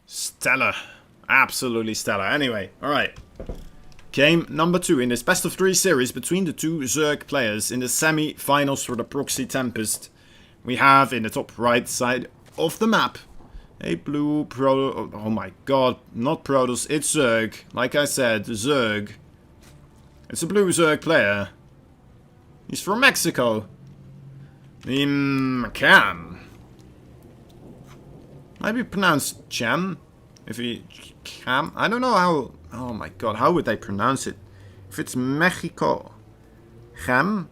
stellar. Absolutely stellar. Anyway, alright. Game number 2 in this best of 3 series between the two Zerg players in the semi-finals for the Proxy Tempest. We have in the top right side of the map a blue Pro... Oh my god, not Protoss, it's Zerg. Like I said, Zerg. It's a blue Zerg player. He's from Mexico. Cam. Might be pronounced Cham. If he... Cam? I don't know how... Oh my god, how would they pronounce it? If it's Mexico... Cam?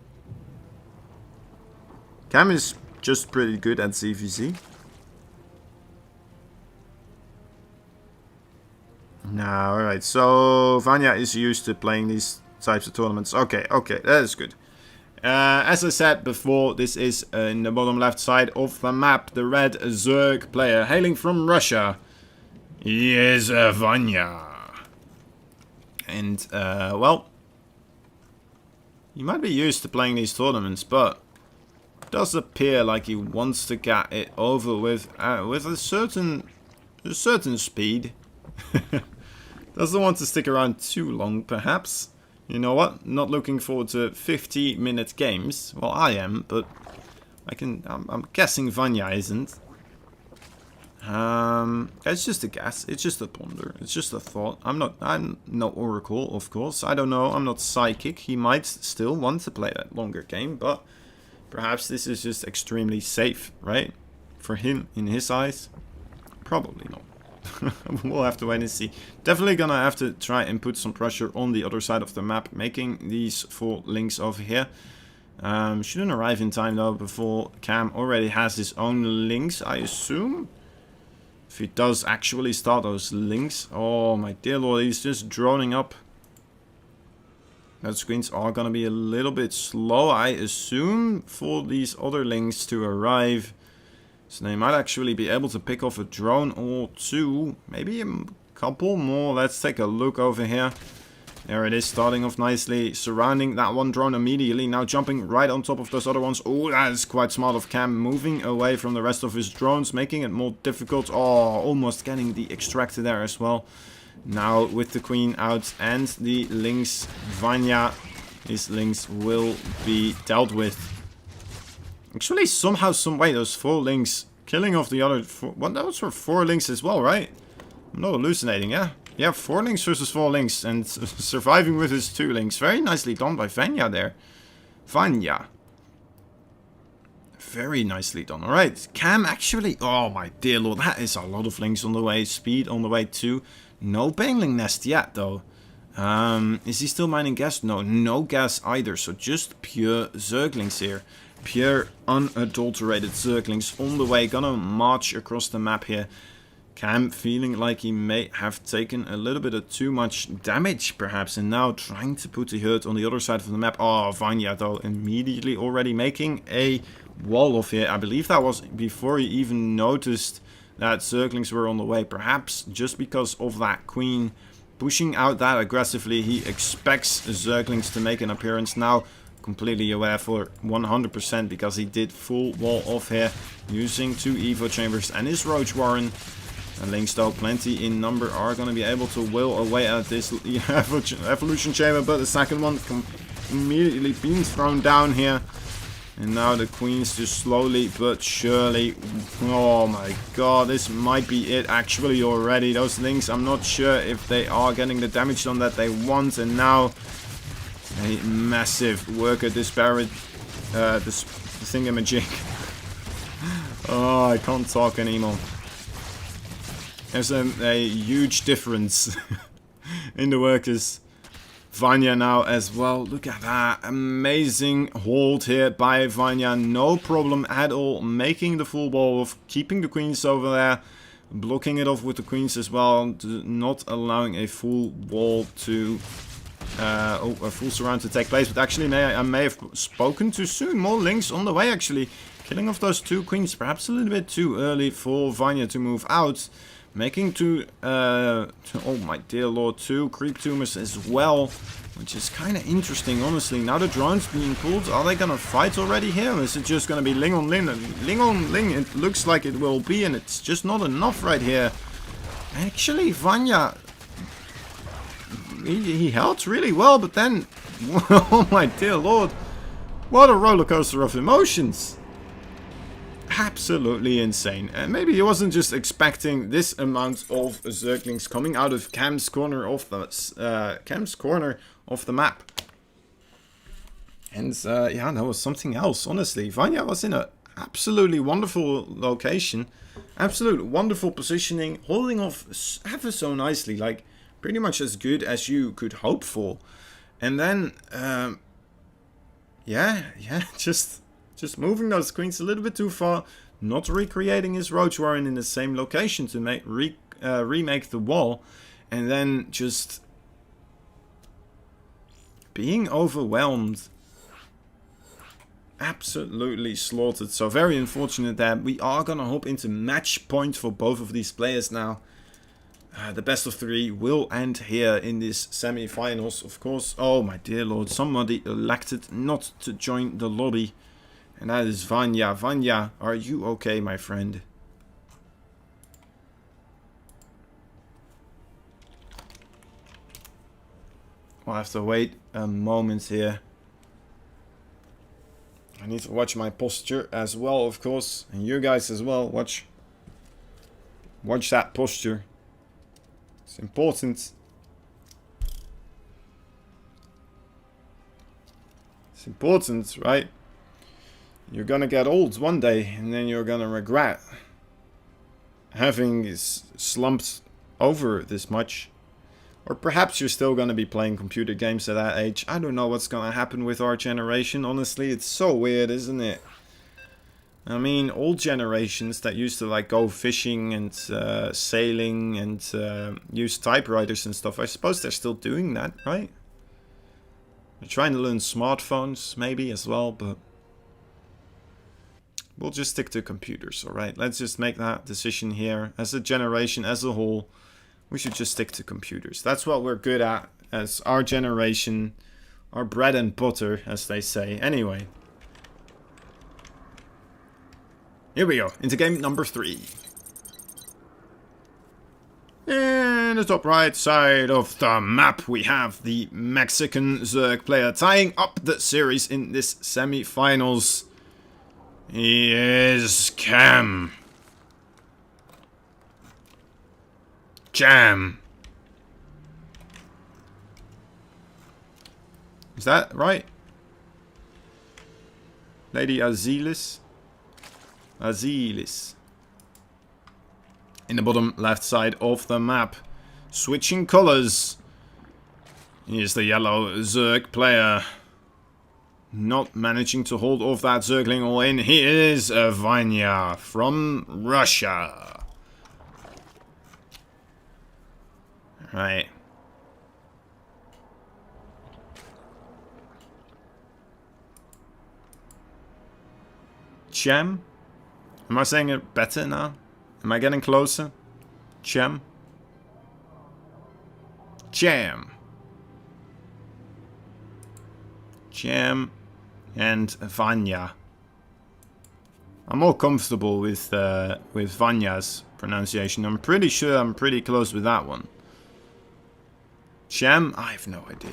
Cam is just pretty good at CVC. Now, alright, so Vanya is used to playing these types of tournaments. Okay, that is good. As I said before, this is in the bottom left side of the map. The red Zerg player hailing from Russia. He is Vanya. And, well, he might be used to playing these tournaments, but it does appear like he wants to get it over with a certain speed. Doesn't want to stick around too long, perhaps. You know what? Not looking forward to 50-minute games. Well, I am, but I'm guessing Vanya isn't. It's just a guess. It's just a ponder. It's just a thought. I'm no oracle, of course. I don't know. I'm not psychic. He might still want to play that longer game, but perhaps this is just extremely safe, right? For him, in his eyes, probably not. We'll have to wait and see. Definitely gonna have to try and put some pressure on the other side of the map, making these 4 links over here. Shouldn't arrive in time though before Cam already has his own links, I assume. If he does actually start those links. Oh my dear lord, he's just droning up. Those screens are gonna be a little bit slow, I assume, for these other links to arrive. So they might actually be able to pick off a drone or 2. Maybe a couple more. Let's take a look over here. There it is, starting off nicely. Surrounding that one drone immediately. Now jumping right on top of those other ones. Oh, that is quite smart of Cam. Moving away from the rest of his drones. Making it more difficult. Oh, almost getting the extractor there as well. Now with the queen out and the links. Vanya. His links will be dealt with. Actually, somehow, some way, those 4 links killing off the other 4... Well, those were 4 links as well, right? I'm not hallucinating, yeah? Yeah, 4 links versus 4 links, and surviving with his 2 links. Very nicely done by Vanya there. Vanya. Very nicely done. Alright, Cam actually... Oh my dear lord, that is a lot of links on the way. Speed on the way too. No baneling nest yet though. Is he still mining gas? No, no gas either. So just pure Zerglings here. Pure unadulterated Zerglings on the way. Gonna march across the map here. Cam feeling like he may have taken a little bit of too much damage perhaps, and now trying to put the hurt on the other side of the map. Oh, Vanya though immediately already making a wall of here. I believe that was before he even noticed that Zerglings were on the way. Perhaps just because of that queen pushing out that aggressively, he expects Zerglings to make an appearance. Now completely aware for 100% because he did full wall off here using 2 Evo chambers and his Roach Warren. And links though plenty in number are going to be able to will away at this evolution chamber, but the second one immediately being thrown down here. And now the queens just slowly but surely... Oh my god, this might be it actually already. Those things, I'm not sure if they are getting the damage done that they want. And now a massive worker disparate this thingamajig. Oh, I can't talk anymore. There's a huge difference in the workers. Vanya now as well. Look at that. Amazing hold here by Vanya. No problem at all. Making the full wall of keeping the queens over there. Blocking it off with the queens as well. Not allowing a full wall to... a full surround to take place. But actually, I may have spoken too soon. More links on the way actually. Killing off those 2 queens. Perhaps a little bit too early for Vanya to move out. Making oh my dear lord, 2 creep tumors as well, which is kind of interesting, honestly. Now the drone's being pulled. Are they gonna fight already here, or is it just gonna be Ling on Ling? Ling on Ling, it looks like it will be, and it's just not enough right here. Actually, Vanya, he held really well, but then, oh my dear lord, what a roller coaster of emotions. Absolutely insane. And maybe he wasn't just expecting this amount of Zerglings coming out of Cam's corner of the map. And yeah, that was something else. Honestly, Vanya was in a absolutely wonderful location, absolute wonderful positioning, holding off ever so nicely, like pretty much as good as you could hope for. And then, yeah, just moving those queens a little bit too far, not recreating his Roach Warren in the same location to make remake the wall, and then just being overwhelmed. Absolutely slaughtered. So very unfortunate that we are gonna hop into match point for both of these players now. The best of 3 will end here in this semi-finals, of course. Oh my dear lord, somebody elected not to join the lobby. And that is Vanya. Vanya, are you okay, my friend? I'll have to wait a moment here. I need to watch my posture as well, of course. And you guys as well. Watch that posture. It's important. It's important, right? You're gonna get old one day, and then you're gonna regret having slumped over this much. Or perhaps you're still gonna be playing computer games at that age. I don't know what's gonna happen with our generation. Honestly, it's so weird, isn't it? I mean, old generations that used to like go fishing and sailing and use typewriters and stuff, I suppose they're still doing that, right? They're trying to learn smartphones maybe as well, but we'll just stick to computers, alright? Let's just make that decision here. As a generation, as a whole, we should just stick to computers. That's what we're good at as our generation. Our bread and butter, as they say. Anyway. Here we go. Into game number 3. In the top right side of the map, we have the Mexican Zerg player tying up the series in this semi-finals. He is Cam. Jam. Is that right? Lady Azilis? Azilis. In the bottom left side of the map. Switching colors. Here's the yellow Zerg player. Not managing to hold off that Zergling all in. He is Vanya from Russia. Right. Chem? Am I saying it better now? Am I getting closer? Chem? Chem. Chem and Vanya. I'm more comfortable with Vanya's pronunciation. I'm pretty sure I'm pretty close with that one. Chem? I have no idea.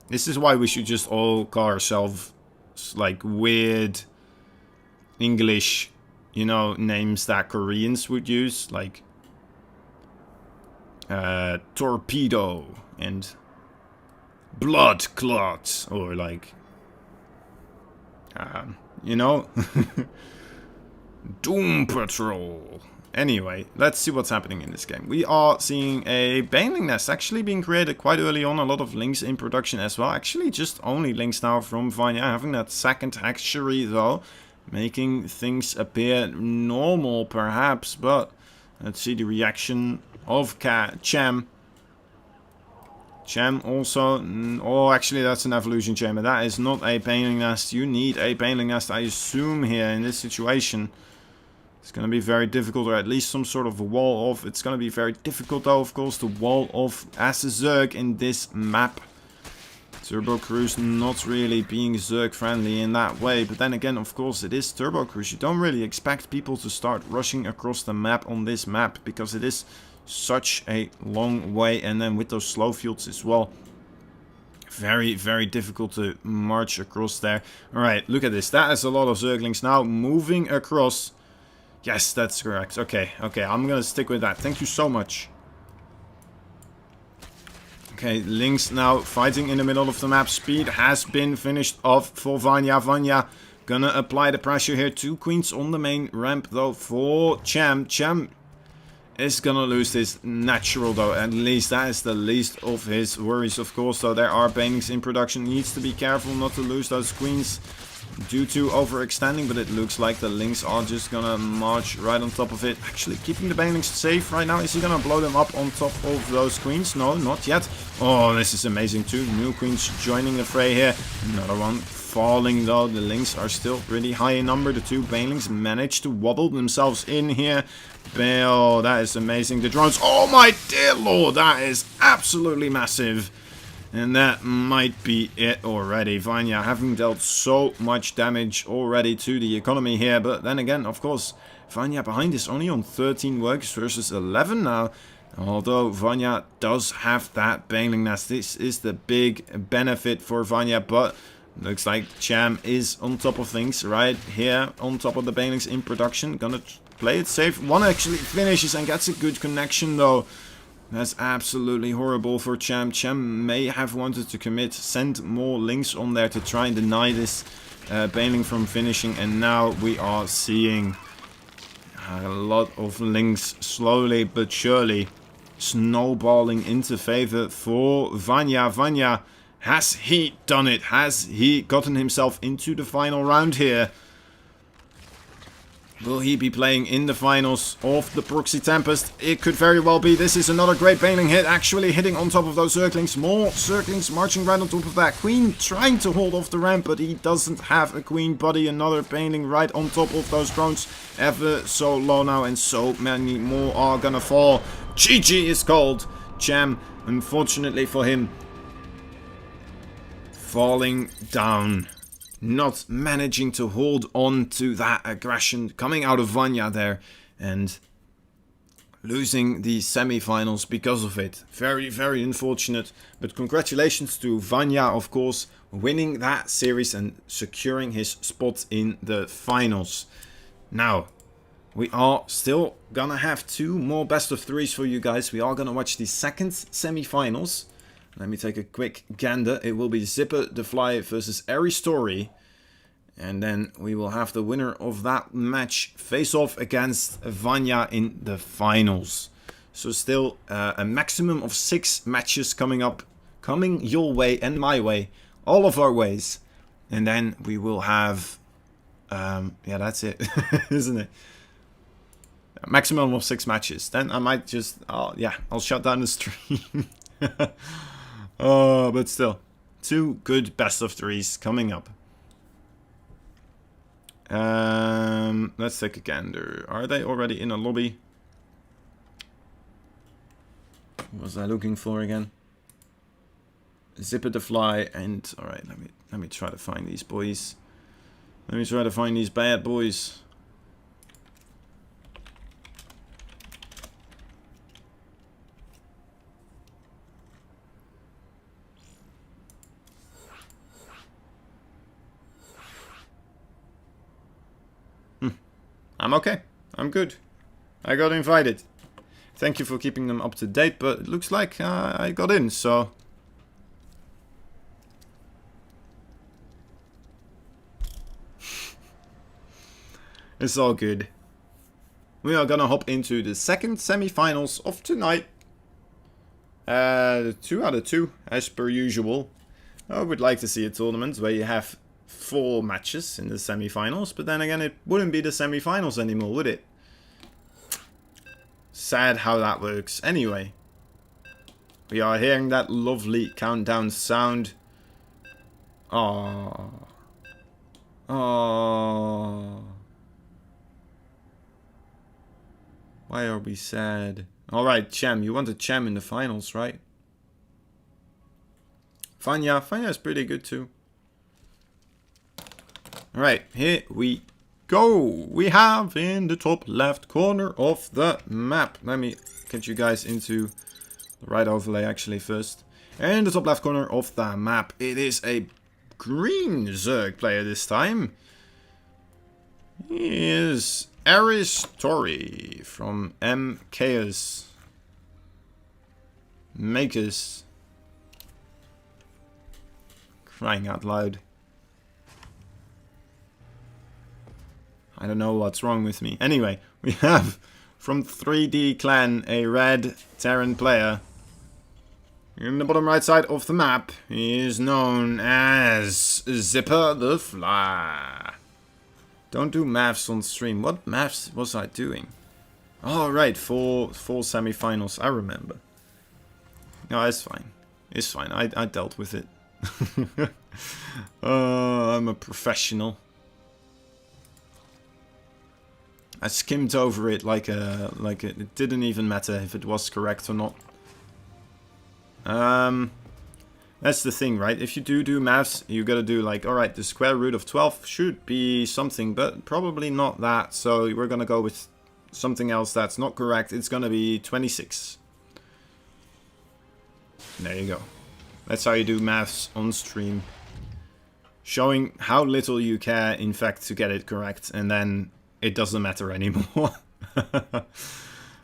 This is why we should just all call ourselves like weird English, you know, names that Koreans would use, like torpedo and blood clots, or like you know, Doom Patrol. Anyway, let's see what's happening in this game. We are seeing a Baneling Nest actually being created quite early on. A lot of links in production as well. Actually, just only links now from Vanya. Having that second hatchery though, making things appear normal perhaps. But let's see the reaction of Chem. Chem also... Oh, actually that's an evolution chamber. That is not a Baneling Nest. You need a Baneling Nest, I assume, here in this situation. It's going to be very difficult, or at least some sort of a wall off. It's going to be very difficult though, of course, to wall off as a Zerg in this map. Turbo Cruise not really being Zerg friendly in that way. But then again, of course, it is Turbo Cruise. You don't really expect people to start rushing across the map on this map, because it is such a long way. And then with those slow fields as well, very, very difficult to march across there. Alright, look at this. That is a lot of Zerglings now moving across. Yes, that's correct. Okay, okay, I'm gonna stick with that. Thank you so much. Okay, Lynx now fighting in the middle of the map. Speed has been finished off for Vanya. Vanya gonna apply the pressure here. 2 queens on the main ramp though for Chem. Chem is gonna lose this natural though. At least that is the least of his worries, of course. So there are Banelings in production. Needs to be careful not to lose those queens due to overextending, but it looks like the Lynx are just gonna march right on top of it. Actually keeping the Banelings safe right now. Is he gonna blow them up on top of those queens? No, not yet. Oh, this is amazing. 2 new queens joining the fray here. Another one falling though. The Lynx are still pretty high in number. The 2 Banelings managed to waddle themselves in here. Oh, that is amazing. The drones. Oh my dear lord, that is absolutely massive. And that might be it already. Vanya having dealt so much damage already to the economy here. But then again, of course, Vanya behind is only on 13 works versus 11 now. Although Vanya does have that Baneling Nest. This is the big benefit for Vanya. But looks like Chem is on top of things right here. On top of the Banelings in production. Gonna play it safe. One actually finishes and gets a good connection though. That's absolutely horrible for Chem. Chem may have wanted to commit, send more links on there to try and deny this Baneling from finishing. And now we are seeing a lot of links slowly but surely snowballing into favor for Vanya. Vanya, has he done it? Has he gotten himself into the final round here? Will he be playing in the finals of the Proxy Tempest? It could very well be. This is another great Baneling hit, actually hitting on top of those Zerglings. More Zerglings marching right on top of that. Queen trying to hold off the ramp, but he doesn't have a Queen buddy. Another Baneling right on top of those drones. Ever so low now, and so many more are gonna fall. GG is called. Chem, unfortunately for him, falling down. Not managing to hold on to that aggression coming out of Vanya there, and losing the semi-finals because of it. Very, very unfortunate. But congratulations to Vanya, of course, winning that series and securing his spot in the finals. Now, we are still gonna have 2 more best of 3s for you guys. We are gonna watch the second semi-finals. Let me take a quick gander. It will be Zipper the Fly versus Airy Story. And then we will have the winner of that match face off against Vanya in the finals. So still a maximum of 6 matches coming up. Coming your way and my way. All of our ways. And then we will have... yeah, that's it. Isn't it? A maximum of 6 matches. Then I might just... yeah, I'll shut down the stream. Oh, but still. 2 good best of 3s coming up. Let's take a gander. Are they already in a lobby? What was I looking for again? Zipper the fly and alright, let me try to find these boys. Let me try to find these bad boys. I'm okay. I'm good. I got invited. Thank you for keeping them up to date, but it looks like I got in, so... It's all good. We are gonna hop into the second semi-finals of tonight. 2 out of 2, as per usual. I would like to see a tournament where you have 4 matches in the semi-finals, but then again, it wouldn't be the semi-finals anymore, would it? Sad how that works. Anyway, we are hearing that lovely countdown sound. Aww. Aww. Why are we sad? Alright, Chem. You wanted Chem in the finals, right? Vanya. Vanya is pretty good too. Alright, here we go. We have in the top left corner of the map. Let me get you guys into the right overlay actually first. In the top left corner of the map, it is a green Zerg player this time. He is Aristori from MKS Makers. Crying out loud. I don't know what's wrong with me. Anyway, we have from 3D Clan a red Terran player. In the bottom right side of the map, he is known as Zipper the Fly. Don't do maths on stream. What maths was I doing? Oh, right, four semi-finals. I remember. No, it's fine. It's fine. I dealt with it. I'm a professional. I skimmed over it like it didn't even matter if it was correct or not. That's the thing, right? If you do maths, you gotta do like, alright, the square root of 12 should be something, but probably not that. So we're gonna go with something else that's not correct. It's gonna be 26. There you go. That's how you do maths on stream. Showing how little you care, in fact, to get it correct, and then it doesn't matter anymore.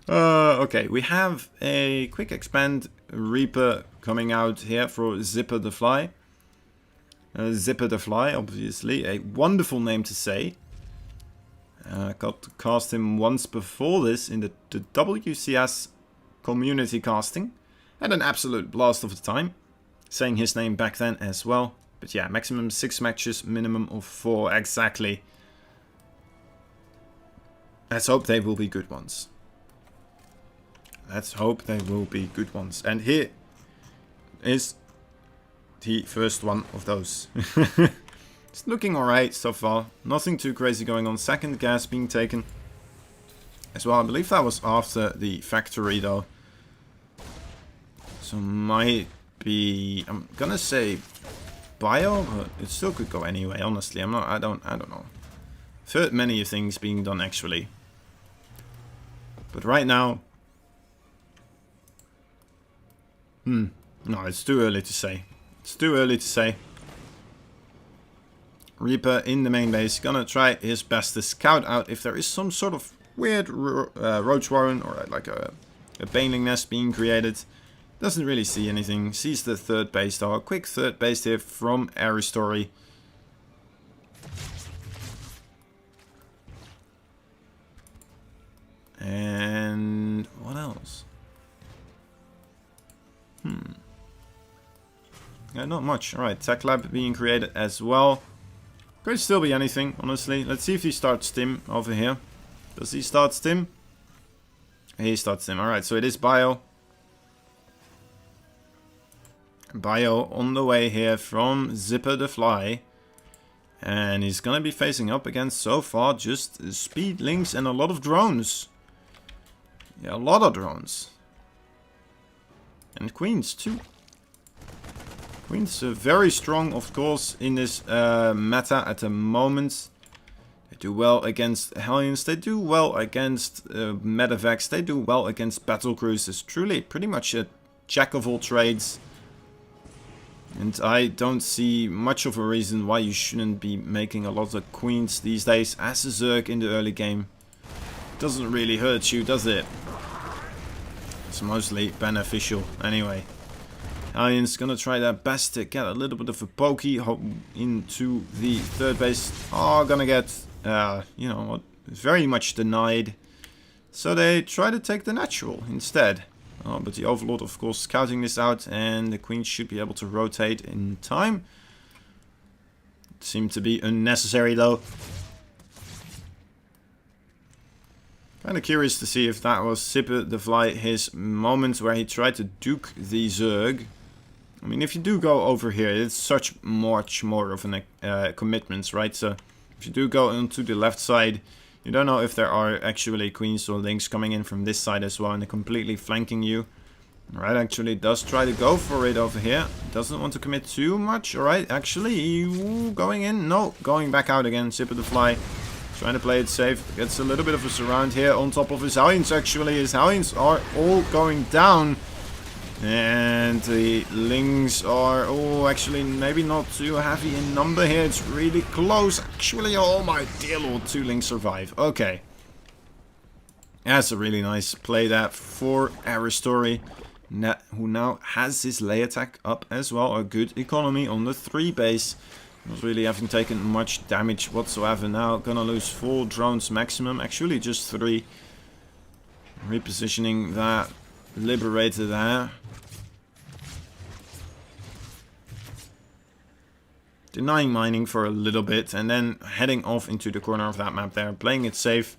Okay, we have a quick expand Reaper coming out here for Zipper the Fly. Zipper the Fly, obviously, a wonderful name to say. Got to cast him once before this in the WCS community casting. Had an absolute blast of the time. Saying his name back then as well. But yeah, maximum 6 matches, minimum of 4, exactly. Let's hope they will be good ones. Let's hope they will be good ones. And here is the first one of those. It's looking alright so far. Nothing too crazy going on. Second gas being taken as well. I believe that was after the factory though. So might be, I'm gonna say bio, but it still could go anyway, honestly. I don't know. I've heard many things being done actually. But right now, no, it's too early to say. It's too early to say. Reaper in the main base, gonna try his best to scout out if there is some sort of weird roach warren or like a baneling nest being created. Doesn't really see anything. Sees the third base though. A quick third base here from Aristori. And what else? Yeah, not much. Alright, Tech Lab being created as well. Could still be anything, honestly. Let's see if he starts Tim over here. Does he start Tim? He starts Tim. Alright, so it is Bio. Bio on the way here from Zipper the Fly. And he's gonna be facing up against, so far, just speed links and a lot of drones. Yeah, a lot of drones. And queens too. Queens are very strong, of course, in this meta at the moment. They do well against Hellions. They do well against Medevacs. They do well against battle cruisers. Truly, pretty much a jack of all trades. And I don't see much of a reason why you shouldn't be making a lot of queens these days as a Zerg in the early game. Doesn't really hurt you, does it? It's mostly beneficial anyway. Hellions gonna try their best to get a little bit of a pokey into the third base. Are gonna get, you know what, very much denied. So they try to take the natural instead. Oh, but the Overlord, of course, scouting this out, and the Queen should be able to rotate in time. It seemed to be unnecessary though. Kind of curious to see if that was Zipper the Fly, his moment where he tried to duke the Zerg. I mean, if you do go over here, it's such much more of a commitment, right? So if you do go onto the left side, you don't know if there are actually queens or links coming in from this side as well, and they're completely flanking you. Alright, actually does try to go for it over here. Doesn't want to commit too much. Alright, actually, going in. No, going back out again. Zipper the Fly. Trying to play it safe. Gets a little bit of a surround here on top of his Hellions, actually. His Hellions are all going down. And the Lings are, oh, actually maybe not too heavy in number here. It's really close. Actually, oh my dear lord, 2 Lings survive. Okay. That's a really nice play that for Aristory, who now has his lay attack up as well. A good economy on the 3 base. Not really having taken much damage whatsoever. Now gonna lose 4 drones maximum. Actually just 3. Repositioning that Liberator there. Denying mining for a little bit and then heading off into the corner of that map there. Playing it safe.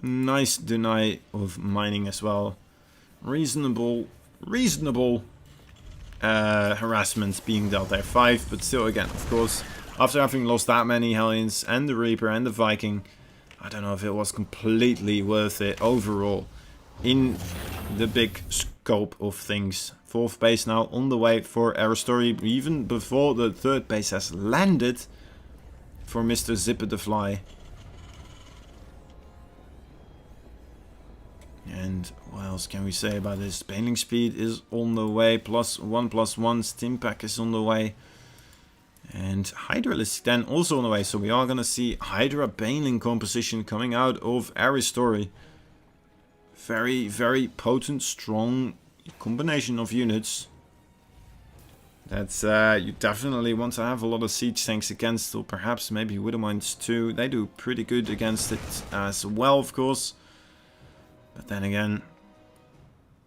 Nice deny of mining as well. Reasonable harassment being dealt there. 5, but still again, of course, after having lost that many Hellions and the Reaper and the Viking, I don't know if it was completely worth it overall in the big scope of things. 4th base now on the way for Aristory, even before the 3rd base has landed for Mr. Zipper the Fly. And what else can we say about this? Baneling speed is on the way, +1/+1, Stim Pack is on the way. And Hydra is then also on the way, so we are going to see Hydra Baneling composition coming out of Aristory. Very, very potent, strong combination of units. That's, you definitely want to have a lot of siege tanks against, or perhaps maybe Widowmines too. They do pretty good against it as well, of course. But then again,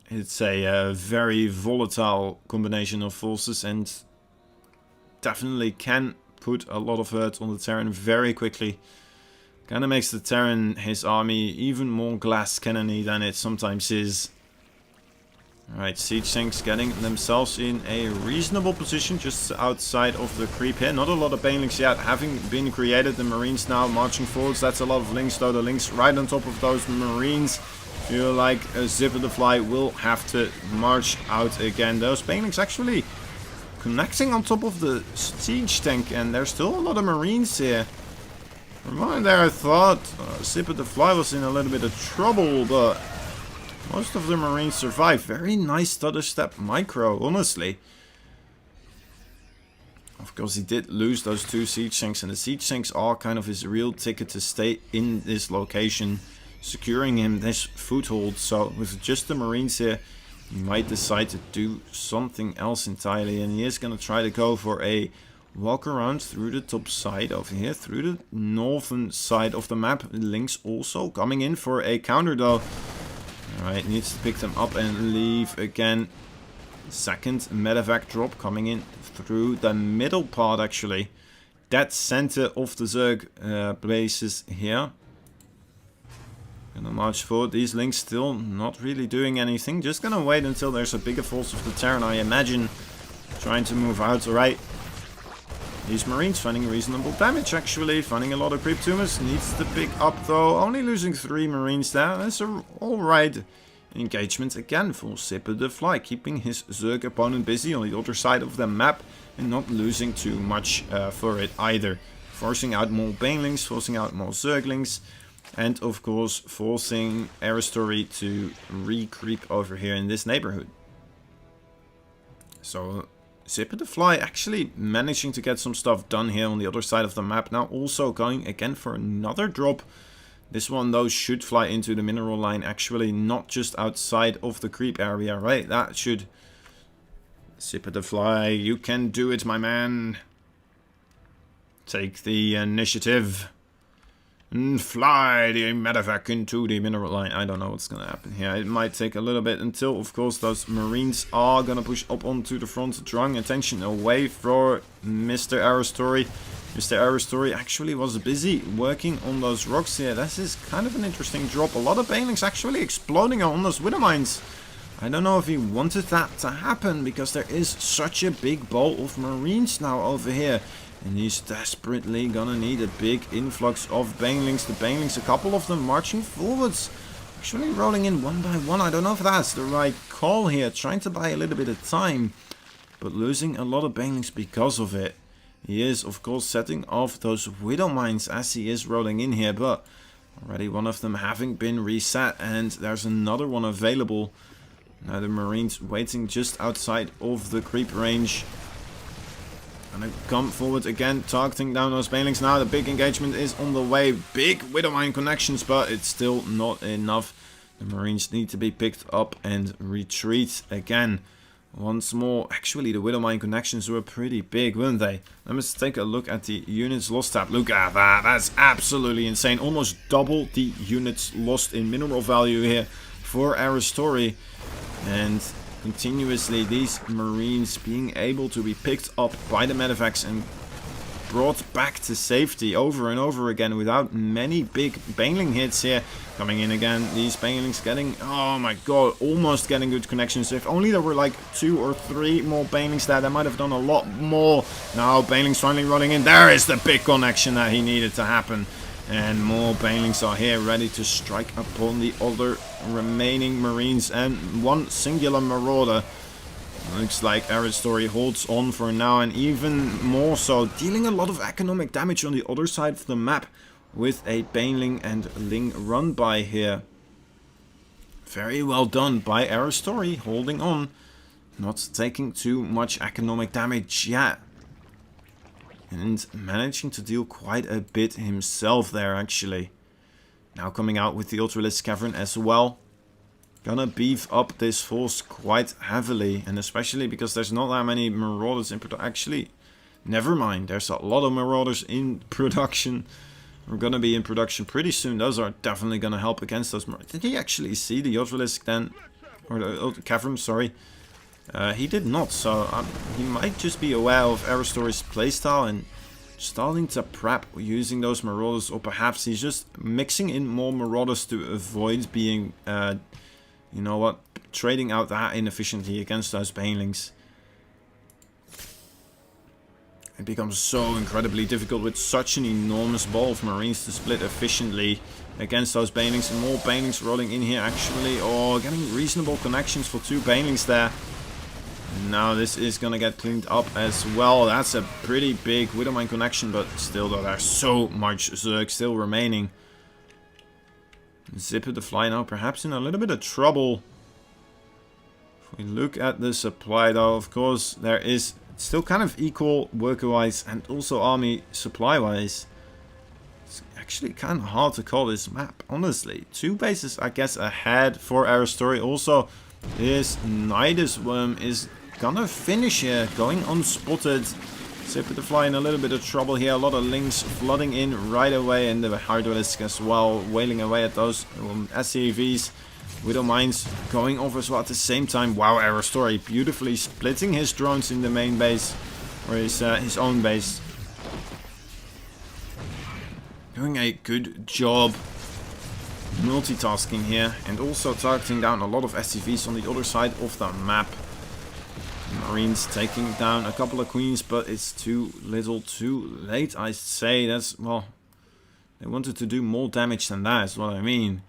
it's a very volatile combination of forces and definitely can put a lot of hurt on the Terran very quickly. Kind of makes the Terran, his army, even more glass cannony than it sometimes is. Alright, siege tanks getting themselves in a reasonable position just outside of the creep here. Not a lot of banelings yet having been created. The Marines now marching forwards. That's a lot of links though. The links right on top of those Marines. Feel like Zipper the Fly will have to march out again. Those banelings actually connecting on top of the siege tank, and there's still a lot of Marines here. For a moment there I thought Zipper the Fly was in a little bit of trouble, but most of the Marines survived. Very nice stutter step micro, honestly. Of course, he did lose those 2 siege tanks, and the siege tanks are kind of his real ticket to stay in this location, securing him this foothold. So with just the Marines here, he might decide to do something else entirely, and he is going to try to go for a walk around through the top side over here, through the northern side of the map. Lynx also coming in for a counter though. Alright, needs to pick them up and leave again. Second medevac drop coming in through the middle part actually. Dead center of the Zerg bases here. Gonna march forward. These Lynx still not really doing anything. Just gonna wait until there's a bigger force of the Terran, I imagine. Trying to move out. Alright. These Marines finding reasonable damage actually. Finding a lot of creep tumors. Needs to pick up though. Only losing 3 Marines there. That's a alright engagement again for Zipper the Fly. Keeping his Zerg opponent busy on the other side of the map. And not losing too much for it either. Forcing out more Banelings. Forcing out more Zerglings. And of course forcing Aristory to re-creep over here in this neighborhood. So Zipper the Fly actually managing to get some stuff done here on the other side of the map. Now also going again for another drop. This one though should fly into the mineral line actually, not just outside of the creep area, right? That should... Zipper the Fly, you can do it, my man. Take the initiative. And fly the medevac into the mineral line. I don't know what's going to happen here. It might take a little bit until, of course, those Marines are going to push up onto the front, drawing attention away from Mr. Aristory. Mr. Aristory actually was busy working on those rocks here. This is kind of an interesting drop. A lot of Banelings actually exploding on those Widow Mines. I don't know if he wanted that to happen, because there is such a big ball of Marines now over here. And he's desperately gonna need a big influx of Banelings. The Banelings, a couple of them marching forwards. Actually rolling in one by one. I don't know if that's the right call here. Trying to buy a little bit of time. But losing a lot of Banelings because of it. He is, of course, setting off those Widow Mines as he is rolling in here. But already one of them having been reset. And there's another one available. Now the Marines waiting just outside of the creep range. Gonna come forward again, targeting down those Banelings. Now the big engagement is on the way. Big Widow Mine connections, but it's still not enough. The Marines need to be picked up and retreat again. Once more. Actually, the Widow Mine connections were pretty big, weren't they? Let's take a look at the units lost tab. Look at that. That's absolutely insane. Almost double the units lost in mineral value here for Aristory. And continuously these Marines being able to be picked up by the medevacs and brought back to safety over and over again without many big Baneling hits here. Coming in again, these Banelings getting, oh my god, almost getting good connections. If only there were like 2 or 3 more Banelings there, they might have done a lot more. Now Banelings finally rolling in. There is the big connection that he needed to happen. And more Banelings are here ready to strike upon the other remaining Marines and one singular Marauder. Looks like Aristory holds on for now, and even more so, dealing a lot of economic damage on the other side of the map with a Baneling and Ling run by here. Very well done by Aristory, holding on, not taking too much economic damage yet. And managing to deal quite a bit himself there, actually. Now coming out with the Ultralisk Cavern as well. Gonna beef up this force quite heavily. And especially because there's not that many Marauders in production. Actually, never mind. There's a lot of Marauders in production. We're gonna be in production pretty soon. Those are definitely gonna help against those Marauders. Did he actually see the Ultralisk then? Or the Cavern, sorry. He did not, so he might just be aware of Aristory's playstyle and starting to prep using those Marauders, or perhaps he's just mixing in more Marauders to avoid being, you know what, trading out that inefficiently against those Banelings. It becomes so incredibly difficult with such an enormous ball of Marines to split efficiently against those Banelings, and more Banelings rolling in here actually, or getting reasonable connections for 2 Banelings there. Now this is gonna get cleaned up as well. That's a pretty big Widow Mine connection, but still though, there's so much Zerg still remaining. Zipper the Fly now perhaps in a little bit of trouble. If we look at the supply though, of course there is still kind of equal worker-wise and also army supply-wise. It's actually kind of hard to call this map, honestly. 2 bases, I guess, ahead for Aristory. Also, this Nidus Worm is gonna finish here, going unspotted. Zipper the Fly in a little bit of trouble here. A lot of links flooding in right away, and the Hydralisk as well, wailing away at those SCVs. Widow Mines going off as well at the same time. Wow, Aerostory beautifully splitting his drones in the main base, or his own base. Doing a good job multitasking here, and also targeting down a lot of SCVs on the other side of the map. Marines taking down a couple of queens, but it's too little too late, I say. That's, well, they wanted to do more damage than that, is what I mean.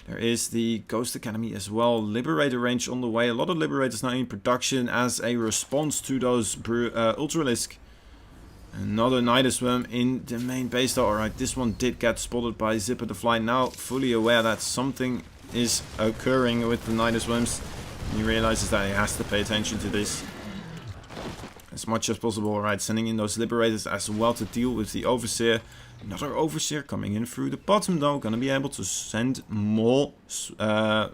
There is the Ghost Academy as well. Liberator range on the way. A lot of Liberators now in production as a response to those Ultralisk. Another Nidusworm in the main base though. Alright, this one did get spotted by Zipper the Fly. Now fully aware that something is occurring with the Nidusworms. He realizes that he has to pay attention to this as much as possible. Alright, sending in those Liberators as well to deal with the Overseer. Another Overseer coming in through the bottom though. Gonna be able to send more more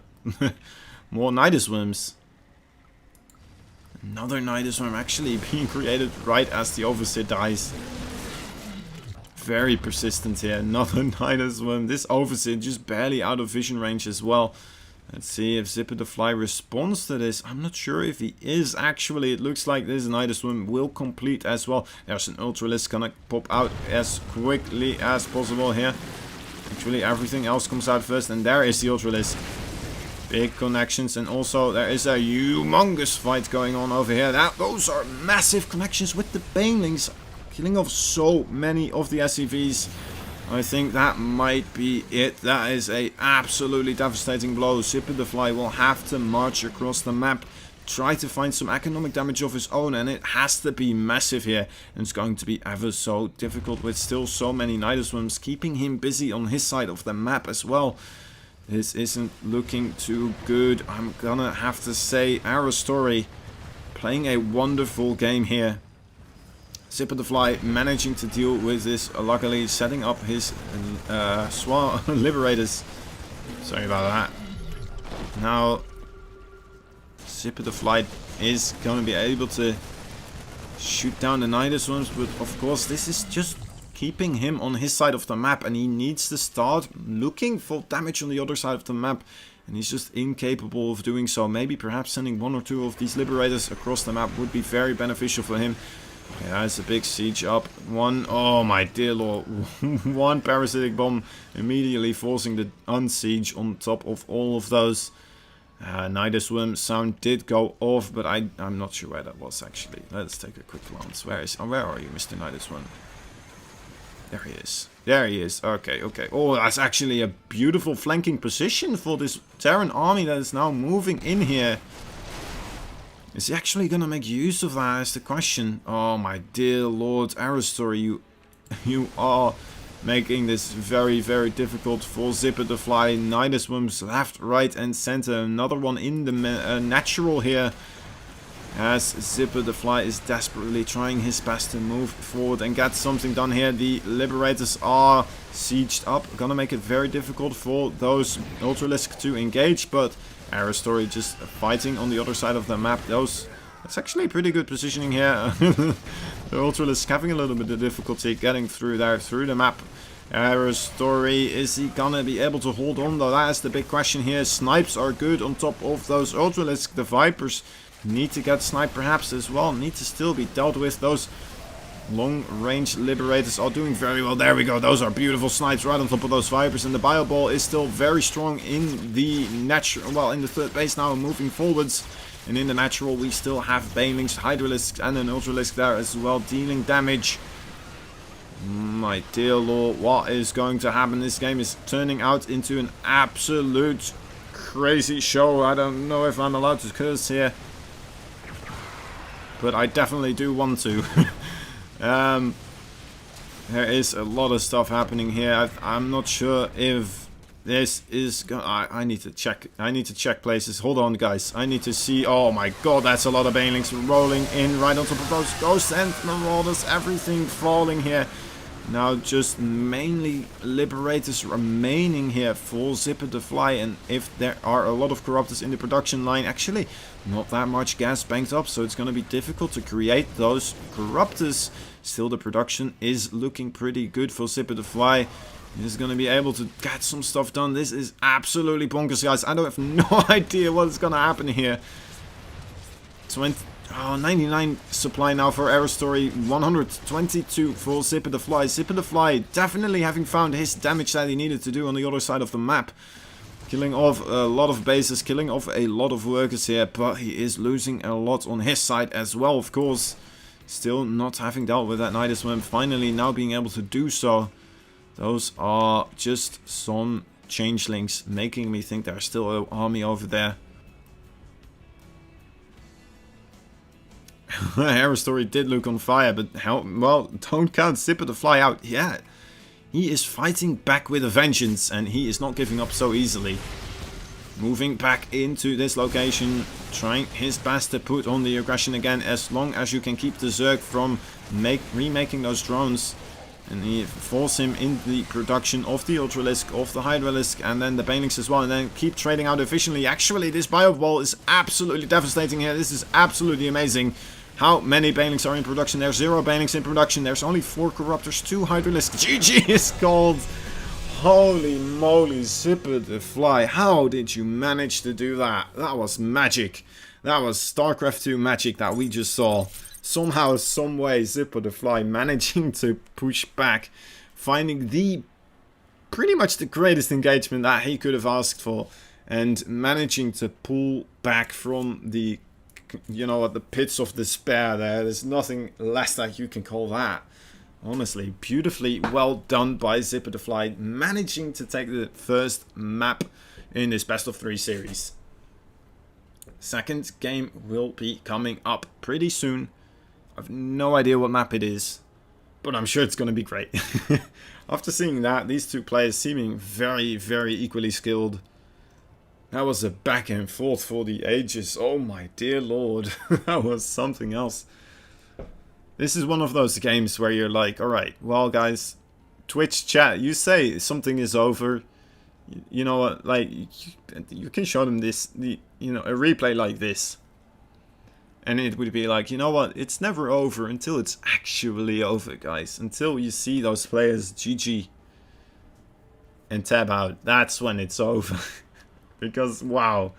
Nidusworms. Another Nidusworm actually being created right as the Overseer dies. Very persistent here. Another Nidusworm. This Overseer just barely out of vision range as well. Let's see if Zipper the Fly responds to this. I'm not sure if he is actually. It looks like this Nidusworm will complete as well. There's an Ultralisk gonna pop out as quickly as possible here. Actually, everything else comes out first, and there is the Ultralisk. Big connections, and also there is a humongous fight going on over here. Those are massive connections with the Banelings, killing off so many of the SCVs. I think that might be it. That is a absolutely devastating blow. Zipper the Fly will have to march across the map, try to find some economic damage of his own, and it has to be massive here. And it's going to be ever so difficult with still so many Nidusworms keeping him busy on his side of the map as well. This isn't looking too good. I'm gonna have to say Aerostory playing a wonderful game here. Zipper the Fly managing to deal with this, luckily setting up his Liberators. Sorry about that. Now, Zipper the Fly is going to be able to shoot down the Nidusworms, but of course this is just keeping him on his side of the map, and he needs to start looking for damage on the other side of the map, and he's just incapable of doing so. Maybe perhaps sending one or two of these Liberators across the map would be very beneficial for him. Okay, that's a big siege up. One, oh my dear lord, one parasitic bomb immediately forcing the unsiege on top of all of those. Nidusworm sound did go off, but I'm not sure where that was actually. Let's take a quick glance. Where are you, Mr. Nidusworm? There he is. There he is. Okay, okay. Oh, that's actually a beautiful flanking position for this Terran army that is now moving in here. Is he actually gonna make use of that is the question. Oh my dear lord, Aerostory, you are making this very, very difficult for Zipper the Fly. Nidusworms left, right and center. Another one in the natural here. As Zipper the Fly is desperately trying his best to move forward and get something done here. The Liberators are sieged up. Gonna make it very difficult for those Ultralisk to engage, but Aerostory just fighting on the other side of the map. That's actually pretty good positioning here. The Ultralisk having a little bit of difficulty getting through there, through the map. Aerostory, is he gonna be able to hold on though? That is the big question here. Snipes are good on top of those Ultralisk. The Vipers need to get sniped perhaps as well. Need to still be dealt with. Those long-range Liberators are doing very well. There we go. Those are beautiful snipes right on top of those Vipers. And the Bio Ball is still very strong in the natural, well, in the third base now, moving forwards. And in the natural, we still have Banelings, Hydralisks, and an Ultralisk there as well, dealing damage. My dear lord, what is going to happen? This game is turning out into an absolute crazy show. I don't know if I'm allowed to curse here, but I definitely do want to. There is a lot of stuff happening here. I'm not sure if this is I need to check. I need to check places. Hold on, guys. I need to see. Oh my god, that's a lot of Banelings rolling in right on top of those Ghosts and Marauders. Everything falling here. Now just mainly Liberators remaining here for Zipper the Fly, and if there are a lot of Corruptors in the production line, actually not that much gas banked up, so it's going to be difficult to create those Corruptors. Still, the production is looking pretty good for Zipper the Fly. He's going to be able to get some stuff done. This is absolutely bonkers, guys. I don't have no idea what's going to happen here. 99 supply now for Aero Story, 122 for Zipper the Fly. Zipper the Fly definitely having found his damage that he needed to do on the other side of the map. Killing off a lot of bases, killing off a lot of workers here, but he is losing a lot on his side as well, of course. Still not having dealt with that Nidus Worm, finally now being able to do so. Those are just some changelings, making me think there's still an army over there. Aero Story did look on fire, but how, well, don't count Zipper the Fly out. Yeah, he is fighting back with a vengeance, and he is not giving up so easily. Moving back into this location, trying his best to put on the aggression again, as long as you can keep the Zerg from remaking those drones. And he force him in the production of the Ultralisk, of the Hydralisk, and then the Banelings as well, and then keep trading out efficiently. Actually, this Bio Wall is absolutely devastating here. This is absolutely amazing. How many Banelings are in production? There's 0 Banelings in production. There's only 4 Corruptors, 2 Hydralisks. GG is called. Holy moly, Zipper the Fly. How did you manage to do that? That was magic. That was StarCraft 2 magic that we just saw. Somehow, some way, Zipper the Fly managing to push back, finding pretty much the greatest engagement that he could have asked for, and managing to pull back from the, you know, the pits of despair there. There's nothing less that you can call that. Honestly, beautifully well done by Zipper the Fly, managing to take the first map in this best of 3 series. Second game will be coming up pretty soon. I have no idea what map it is, but I'm sure it's going to be great. After seeing that, these two players seeming very, very equally skilled. That was a back and forth for the ages. Oh my dear lord. That was something else. This is one of those games where you're like, alright, well guys, Twitch chat, you say something is over. You know what, like, you can show them this, a replay like this. And it would be like, you know what, it's never over until it's actually over, guys. Until you see those players GG and tab out. That's when it's over. Because, wow.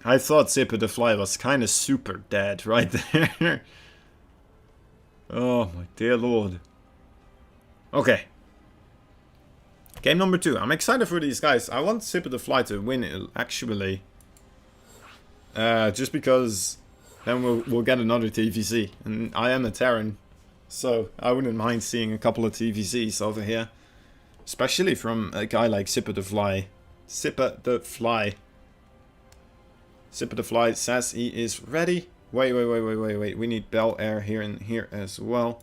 I thought Zipper the Fly was kind of super dead right there. Oh, my dear lord. Okay. Game number 2. I'm excited for these guys. I want Zipper the Fly to win, actually. Just because then we'll get another TVC, and I am a Terran, so I wouldn't mind seeing a couple of TVCs over here, especially from a guy like Zipper the Fly. Zipper the Fly. Zipper the Fly says he is ready. Wait. We need Bel Air here and here as well.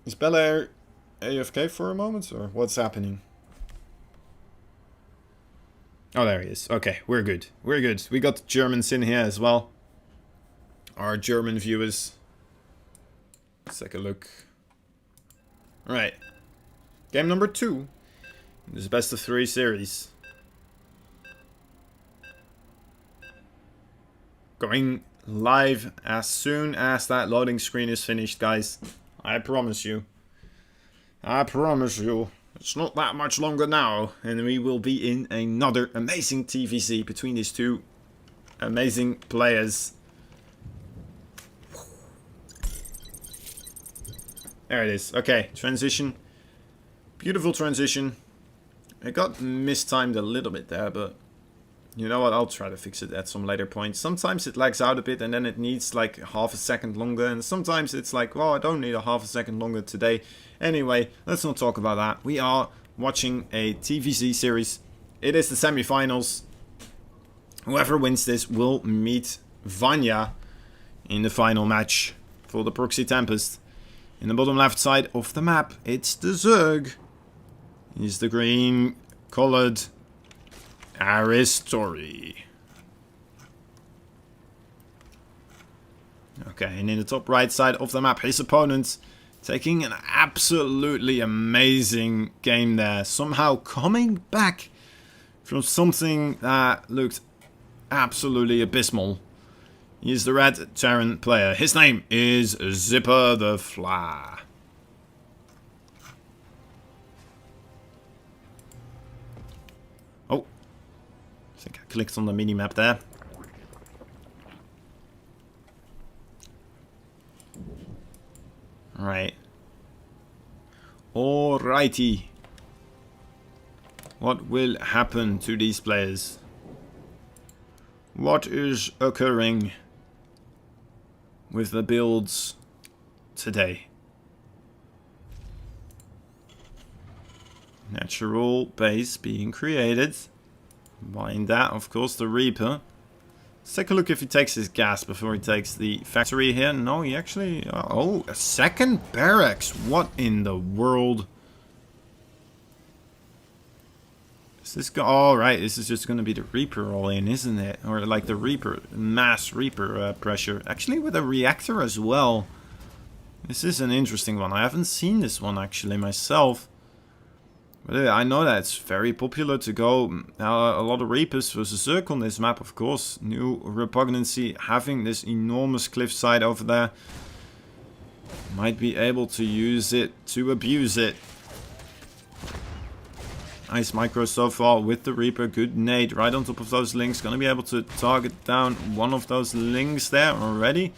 Is Bel Air AFK for a moment, or what's happening? Oh, there he is. Okay, we're good. We're good. We got Germans in here as well. Our German viewers. Let's take a look. Alright. Game number 2. This is best of 3 series. Going live as soon as that loading screen is finished, guys. I promise you. I promise you, it's not that much longer now, and we will be in another amazing TVC between these two amazing players. There it is. Okay, transition. Beautiful transition. It got mistimed a little bit there, but you know what, I'll try to fix it at some later point. Sometimes it lags out a bit and then it needs like half a second longer, and sometimes it's like, well, I don't need a half a second longer today. Anyway, let's not talk about that. We are watching a TVC series. It is the semi-finals. Whoever wins this will meet Vanya in the final match for the Proxy Tempest. In the bottom left side of the map, it's the Zerg. He's the green colored Aero Story. Okay, and in the top right side of the map, his opponent taking an absolutely amazing game there. Somehow coming back from something that looked absolutely abysmal. He's the red Terran player. His name is Zipper the Fly. Oh, I think I clicked on the mini-map there. Right. Alrighty. What will happen to these players? What is occurring with the builds today? Natural base being created. Behind that, of course, the Reaper. Let's take a look if he takes his gas before he takes the factory here. No, he actually... Oh, a second barracks. What in the world? Is this... Oh, right. This is just going to be the Reaper all in, isn't it? Or like the Reaper, mass Reaper pressure. Actually, with a reactor as well. This is an interesting one. I haven't seen this one, actually, myself. But I know that it's very popular to go a lot of Reapers versus Zerg on this map, of course. New Repugnancy having this enormous cliffside over there. Might be able to use it to abuse it. Nice micro so far with the Reaper. Good nade right on top of those links. Gonna be able to target down one of those links there already.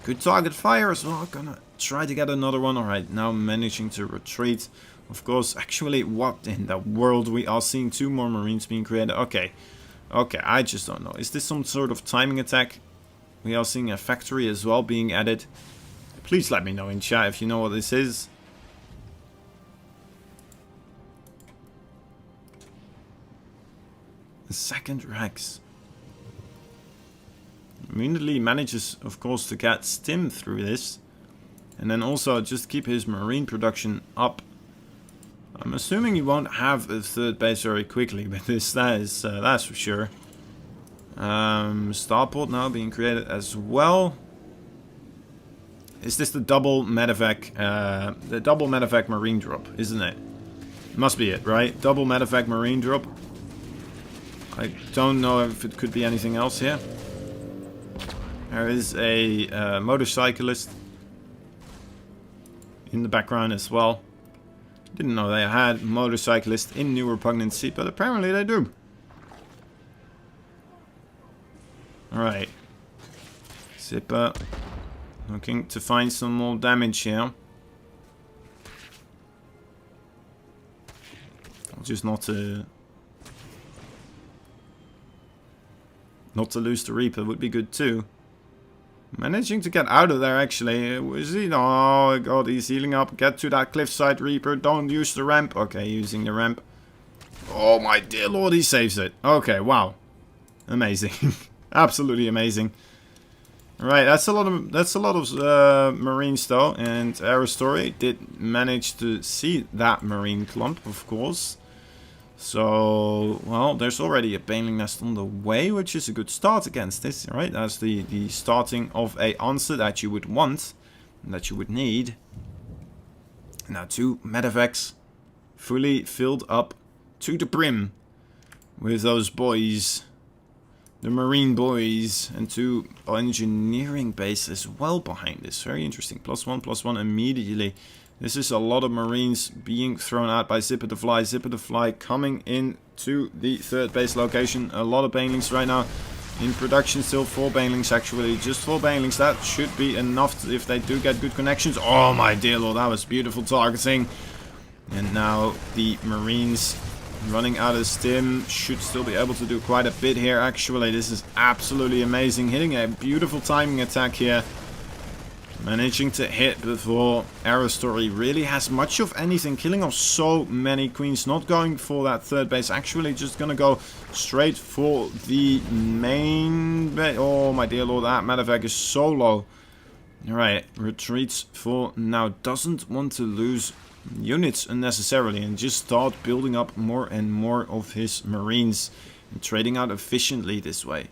Good target fire as well. Gonna try to get another one. Alright, now managing to retreat. Of course, actually, what in the world? We are seeing 2 more Marines being created. Okay. Okay, I just don't know. Is this some sort of timing attack? We are seeing a factory as well being added. Please let me know in chat if you know what this is. The second Rex. Immediately manages, of course, to get Stim through this. And then also just keep his Marine production up. I'm assuming he won't have a third base very quickly, but that's for sure. Starport now being created as well. Is this the double medevac? The double medevac marine drop, isn't it? Must be it, right? Double medevac marine drop. I don't know if it could be anything else here. There is a motorcyclist in the background as well. Didn't know they had motorcyclists in New Repugnancy, but apparently they do. Alright. Zipper looking to find some more damage here. Just not to lose the Reaper would be good too. Managing to get out of there, actually. Is he? Oh, God, he's healing up. Get to that cliffside, Reaper. Don't use the ramp. Okay, using the ramp. Oh, my dear Lord, he saves it. Okay, wow. Amazing. Absolutely amazing. Right, that's a lot of Marines, though. And Aerostory did manage to see that Marine clump, of course. So, well, there's already a Baneling Nest on the way, which is a good start against this, right? That's the starting of a answer that you would want, and that you would need. Now 2 medevacs fully filled up to the brim with those boys, the Marine boys, and 2 engineering base as well behind this. Very interesting. +1/+1 immediately. This is a lot of Marines being thrown out by Zipper the Fly. Zipper the Fly coming in to the third base location. A lot of Banelings right now in production. Still 4 Banelings actually. Just 4 Banelings. That should be enough if they do get good connections. Oh my dear Lord, that was beautiful targeting. And now the Marines running out of stim. Should still be able to do quite a bit here actually. This is absolutely amazing. Hitting a beautiful timing attack here. Managing to hit before Aerostory really has much of anything. Killing off so many queens. Not going for that third base. Actually just gonna go straight for the main base. Oh my dear Lord, that medevac is so low. Alright, retreats for now. Doesn't want to lose units unnecessarily. And just start building up more and more of his Marines. And trading out efficiently this way.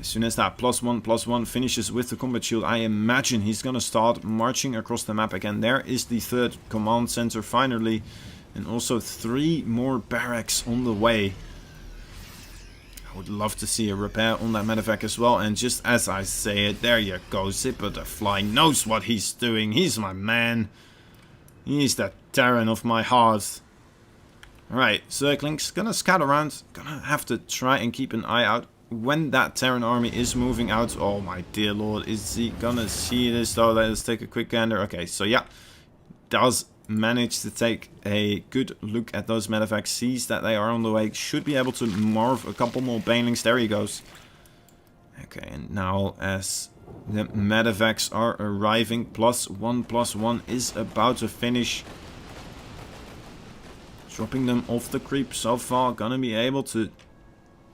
As soon as that +1/+1 finishes with the combat shield, I imagine he's gonna start marching across the map again. There is the third command center finally, and also 3 more barracks on the way. I would love to see a repair on that medevac as well. And just as I say it, there you go. Zipper the Fly knows what he's doing. He's my man. He's the Terran of my heart. Alright, Zerglings gonna scout around. Gonna have to try and keep an eye out when that Terran army is moving out. Oh my dear lord, is he gonna see this though? Let's take a quick gander. Okay, so yeah, does manage to take a good look at those medevacs, sees that they are on the way, should be able to morph a couple more banelings. There he goes. Okay, and now as the medevacs are arriving, +1/+1 is about to finish. Dropping them off the creep so far, gonna be able to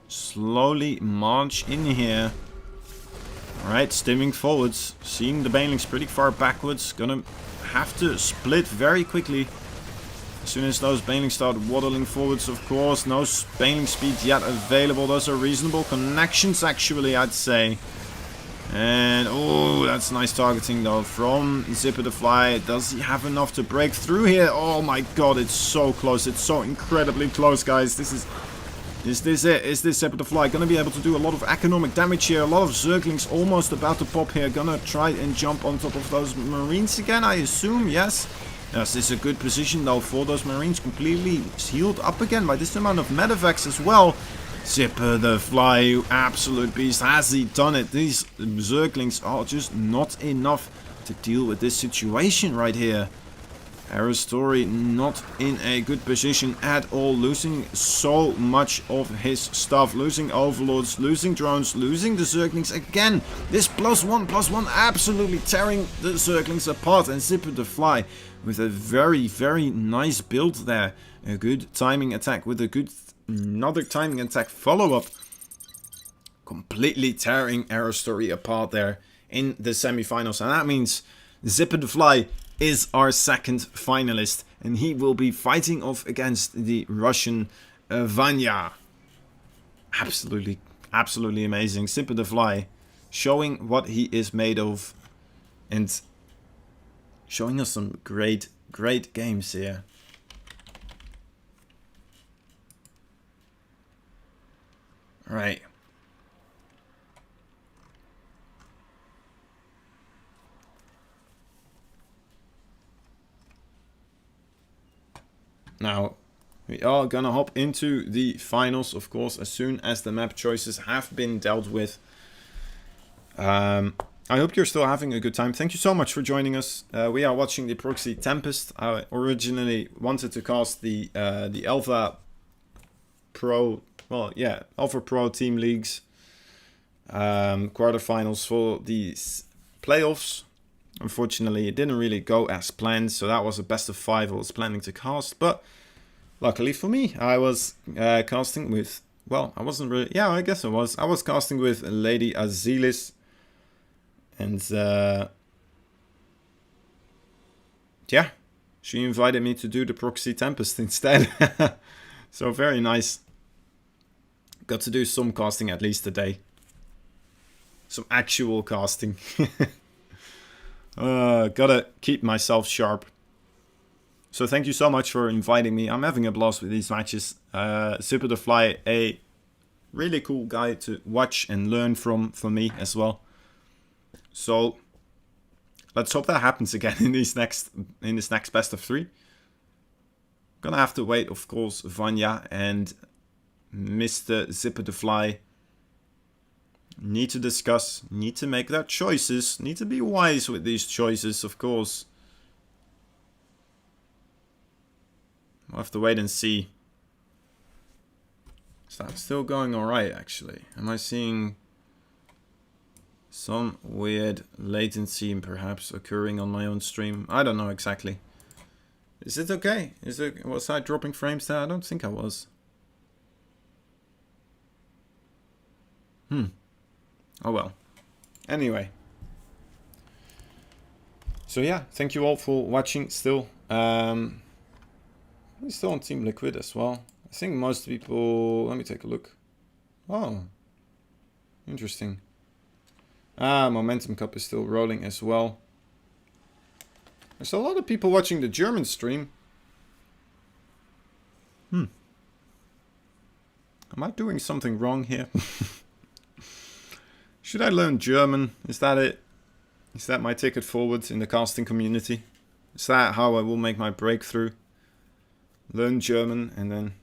slowly march in here. Alright, stimming forwards, seeing the banelings pretty far backwards, gonna have to split very quickly. As soon as those banelings start waddling forwards, of course, no baneling speed yet available. Those are reasonable connections actually, I'd say. And, oh, that's nice targeting though from Zipper the Fly. Does he have enough to break through here? Oh my god, it's so close. It's so incredibly close, guys. Is this it? Is this Zipper the Fly gonna be able to do a lot of economic damage here? A lot of Zerglings almost about to pop here. Gonna try and jump on top of those Marines again, I assume. Yes. Yes, this is a good position though for those Marines. Completely healed up again by this amount of medevacs as well. Zipper the Fly, you absolute beast. Has he done it? These Zerglings are just not enough to deal with this situation right here. Story not in a good position at all, losing so much of his stuff, losing overlords, losing drones, losing the Zerglings again. This +1/+1 absolutely tearing the Zerglings apart, and Zipper the Fly with a very, very nice build there. A good timing attack with a good another timing attack follow-up. Completely tearing Story apart there in the semi-finals, and that means Zipper the Fly is our second finalist, and he will be fighting off against the Russian Vanya. Absolutely amazing. Zipper the Fly showing what he is made of and showing us some great games here. Right. Now, we are gonna hop into the finals, of course, as soon as the map choices have been dealt with. I hope you're still having a good time. Thank you so much for joining us. We are watching the Proxy Tempest. I originally wanted to cast the Alpha Pro, well, yeah, Alpha Pro Team Leagues quarterfinals for these playoffs. Unfortunately, it didn't really go as planned, so that was a best of 5 I was planning to cast. But luckily for me, I was casting with, well, I wasn't really, yeah, I guess I was. I was casting with Lady Azelis. And, yeah, she invited me to do the Proxy Tempest instead. So very nice. Got to do some casting at least today. Some actual casting. Gotta keep myself sharp. So thank you so much for inviting me. I'm having a blast with these matches. Zipper the Fly, a really cool guy to watch and learn from for me as well. So let's hope that happens again in this next best of 3. Gonna have to wait, of course, Vanya and Mr. Zipper the Fly need to discuss, need to make their choices, need to be wise with these choices, of course. We'll have to wait and see. Is that still going alright, actually? Am I seeing some weird latency perhaps occurring on my own stream? I don't know exactly. Is it okay? Was I dropping frames there? I don't think I was. Oh well. Anyway. So yeah, thank you all for watching still. We're still on Team Liquid as well. I think most people... Let me take a look. Oh. Interesting. Ah, Momentum Cup is still rolling as well. There's a lot of people watching the German stream. Am I doing something wrong here? Should I learn German? Is that it? Is that my ticket forward in the casting community? Is that how I will make my breakthrough? Learn German and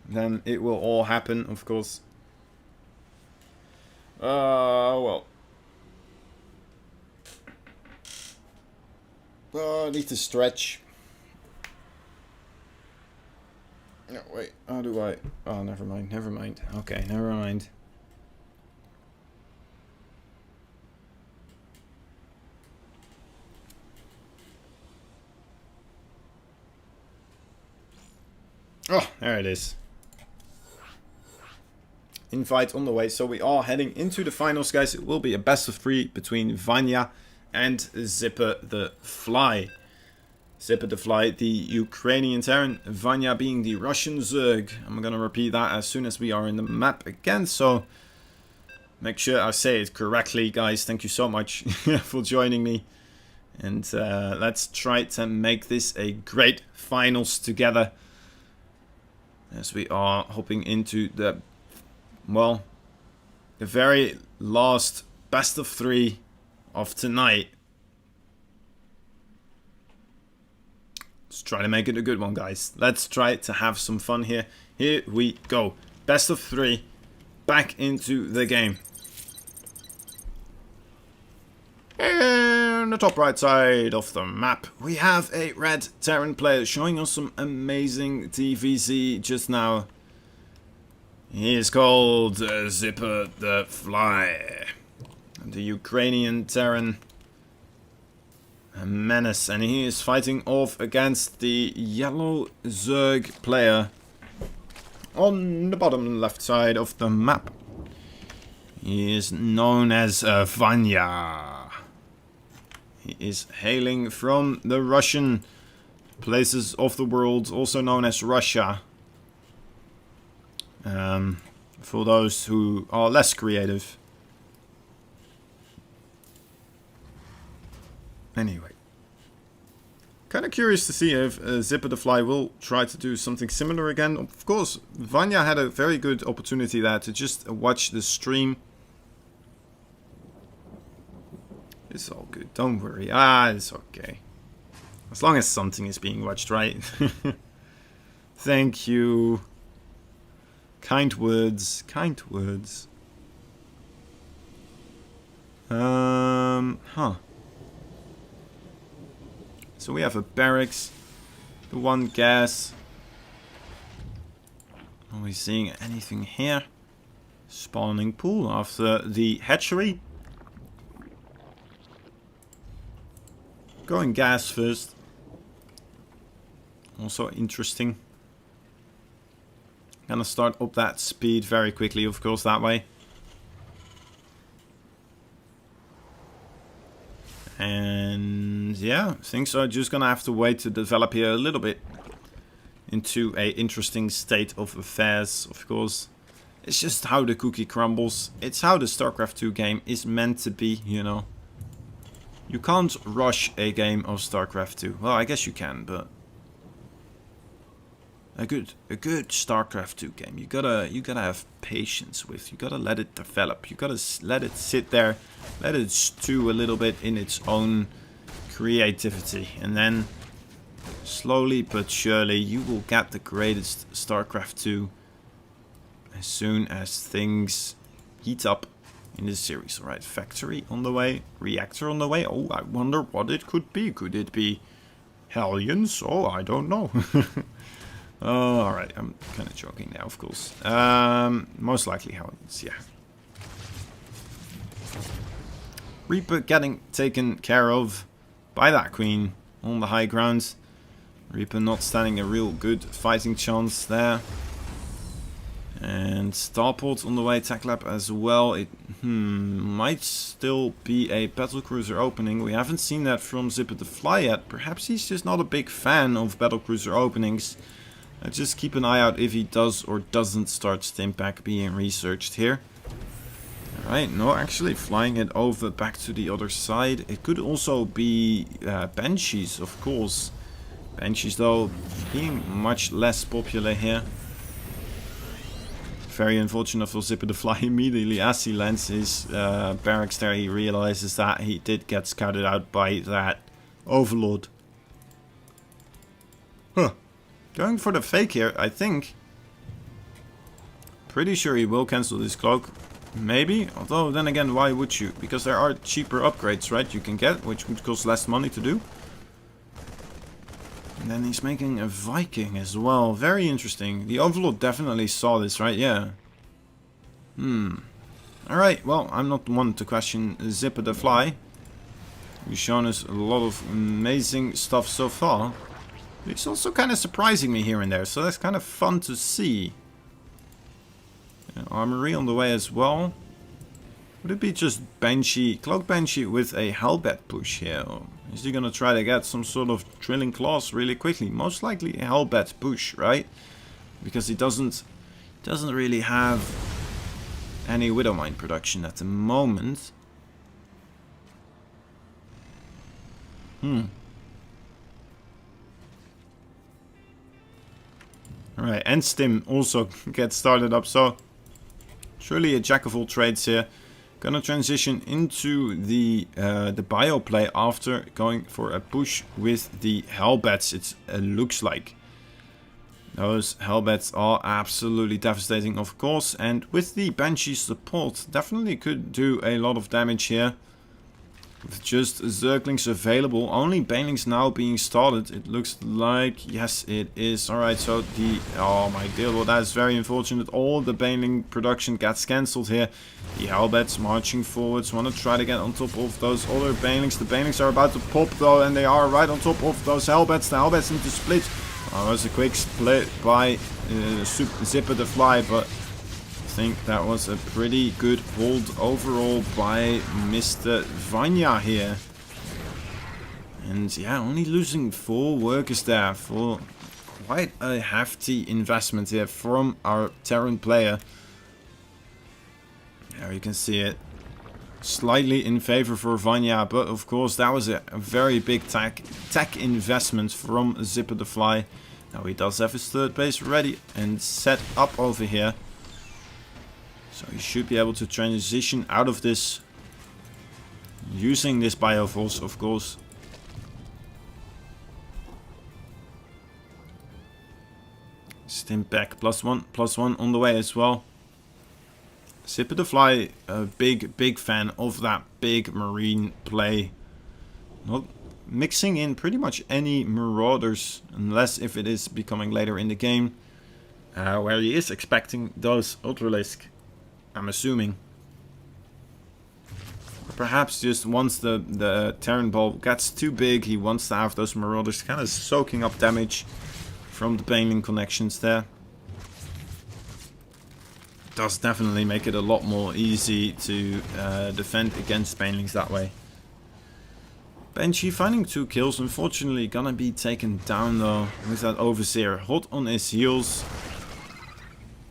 then it will all happen, of course. Well. I need to stretch. No, wait, how do I... Oh, never mind. Okay, never mind. Oh, there it is. Invite on the way. So we are heading into the finals, guys. It will be a best of 3 between Vanya and Zipper the Fly. Zipper the Fly, the Ukrainian Terran. Vanya being the Russian Zerg. I'm going to repeat that as soon as we are in the map again. So make sure I say it correctly, guys. Thank you so much for joining me. And let's try to make this a great finals together. As we are hopping into the, well, the very last best of 3 of tonight. Let's try to make it a good one, guys. Let's try to have some fun here. Here we go. Best of 3. Back into the game. On the top right side of the map, we have a red Terran player showing us some amazing TVC just now. He is called Zipper the Fly. The Ukrainian Terran. A menace. And he is fighting off against the yellow Zerg player on the bottom left side of the map. He is known as Vanya. He is hailing from the Russian places of the world, also known as Russia. For those who are less creative. Anyway. Kind of curious to see if Zipper the Fly will try to do something similar again. Of course, Vanya had a very good opportunity there to just watch the stream. It's all good, don't worry. It's okay. As long as something is being watched, right? Thank you. Kind words, kind words. So we have a barracks, the one gas. Are we seeing anything here? Spawning pool after the hatchery. Going gas first. Also interesting. Gonna start up that speed very quickly, of course, that way. And yeah, things are just gonna have to wait to develop here a little bit into a interesting state of affairs, of course. It's just how the cookie crumbles. It's how the StarCraft 2 game is meant to be, you know. You can't rush a game of StarCraft 2. Well, I guess you can, but a good StarCraft 2 game, you gotta have patience with. You gotta let it develop. You gotta let it sit there, let it stew a little bit in its own creativity, and then slowly but surely you will get the greatest StarCraft 2 as soon as things heat up in this series. Alright, factory on the way, reactor on the way. Oh, I wonder what it could be. Could it be Hellions? Oh, I don't know. Oh, alright, I'm kind of joking now, of course. Most likely Hellions, yeah. Reaper getting taken care of by that queen on the high ground. Reaper not standing a real good fighting chance there. And Starport on the way, Tech Lab as well. It might still be a battlecruiser opening. We haven't seen that from Zipper the Fly yet. Perhaps he's just not a big fan of battlecruiser openings. Just keep an eye out if he does or doesn't start Stimpack being researched here. Alright, no, actually flying it over back to the other side. It could also be Banshees, of course. Banshees, though, being much less popular here. Very unfortunate for Zipper the Fly. Immediately as he lands his barracks there, he realizes that he did get scouted out by that Overlord. Huh. Going for the fake here, I think. Pretty sure he will cancel this cloak. Maybe, although then again, why would you? Because there are cheaper upgrades, right, you can get, which would cost less money to do. And then he's making a Viking as well. Very interesting. The Overlord definitely saw this, right? Yeah. Alright, well, I'm not the one to question Zipper the Fly. He's shown us a lot of amazing stuff so far. He's also kind of surprising me here and there, so that's kind of fun to see. Armory on the way as well. Would it be just Banshee, Cloak Banshee with a Hellbat push here? Or is he gonna try to get some sort of drilling claws really quickly? Most likely a Hellbat push, right? Because he doesn't really have any Widowmine production at the moment. Alright, and Stim also gets started up, so surely a jack of all trades here. Gonna transition into the bio play after going for a push with the Hellbats, it looks like. Those Hellbats are absolutely devastating, of course, and with the Banshee support, definitely could do a lot of damage here. With just Zerglings available, only Banelings now being started, it looks like. Yes, it is. Alright, so the... Oh my dear lord, that is very unfortunate. All the Baneling production gets cancelled here. The Hellbats marching forwards, want to try to get on top of those other Banelings. The Banelings are about to pop though, and they are right on top of those Hellbats. The Hellbats need to split. Oh, that was a quick split by Zipper the Fly, but I think that was a pretty good hold overall by Mr. Vanya here. And yeah, only losing 4 workers there for quite a hefty investment here from our Terran player. There you can see it. Slightly in favor for Vanya, but of course that was a very big tech investment from Zipper the Fly. Now he does have his third base ready and set up over here. So he should be able to transition out of this using this Bioforce, of course. Stimpack +1/+1 on the way as well. Zipper the Fly, a big fan of that big marine play. Not mixing in pretty much any Marauders, unless if it is becoming later in the game, where he is expecting those Ultralisk, I'm assuming. Or perhaps just once the Terran Ball gets too big, he wants to have those Marauders kind of soaking up damage from the Baneling connections there. Does definitely make it a lot more easy to defend against Banelings that way. Banshee finding 2 kills, unfortunately gonna be taken down though with that Overseer hot on his heels.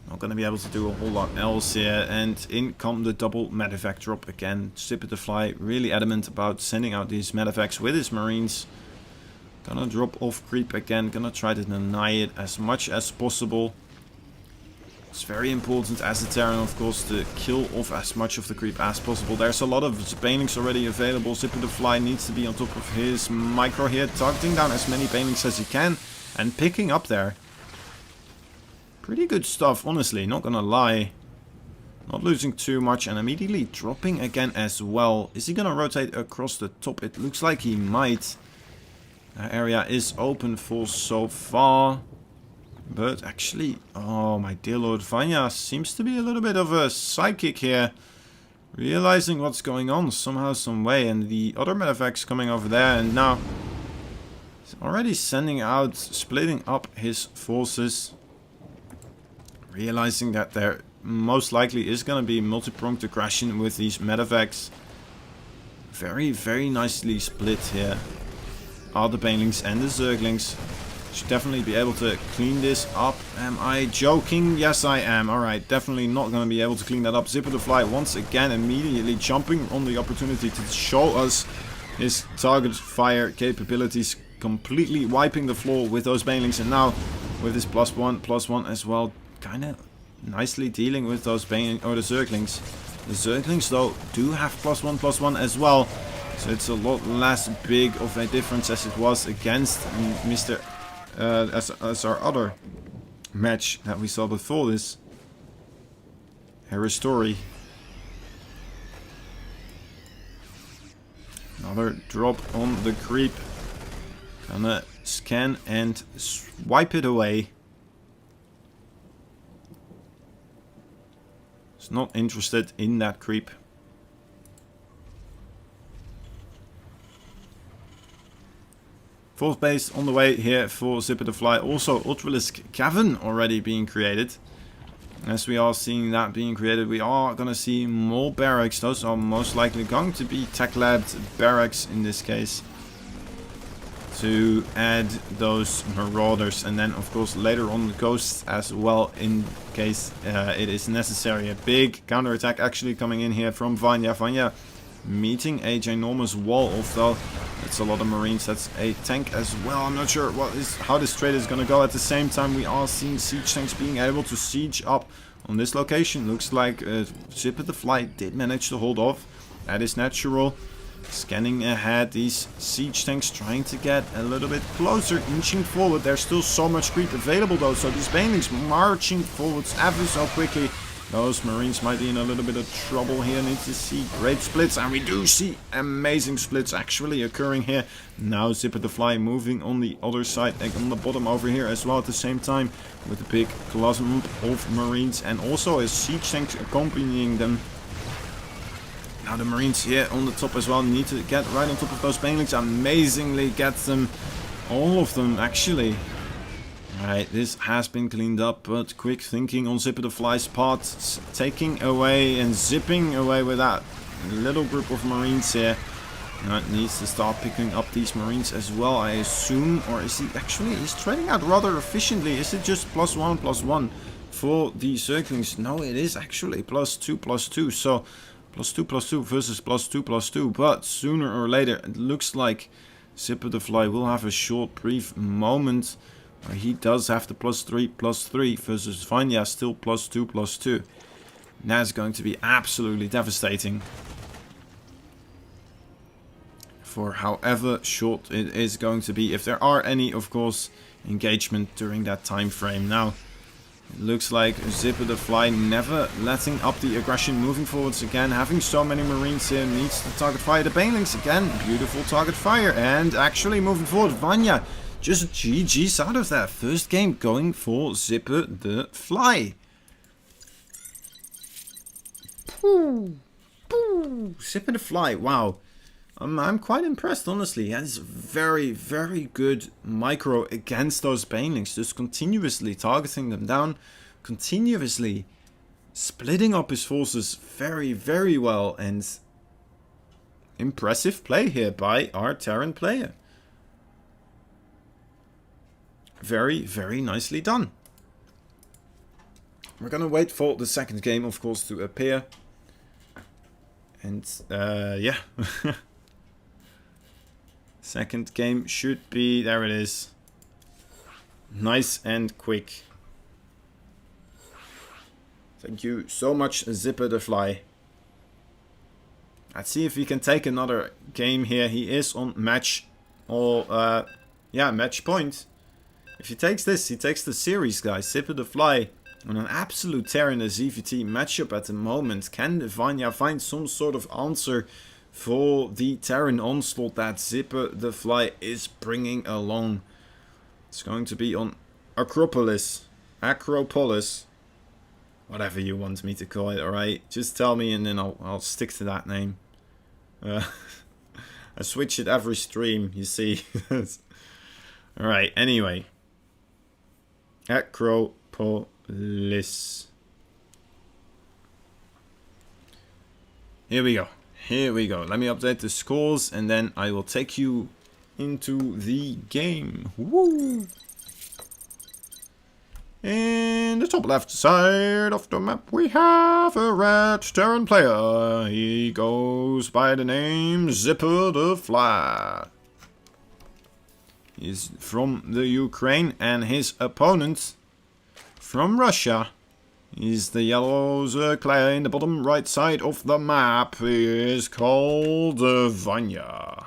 Not gonna be able to do a whole lot else here, and in come the double medevac drop again. Zipper the Fly really adamant about sending out these medevacs with his marines. Gonna drop off creep again, gonna try to deny it as much as possible. It's very important as a Terran, of course, to kill off as much of the creep as possible. There's a lot of Banelings already available. Zipper the Fly needs to be on top of his micro here, targeting down as many Banelings as he can and picking up there. Pretty good stuff, honestly, not gonna lie. Not losing too much and immediately dropping again as well. Is he gonna rotate across the top? It looks like he might. That area is open for so far. But actually, oh my dear lord, Vanya seems to be a little bit of a psychic here. Realizing what's going on somehow, some way. And the other medevac's coming over there, and now he's already sending out, splitting up his forces. Realizing that there most likely is going to be multi-pronged aggression with these medevacs. Very nicely split here are the Banelings and the Zerglings. Should definitely be able to clean this up. Am I joking? Yes, I am. Alright, definitely not going to be able to clean that up. Zipper the Fly once again immediately jumping on the opportunity to show us his target fire capabilities, completely wiping the floor with those banelings. And now with his +1/+1 as well, kind of nicely dealing with those banelings, or the Zerglings. The Zerglings though do have +1/+1 as well. So it's a lot less big of a difference as it was against Mr. As our other match that we saw before this. Her story. Another drop on the creep. Gonna scan and swipe it away. It's not interested in that creep. Fourth base on the way here for Zipper the Fly. Also Ultralisk Cavern already being created. As we are seeing that being created, we are going to see more barracks. Those are most likely going to be tech-labbed barracks in this case. To add those Marauders. And then of course later on the Ghosts as well in case it is necessary. A big counterattack actually coming in here from Vanya. Vanya meeting a ginormous wall of though. It's a lot of Marines. That's a tank as well. I'm not sure how this trade is going to go. At the same time, we are seeing siege tanks being able to siege up on this location. Looks like Zipper the Fly did manage to hold off. That is natural. Scanning ahead, these siege tanks trying to get a little bit closer, inching forward. There's still so much creep available though, so these banelings marching forwards ever so quickly. Those Marines might be in a little bit of trouble here. Need to see great splits, and we do see amazing splits actually occurring here. Now Zipper the Fly moving on the other side, on the bottom over here as well at the same time, with a big clump of Marines and also a siege tank accompanying them. Now the Marines here on the top as well need to get right on top of those banelings. Amazingly get them, all of them actually. Alright, this has been cleaned up, but quick thinking on Zipper the Fly's part, taking away and zipping away with that little group of Marines here. Now it needs to start picking up these Marines as well, I assume. Or is he actually, he's trading out rather efficiently. Is it just +1/+1 for the Zerglings? No, it is actually +2/+2. So +2/+2 versus +2/+2. But sooner or later, it looks like Zipper the Fly will have a short, brief moment. He does have the +3/+3 versus Vanya still +2/+2. That's going to be absolutely devastating. For however short it is going to be. If there are any, of course, engagement during that time frame. Now, it looks like Zipper the Fly never letting up the aggression, moving forwards again. Having so many Marines here, needs to target fire the banelings again. Beautiful target fire. And actually moving forward, Vanya just GG's out of that. First game going for Zipper the Fly. Pooh. Pooh. Zipper the Fly, wow. I'm quite impressed, honestly. He has very, very good micro against those banelings. Just continuously targeting them down. Continuously splitting up his forces very, very well. And impressive play here by our Terran player. Very, very nicely done. We're gonna wait for the second game, of course, to appear. And, yeah. Second game should be... There it is. Nice and quick. Thank you so much, Zipper the Fly. Let's see if we can take another game here. He is on match... Or, yeah, match point. If he takes this, he takes the series, guys. Zipper the Fly on an absolute tear in the ZVT matchup at the moment. Can Vanya find some sort of answer for the Terran onslaught that Zipper the Fly is bringing along? It's going to be on Acropolis. Whatever you want me to call it, alright? Just tell me and then I'll stick to that name. I switch it every stream, you see. Alright, anyway. Acropolis. Here we go. Here we go. Let me update the scores and then I will take you into the game. Woo! In the top left side of the map, we have a red Terran player. He goes by the name Zipper the Fly. He's from the Ukraine, and his opponent from Russia is the yellow player in the bottom right side of the map. He is called Vanya.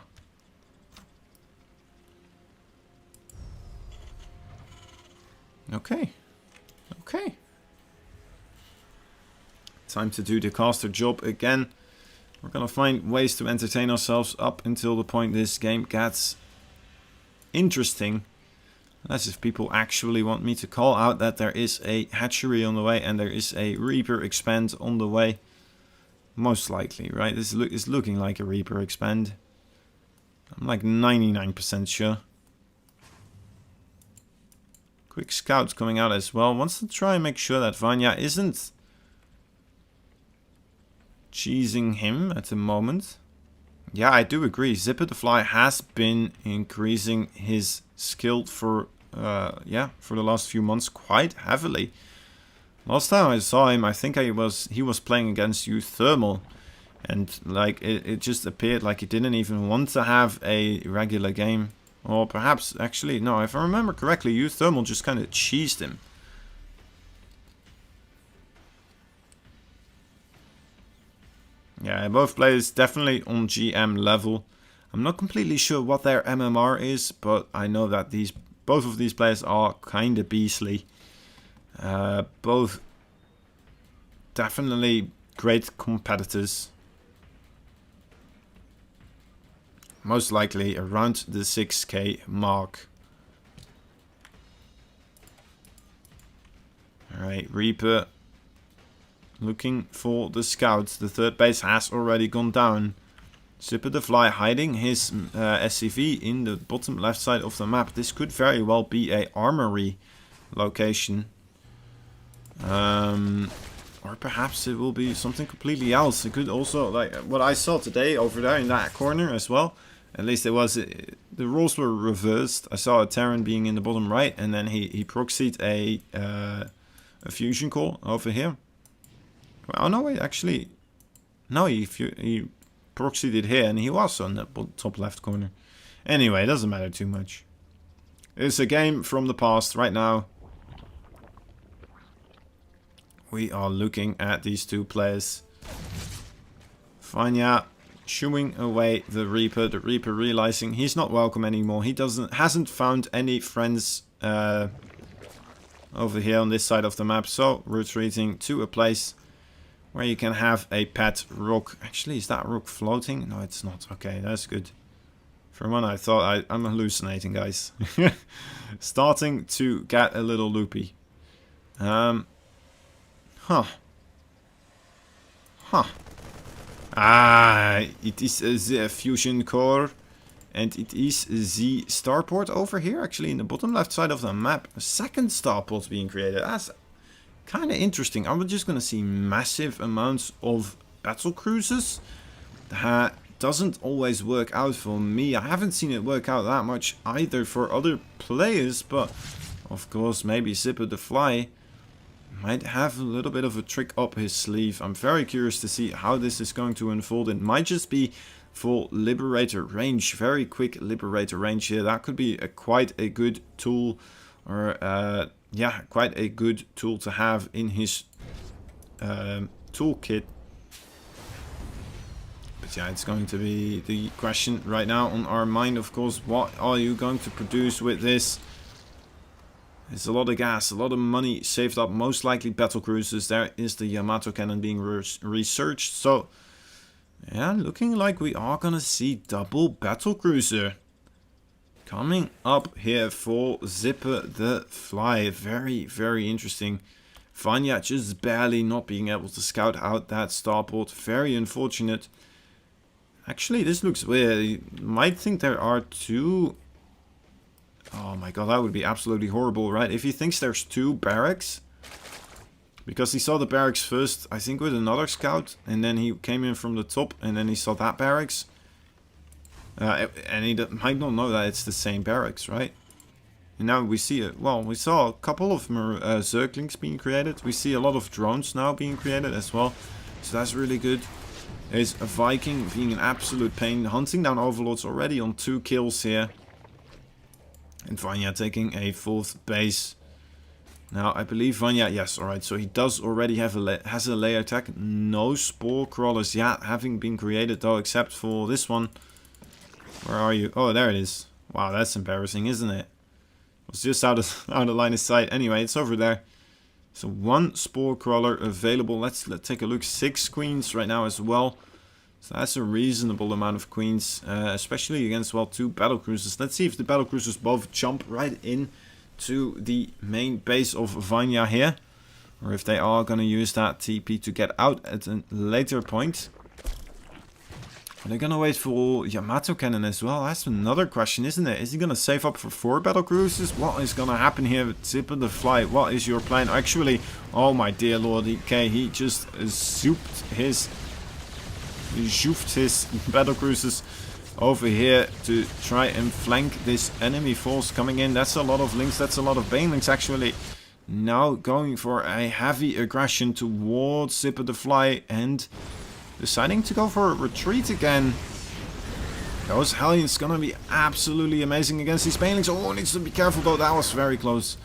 Okay. Okay. Time to do the caster job again. We're gonna find ways to entertain ourselves up until the point this game gets interesting. As if people actually want me to call out that there is a hatchery on the way and there is a Reaper expand on the way. Most likely, right? This is looking like a Reaper expand. I'm like 99% sure. Quick scouts coming out as well. Wants to try and make sure that Vanya isn't cheesing him at the moment. Yeah, I do agree. Zipper the Fly has been increasing his skill for the last few months quite heavily. Last time I saw him, I think he was playing against Youth Thermal, and like it just appeared like he didn't even want to have a regular game. Or perhaps, actually, no, if I remember correctly, Youth Thermal just kind of cheesed him. Yeah, both players definitely on GM level. I'm not completely sure what their MMR is, but I know that both of these players are kind of beastly. Both definitely great competitors. Most likely around the 6k mark. Alright, Reaper looking for the scouts. The third base has already gone down. Zipper the Fly hiding his SCV in the bottom left side of the map. This could very well be a armory location. Or perhaps it will be something completely else. It could also, like what I saw today over there in that corner as well. At least it was, the roles were reversed. I saw a Terran being in the bottom right, and then he proxied a fusion core over here. Oh no, wait, actually, no, he proxied it here, and he was on the top left corner. Anyway, it doesn't matter too much. It's a game from the past right now. We are looking at these two players. Vanya shooing away the Reaper realizing he's not welcome anymore. He hasn't found any friends over here on this side of the map, so retreating to a place where you can have a pet rook. Actually, is that rook floating? No, it's not. Okay, that's good. For a moment I thought I'm hallucinating, guys. Starting to get a little loopy. Huh. Ah, it is the fusion core, and it is the starport over here, actually in the bottom left side of the map. A second starport being created. That's kind of interesting. I'm just going to see massive amounts of battle cruisers. That doesn't always work out for me. I haven't seen it work out that much either for other players, but of course maybe Zipper the Fly might have a little bit of a trick up his sleeve. I'm very curious to see how this is going to unfold. It might just be for Liberator range, very quick Liberator range here. That could be quite a good tool, or yeah, quite a good tool to have in his toolkit. But yeah, it's going to be the question right now on our mind, of course. What are you going to produce with this? It's a lot of gas, a lot of money saved up, most likely battle cruisers. There is the Yamato cannon being researched. So, yeah, looking like we are going to see double battle cruiser coming up here for Zipper the Fly. Very, very interesting. Vanya just barely not being able to scout out that starport. Very unfortunate. Actually, this looks weird. You might think there are two... Oh my god, that would be absolutely horrible, right? If he thinks there's two barracks. Because he saw the barracks first, I think with another scout. And then he came in from the top and then he saw that barracks. And he might not know that it's the same barracks, right? And now we see it. Well, we saw a couple of Zerglings being created. We see a lot of drones now being created as well. So that's really good. There's a Viking being an absolute pain. Hunting down Overlords already on 2 kills here. And Vanya taking a 4th base. Now, I believe Vanya... Yes, alright. So he does already have has a layer attack. No Spore Crawlers yet having been created though, except for this one. Where are you? Oh, there it is. Wow, that's embarrassing, isn't it? It was just out of line of sight. Anyway, it's over there. So 1 Spore Crawler available. Let's take a look. 6 queens right now as well. So that's a reasonable amount of queens, especially against, well, 2 battlecruisers. Let's see if the battlecruisers both jump right in to the main base of Vanya here. Or if they are going to use that TP to get out at a later point. Are they going to wait for Yamato Cannon as well? That's another question, isn't it? Is he going to save up for 4 battlecruisers? What is going to happen here with Zipper the Fly? What is your plan? Actually, oh my dear lord, he just zooped his battlecruisers over here to try and flank this enemy force coming in. That's a lot of links, that's a lot of banelings actually. Now going for a heavy aggression towards Zipper the Fly and deciding to go for a retreat again. Those Hellions gonna be absolutely amazing against these banelings. Oh, needs to be careful though, that was very close.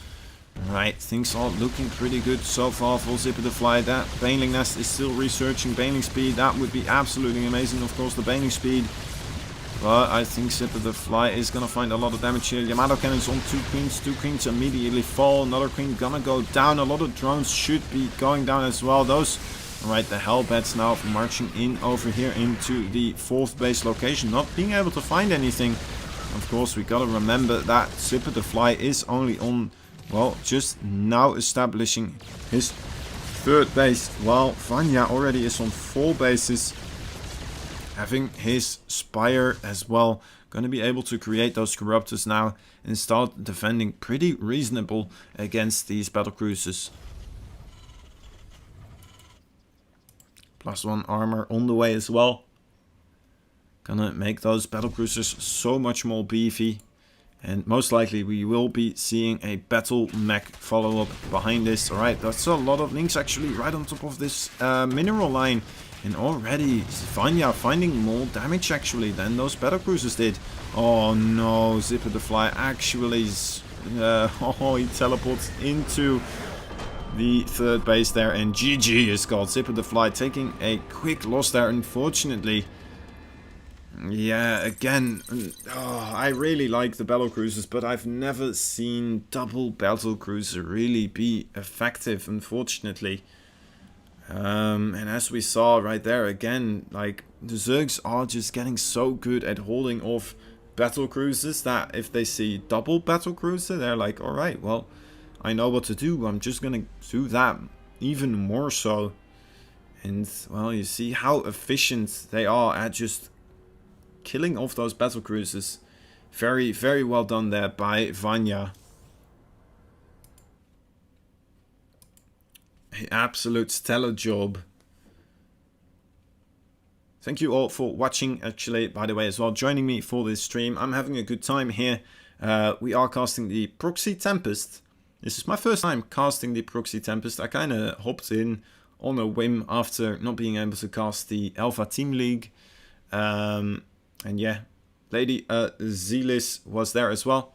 Alright, things are looking pretty good so far for Zipper the Fly. That Baneling Nest is still researching Baneling speed. That would be absolutely amazing, of course, the Baneling speed. But I think Zipper the Fly is going to find a lot of damage here. Yamato Cannons on 2 queens. 2 queens immediately fall. Another queen gonna go down. A lot of drones should be going down as well. Those... Alright, the Hellbats now marching in over here into the 4th base location. Not being able to find anything. Of course, we gotta remember that Zipper the Fly is only on... Well, just now establishing his 3rd base, while Vanya already is on 4 bases, having his Spire as well. Going to be able to create those Corruptors now and start defending pretty reasonable against these battlecruisers. +1 armor on the way as well. Gonna make those battlecruisers so much more beefy. And most likely we will be seeing a battle mech follow-up behind this. Alright, that's a lot of links actually right on top of this mineral line. And already Vanya finding more damage actually than those battlecruisers did. Oh no, Zipper the Fly actually... he teleports into the 3rd base there. And GG is called. Zipper the Fly taking a quick loss there, unfortunately. Yeah, again, I really like the battlecruisers, but I've never seen double battlecruiser really be effective, unfortunately. And as we saw right there, again, like, the Zergs are just getting so good at holding off battlecruisers that if they see double battlecruiser, they're like, alright, well, I know what to do, I'm just gonna do that even more so. And, well, you see how efficient they are at just killing off those battlecruisers. Very, very well done there by Vanya. An absolute stellar job. Thank you all for watching, actually, by the way, as well, joining me for this stream. I'm having a good time here. We are casting the Proxy Tempest. This is my first time casting the Proxy Tempest. I kind of hopped in on a whim after not being able to cast the Alpha Team League. And yeah, Lady Zelis was there as well.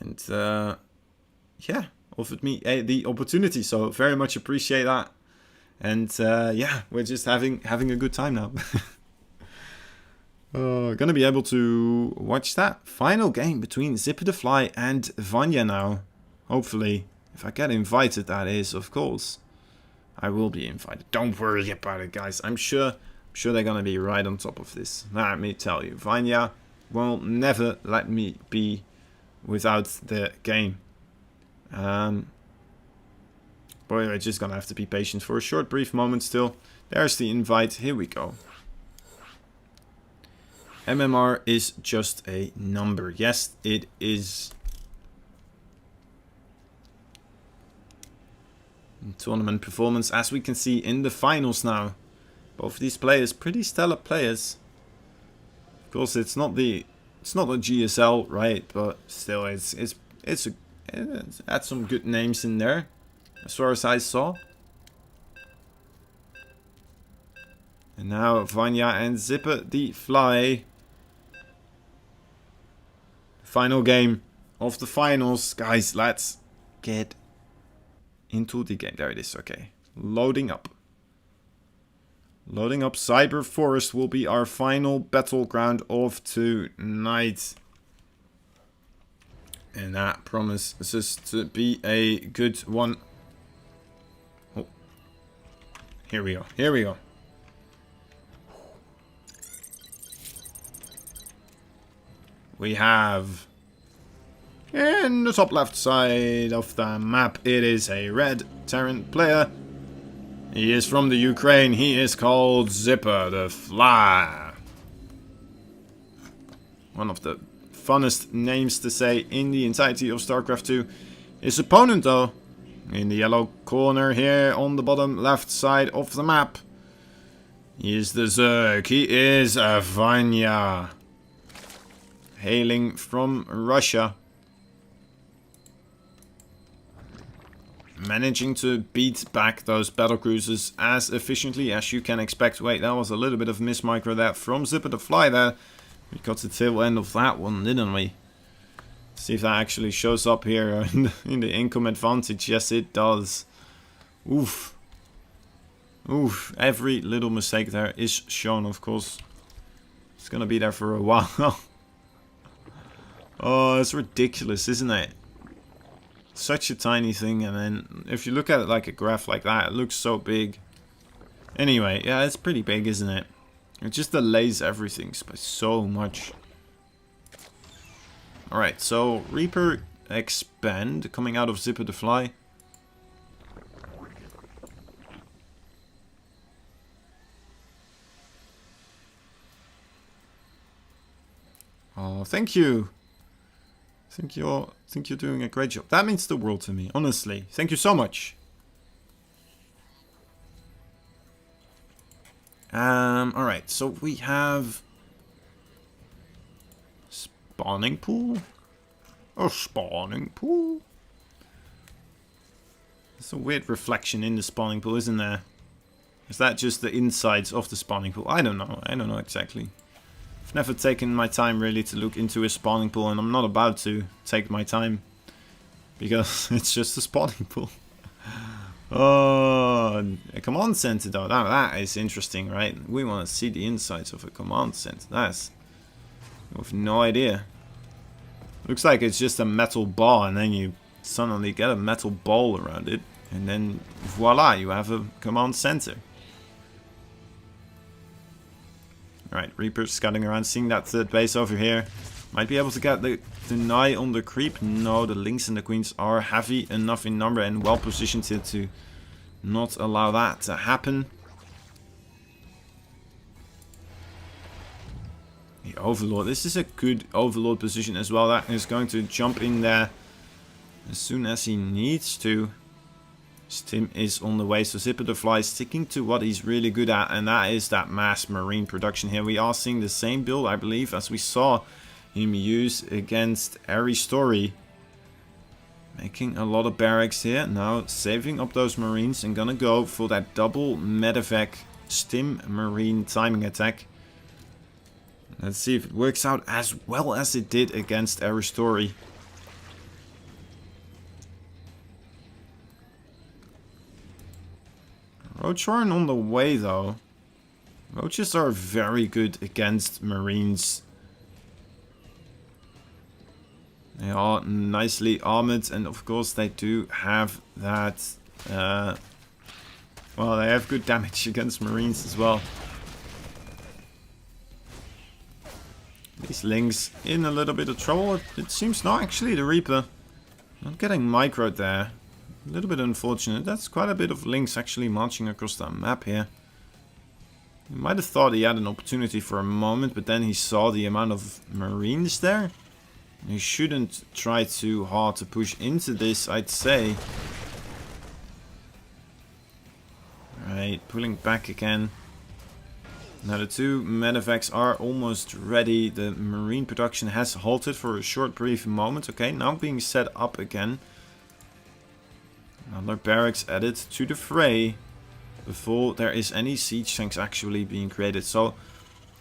And yeah, offered me the opportunity. So very much appreciate that. And yeah, we're just having a good time now. Gonna be able to watch that final game between Zipper the Fly and Vanya now. Hopefully. If I get invited, that is, of course. I will be invited. Don't worry about it, guys. I'm sure they're gonna be right on top of this. Let me tell you, Vanya will never let me be without the game. Boy, we're just gonna have to be patient for a short, brief moment still. There's the invite. Here we go. MMR is just a number. Yes, it is. Tournament performance, as we can see in the finals now. Both of these players, pretty stellar players. Of course, it's not the GSL, right? But still, it's it's had some good names in there, as far as I saw. And now Vanya and Zipper the Fly. Final game of the finals. Guys, let's get into the game. There it is, okay. Loading up. Loading up. Cyber Forest will be our final battleground of tonight. And that promises to be a good one. Oh. Here we go. Here we go. We have, in the top left side of the map, it is a red Terran player. He is from the Ukraine. He is called Zipper the Fly. One of the funnest names to say in the entirety of StarCraft 2. His opponent, though, in the yellow corner here on the bottom left side of the map, he is the Zerg. He is a Vanya, hailing from Russia. Managing to beat back those battlecruisers as efficiently as you can expect. Wait, that was a little bit of mismicro there from Zipper the Fly there. We got the tail end of that one, didn't we? See if that actually shows up here in the income advantage. Yes, it does. Oof. Oof. Every little mistake there is shown, of course. It's gonna be there for a while. Oh, it's ridiculous, isn't it? Such a tiny thing, and then if you look at it like a graph like that, it looks so big. Anyway, yeah, it's pretty big, isn't it? It just delays everything by so much. Alright, so Reaper Expand coming out of Zipper the Fly. Oh, thank you. I think you're doing a great job. That means the world to me, honestly. Thank you so much. Alright, so we have spawning pool? A spawning pool? There's a weird reflection in the spawning pool, isn't there? Is that just the insides of the spawning pool? I don't know. I don't know exactly. I've never taken my time really to look into a spawning pool, and I'm not about to take my time because it's just a spawning pool. Oh, a command center though, that is interesting, right? We want to see the insides of a command center. That's, I have no idea. Looks like it's just a metal bar, and then you suddenly get a metal ball around it, and then voila, you have a command center. Alright, Reaper scouting around, seeing that third base over here. Might be able to get the deny on the creep. No, the Lynx and the Queens are heavy enough in number and well positioned to not allow that to happen. The Overlord, this is a good Overlord position as well. That is going to jump in there as soon as he needs to. Stim is on the way, so Zipper the Fly is sticking to what he's really good at, and that is that mass marine production here. We are seeing the same build, I believe, as we saw him use against Ari Story. Making a lot of barracks here. Now saving up those marines and gonna go for that double medevac Stim marine timing attack. Let's see if it works out as well as it did against Ari Story. Roachhorn on the way though. Roaches are very good against marines. They are nicely armored, and of course they do have that, well, they have good damage against marines as well. These Lynx in a little bit of trouble, it seems. No, actually the Reaper not getting microed there. A little bit unfortunate. That's quite a bit of Lynx actually marching across the map here. He might have thought he had an opportunity for a moment, but then he saw the amount of marines there. He shouldn't try too hard to push into this, I'd say. Alright, pulling back again. Now the two medevacs are almost ready. The marine production has halted for a short brief moment. Okay, now being set up again. Another barracks added to the fray before there is any siege tanks actually being created. So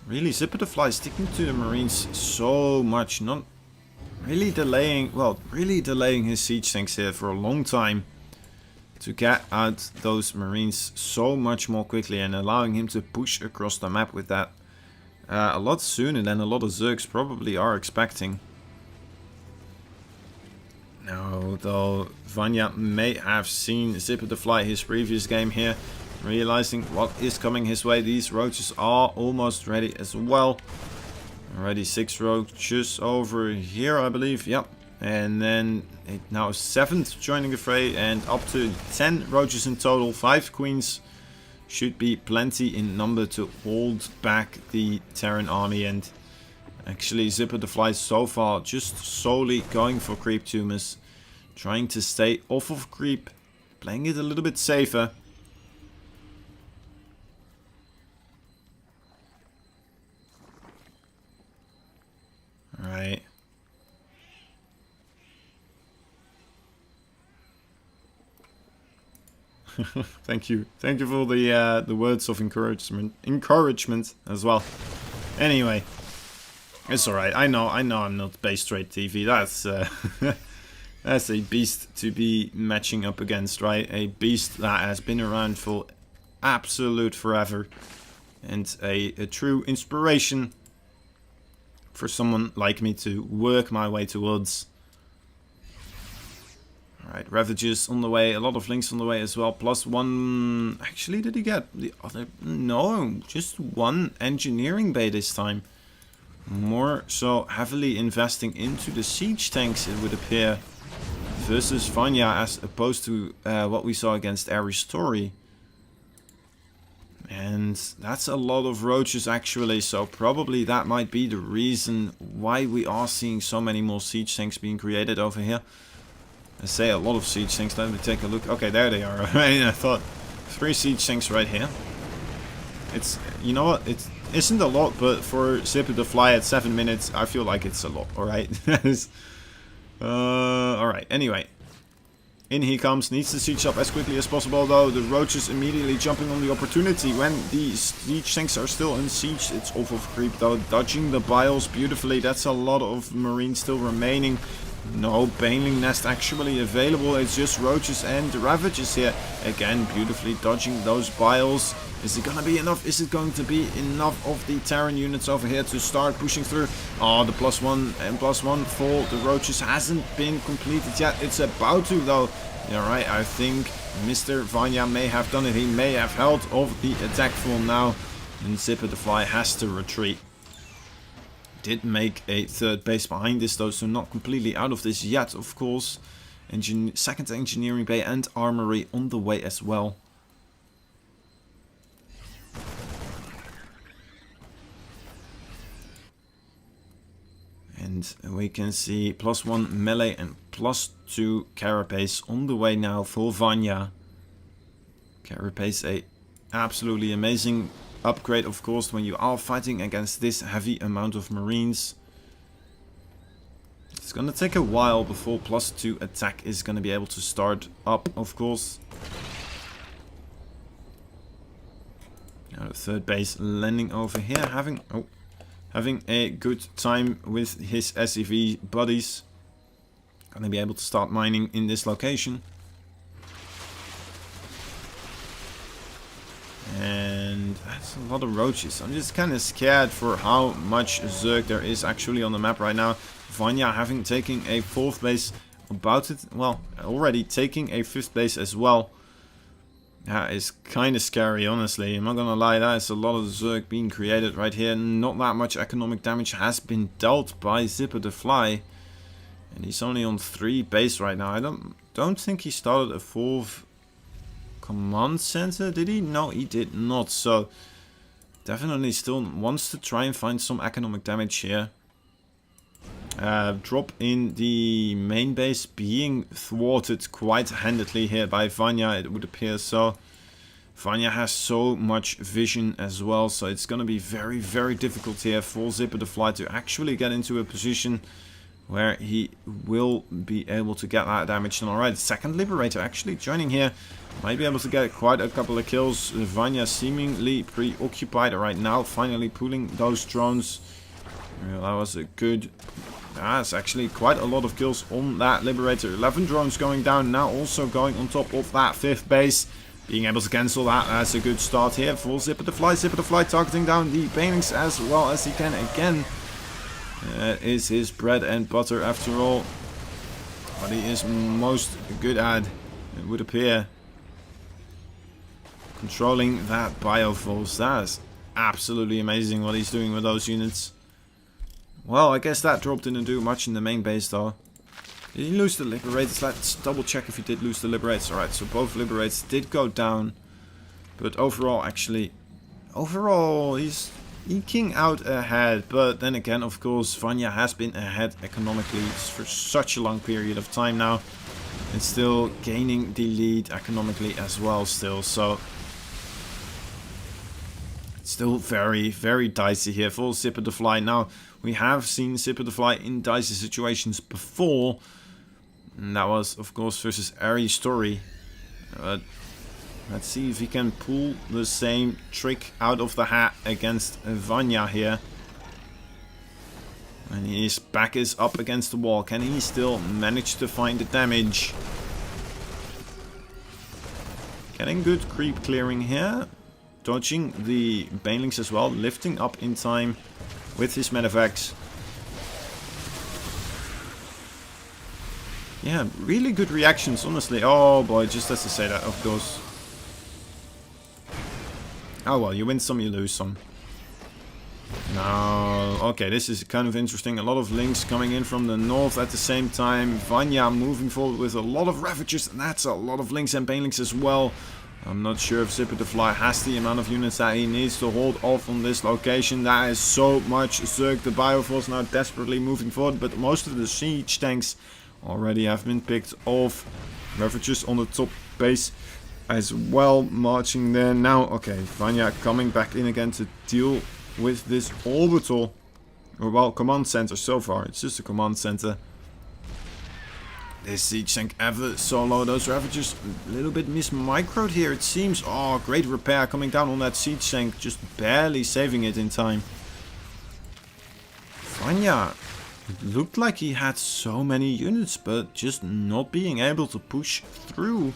really Zipper the Fly sticking to the marines so much, not really delaying, well, really delaying his siege tanks here for a long time to get out those marines so much more quickly and allowing him to push across the map with that a lot sooner than a lot of Zergs probably are expecting. Now, though, Vanya may have seen Zipper the Fly his previous game here, realizing what is coming his way. These roaches are almost ready as well. Already 6 roaches over here, I believe. Yep. And then now 7th joining the fray, and up to 10 roaches in total. 5 queens should be plenty in number to hold back the Terran army. And actually Zipper the Fly so far just solely going for creep tumors, trying to stay off of creep, playing it a little bit safer. Alright. Thank you for the words of encouragement as well. Anyway, it's alright. I know I'm not base trade TV. That's that's a beast to be matching up against, right? A beast that has been around for absolute forever, and a true inspiration for someone like me to work my way towards. Alright, Ravages on the way, a lot of links on the way as well. +1, actually did he get the other? No, just 1 engineering bay this time. More so heavily investing into the siege tanks, it would appear, versus Vanya, as opposed to what we saw against Ares Story. And that's a lot of roaches actually, so probably that might be the reason why we are seeing so many more siege tanks being created over here. I say a lot of siege tanks. Let me take a look. Okay, there they are. I thought 3 siege tanks right here. It's, you know what, it isn't a lot, but for Zipper the Fly at 7 minutes, I feel like it's a lot. Alright. Alright, anyway. In he comes, needs to siege up as quickly as possible, though the roaches immediately jumping on the opportunity when the siege tanks are still in siege. It's off of creep though, dodging the biles beautifully. That's a lot of marines still remaining. No baneling nest actually available. It's just roaches and ravages here. Again, beautifully dodging those biles. Is it gonna be enough? Is it going to be enough of the Terran units over here to start pushing through? Oh, the +1 and +1 for the roaches hasn't been completed yet. It's about to though. Yeah, right. I think Mr. Vanya may have done it. He may have held off the attack form now, and Zipper the Fly has to retreat. Did make a 3rd base behind this though, so not completely out of this yet, of course. 2nd engineering bay and armory on the way as well. And we can see +1 melee and +2 carapace on the way now for Vanya. Carapace, a absolutely amazing upgrade, of course, when you are fighting against this heavy amount of marines. It's gonna take a while before +2 attack is gonna be able to start up, of course. Now the 3rd base landing over here, having a good time with his SCV buddies. Gonna be able to start mining in this location. And that's a lot of roaches. I'm just kind of scared for how much Zerg there is actually on the map right now. Vanya having taken a 4th base, already taking a 5th base as well. That is kind of scary, honestly. I'm not gonna lie, that is a lot of Zerg being created right here. Not that much economic damage has been dealt by Zipper the Fly. And he's only on 3 base right now. I don't think he started a 4th command center, did he? No, he did not. So definitely still wants to try and find some economic damage here. Drop in the main base being thwarted quite handedly here by Vanya, it would appear. So Vanya has so much vision as well, so it's going to be very, very difficult here for Zipper the Fly to actually get into a position where he will be able to get that damage done. Alright, second Liberator actually joining here. Might be able to get quite a couple of kills. Vanya seemingly preoccupied right now, finally pulling those drones. That was a good... That's actually quite a lot of kills on that Liberator. 11 drones going down, now also going on top of that 5th base. Being able to cancel that, that's a good start here for Zipper the Fly. Zipper the Fly targeting down the Banelings as well as he can again. That is his bread and butter after all. What he is most good at, it would appear. Controlling that bioforce. That is absolutely amazing what he's doing with those units. Well, I guess that drop didn't do much in the main base though. Did he lose the Liberators? Let's double check if he did lose the Liberators. Alright, so both Liberators did go down. But overall, actually, he's eking out ahead. But then again, of course, Vanya has been ahead economically for such a long period of time now. And still gaining the lead economically as well still. So, it's still very, very dicey here for Zipper the Fly. Now, we have seen Zipper the Fly in dicey situations before. And that was, of course, versus Ari Story. Let's see if he can pull the same trick out of the hat against Vanya here. And his back is up against the wall. Can he still manage to find the damage? Getting good creep clearing here. Dodging the Banelings as well. Lifting up in time with his medevacs. Yeah, really good reactions, honestly. Oh boy, just has to say that, of course. Oh well, you win some, you lose some. No, okay, this is kind of interesting. A lot of links coming in from the north at the same time. Vanya moving forward with a lot of Ravagers, and that's a lot of links and Banelings as well. I'm not sure if Zipper the Fly has the amount of units that he needs to hold off on this location. That is so much Zerg. The Bioforce now desperately moving forward, but most of the siege tanks already have been picked off. Ravagers on the top base as well, marching there now. Okay, Vanya coming back in again to deal with this orbital. Or well, command center so far. It's just a command center. This siege tank ever so low. Those Ravagers a little bit mismicroed here, it seems. Oh, great repair coming down on that siege tank. Just barely saving it in time. Vanya. It looked like he had so many units, but just not being able to push through.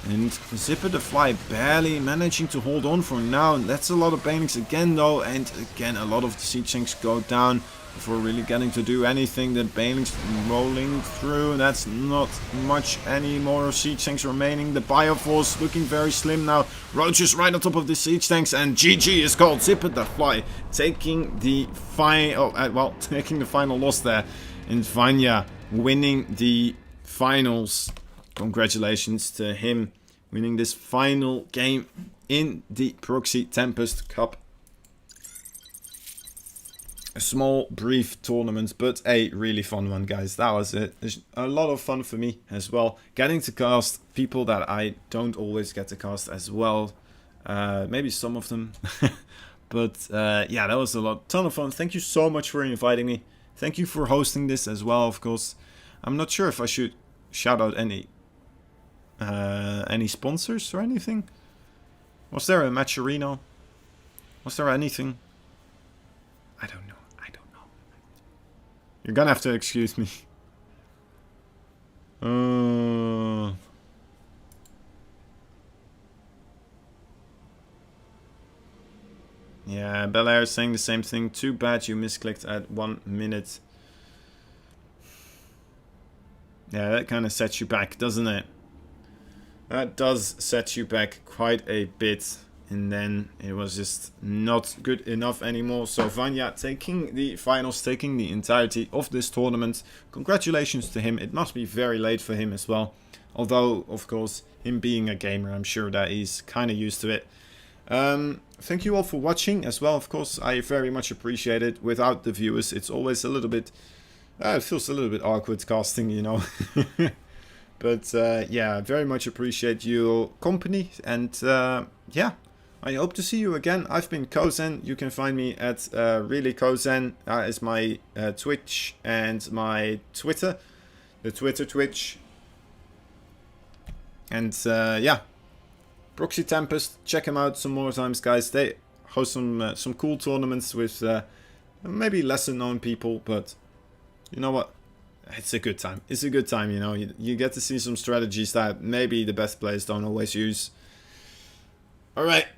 And Zipper the Fly barely managing to hold on for now. And that's a lot of Banelings again though. And again, a lot of the siege tanks go down before really getting to do anything. The Banelings rolling through. That's not much any more siege tanks remaining. The Bioforce looking very slim now. Roaches right on top of the siege tanks. And GG is called. Zipper the Fly taking the taking the final loss there. And Vanya winning the finals. Congratulations to him winning this final game in the Proxy Tempest Cup. A small, brief tournament, but a really fun one, guys. That was it. It's a lot of fun for me as well. Getting to cast people that I don't always get to cast as well. Maybe some of them. But yeah, that was a ton of fun. Thank you so much for inviting me. Thank you for hosting this as well, of course. I'm not sure if I should shout out any sponsors or anything. Was there a Matcherino? Was there anything? I don't know. You're gonna have to excuse me. Yeah, Belair is saying the same thing. Too bad you misclicked at 1 minute. Yeah, that kind of sets you back, doesn't it? That does set you back quite a bit. And then it was just not good enough anymore. So Vanya taking the finals, taking the entirety of this tournament. Congratulations to him. It must be very late for him as well. Although, of course, him being a gamer, I'm sure that he's kind of used to it. Thank you all for watching as well. Of course, I very much appreciate it. Without the viewers, it's always a little bit... it feels a little bit awkward casting, you know. But yeah, I very much appreciate your company. And yeah, I hope to see you again. I've been Kozen. You can find me at Really Kozen. Is my Twitch and my Twitter. The Twitch. And yeah, Proxy Tempest. Check them out some more times, guys. They host some cool tournaments with maybe lesser known people, but you know what? It's a good time. It's a good time, you know. You get to see some strategies that maybe the best players don't always use. Alright.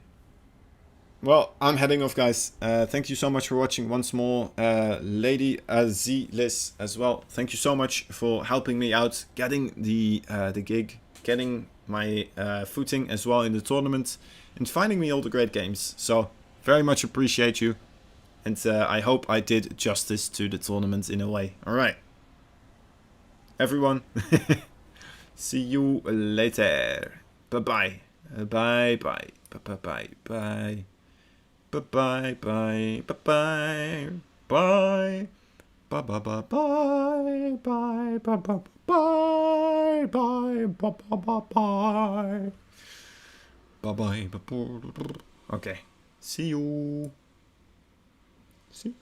Well, I'm heading off, guys. Thank you so much for watching once more. Lady Azilis as well. Thank you so much for helping me out, getting the gig, getting my footing as well in the tournament, and finding me all the great games. So, very much appreciate you. And I hope I did justice to the tournament in a way. Alright. Everyone, see you later. Bye-bye. Bye-bye. Bye-bye. Bye. Bye-bye. Bye. Bye-bye. Bye. Bye-bye. Bye. Bye. Bye-bye. Bye. Bye. Bye-bye. Bye-bye. Bye-bye. Okay. See you. See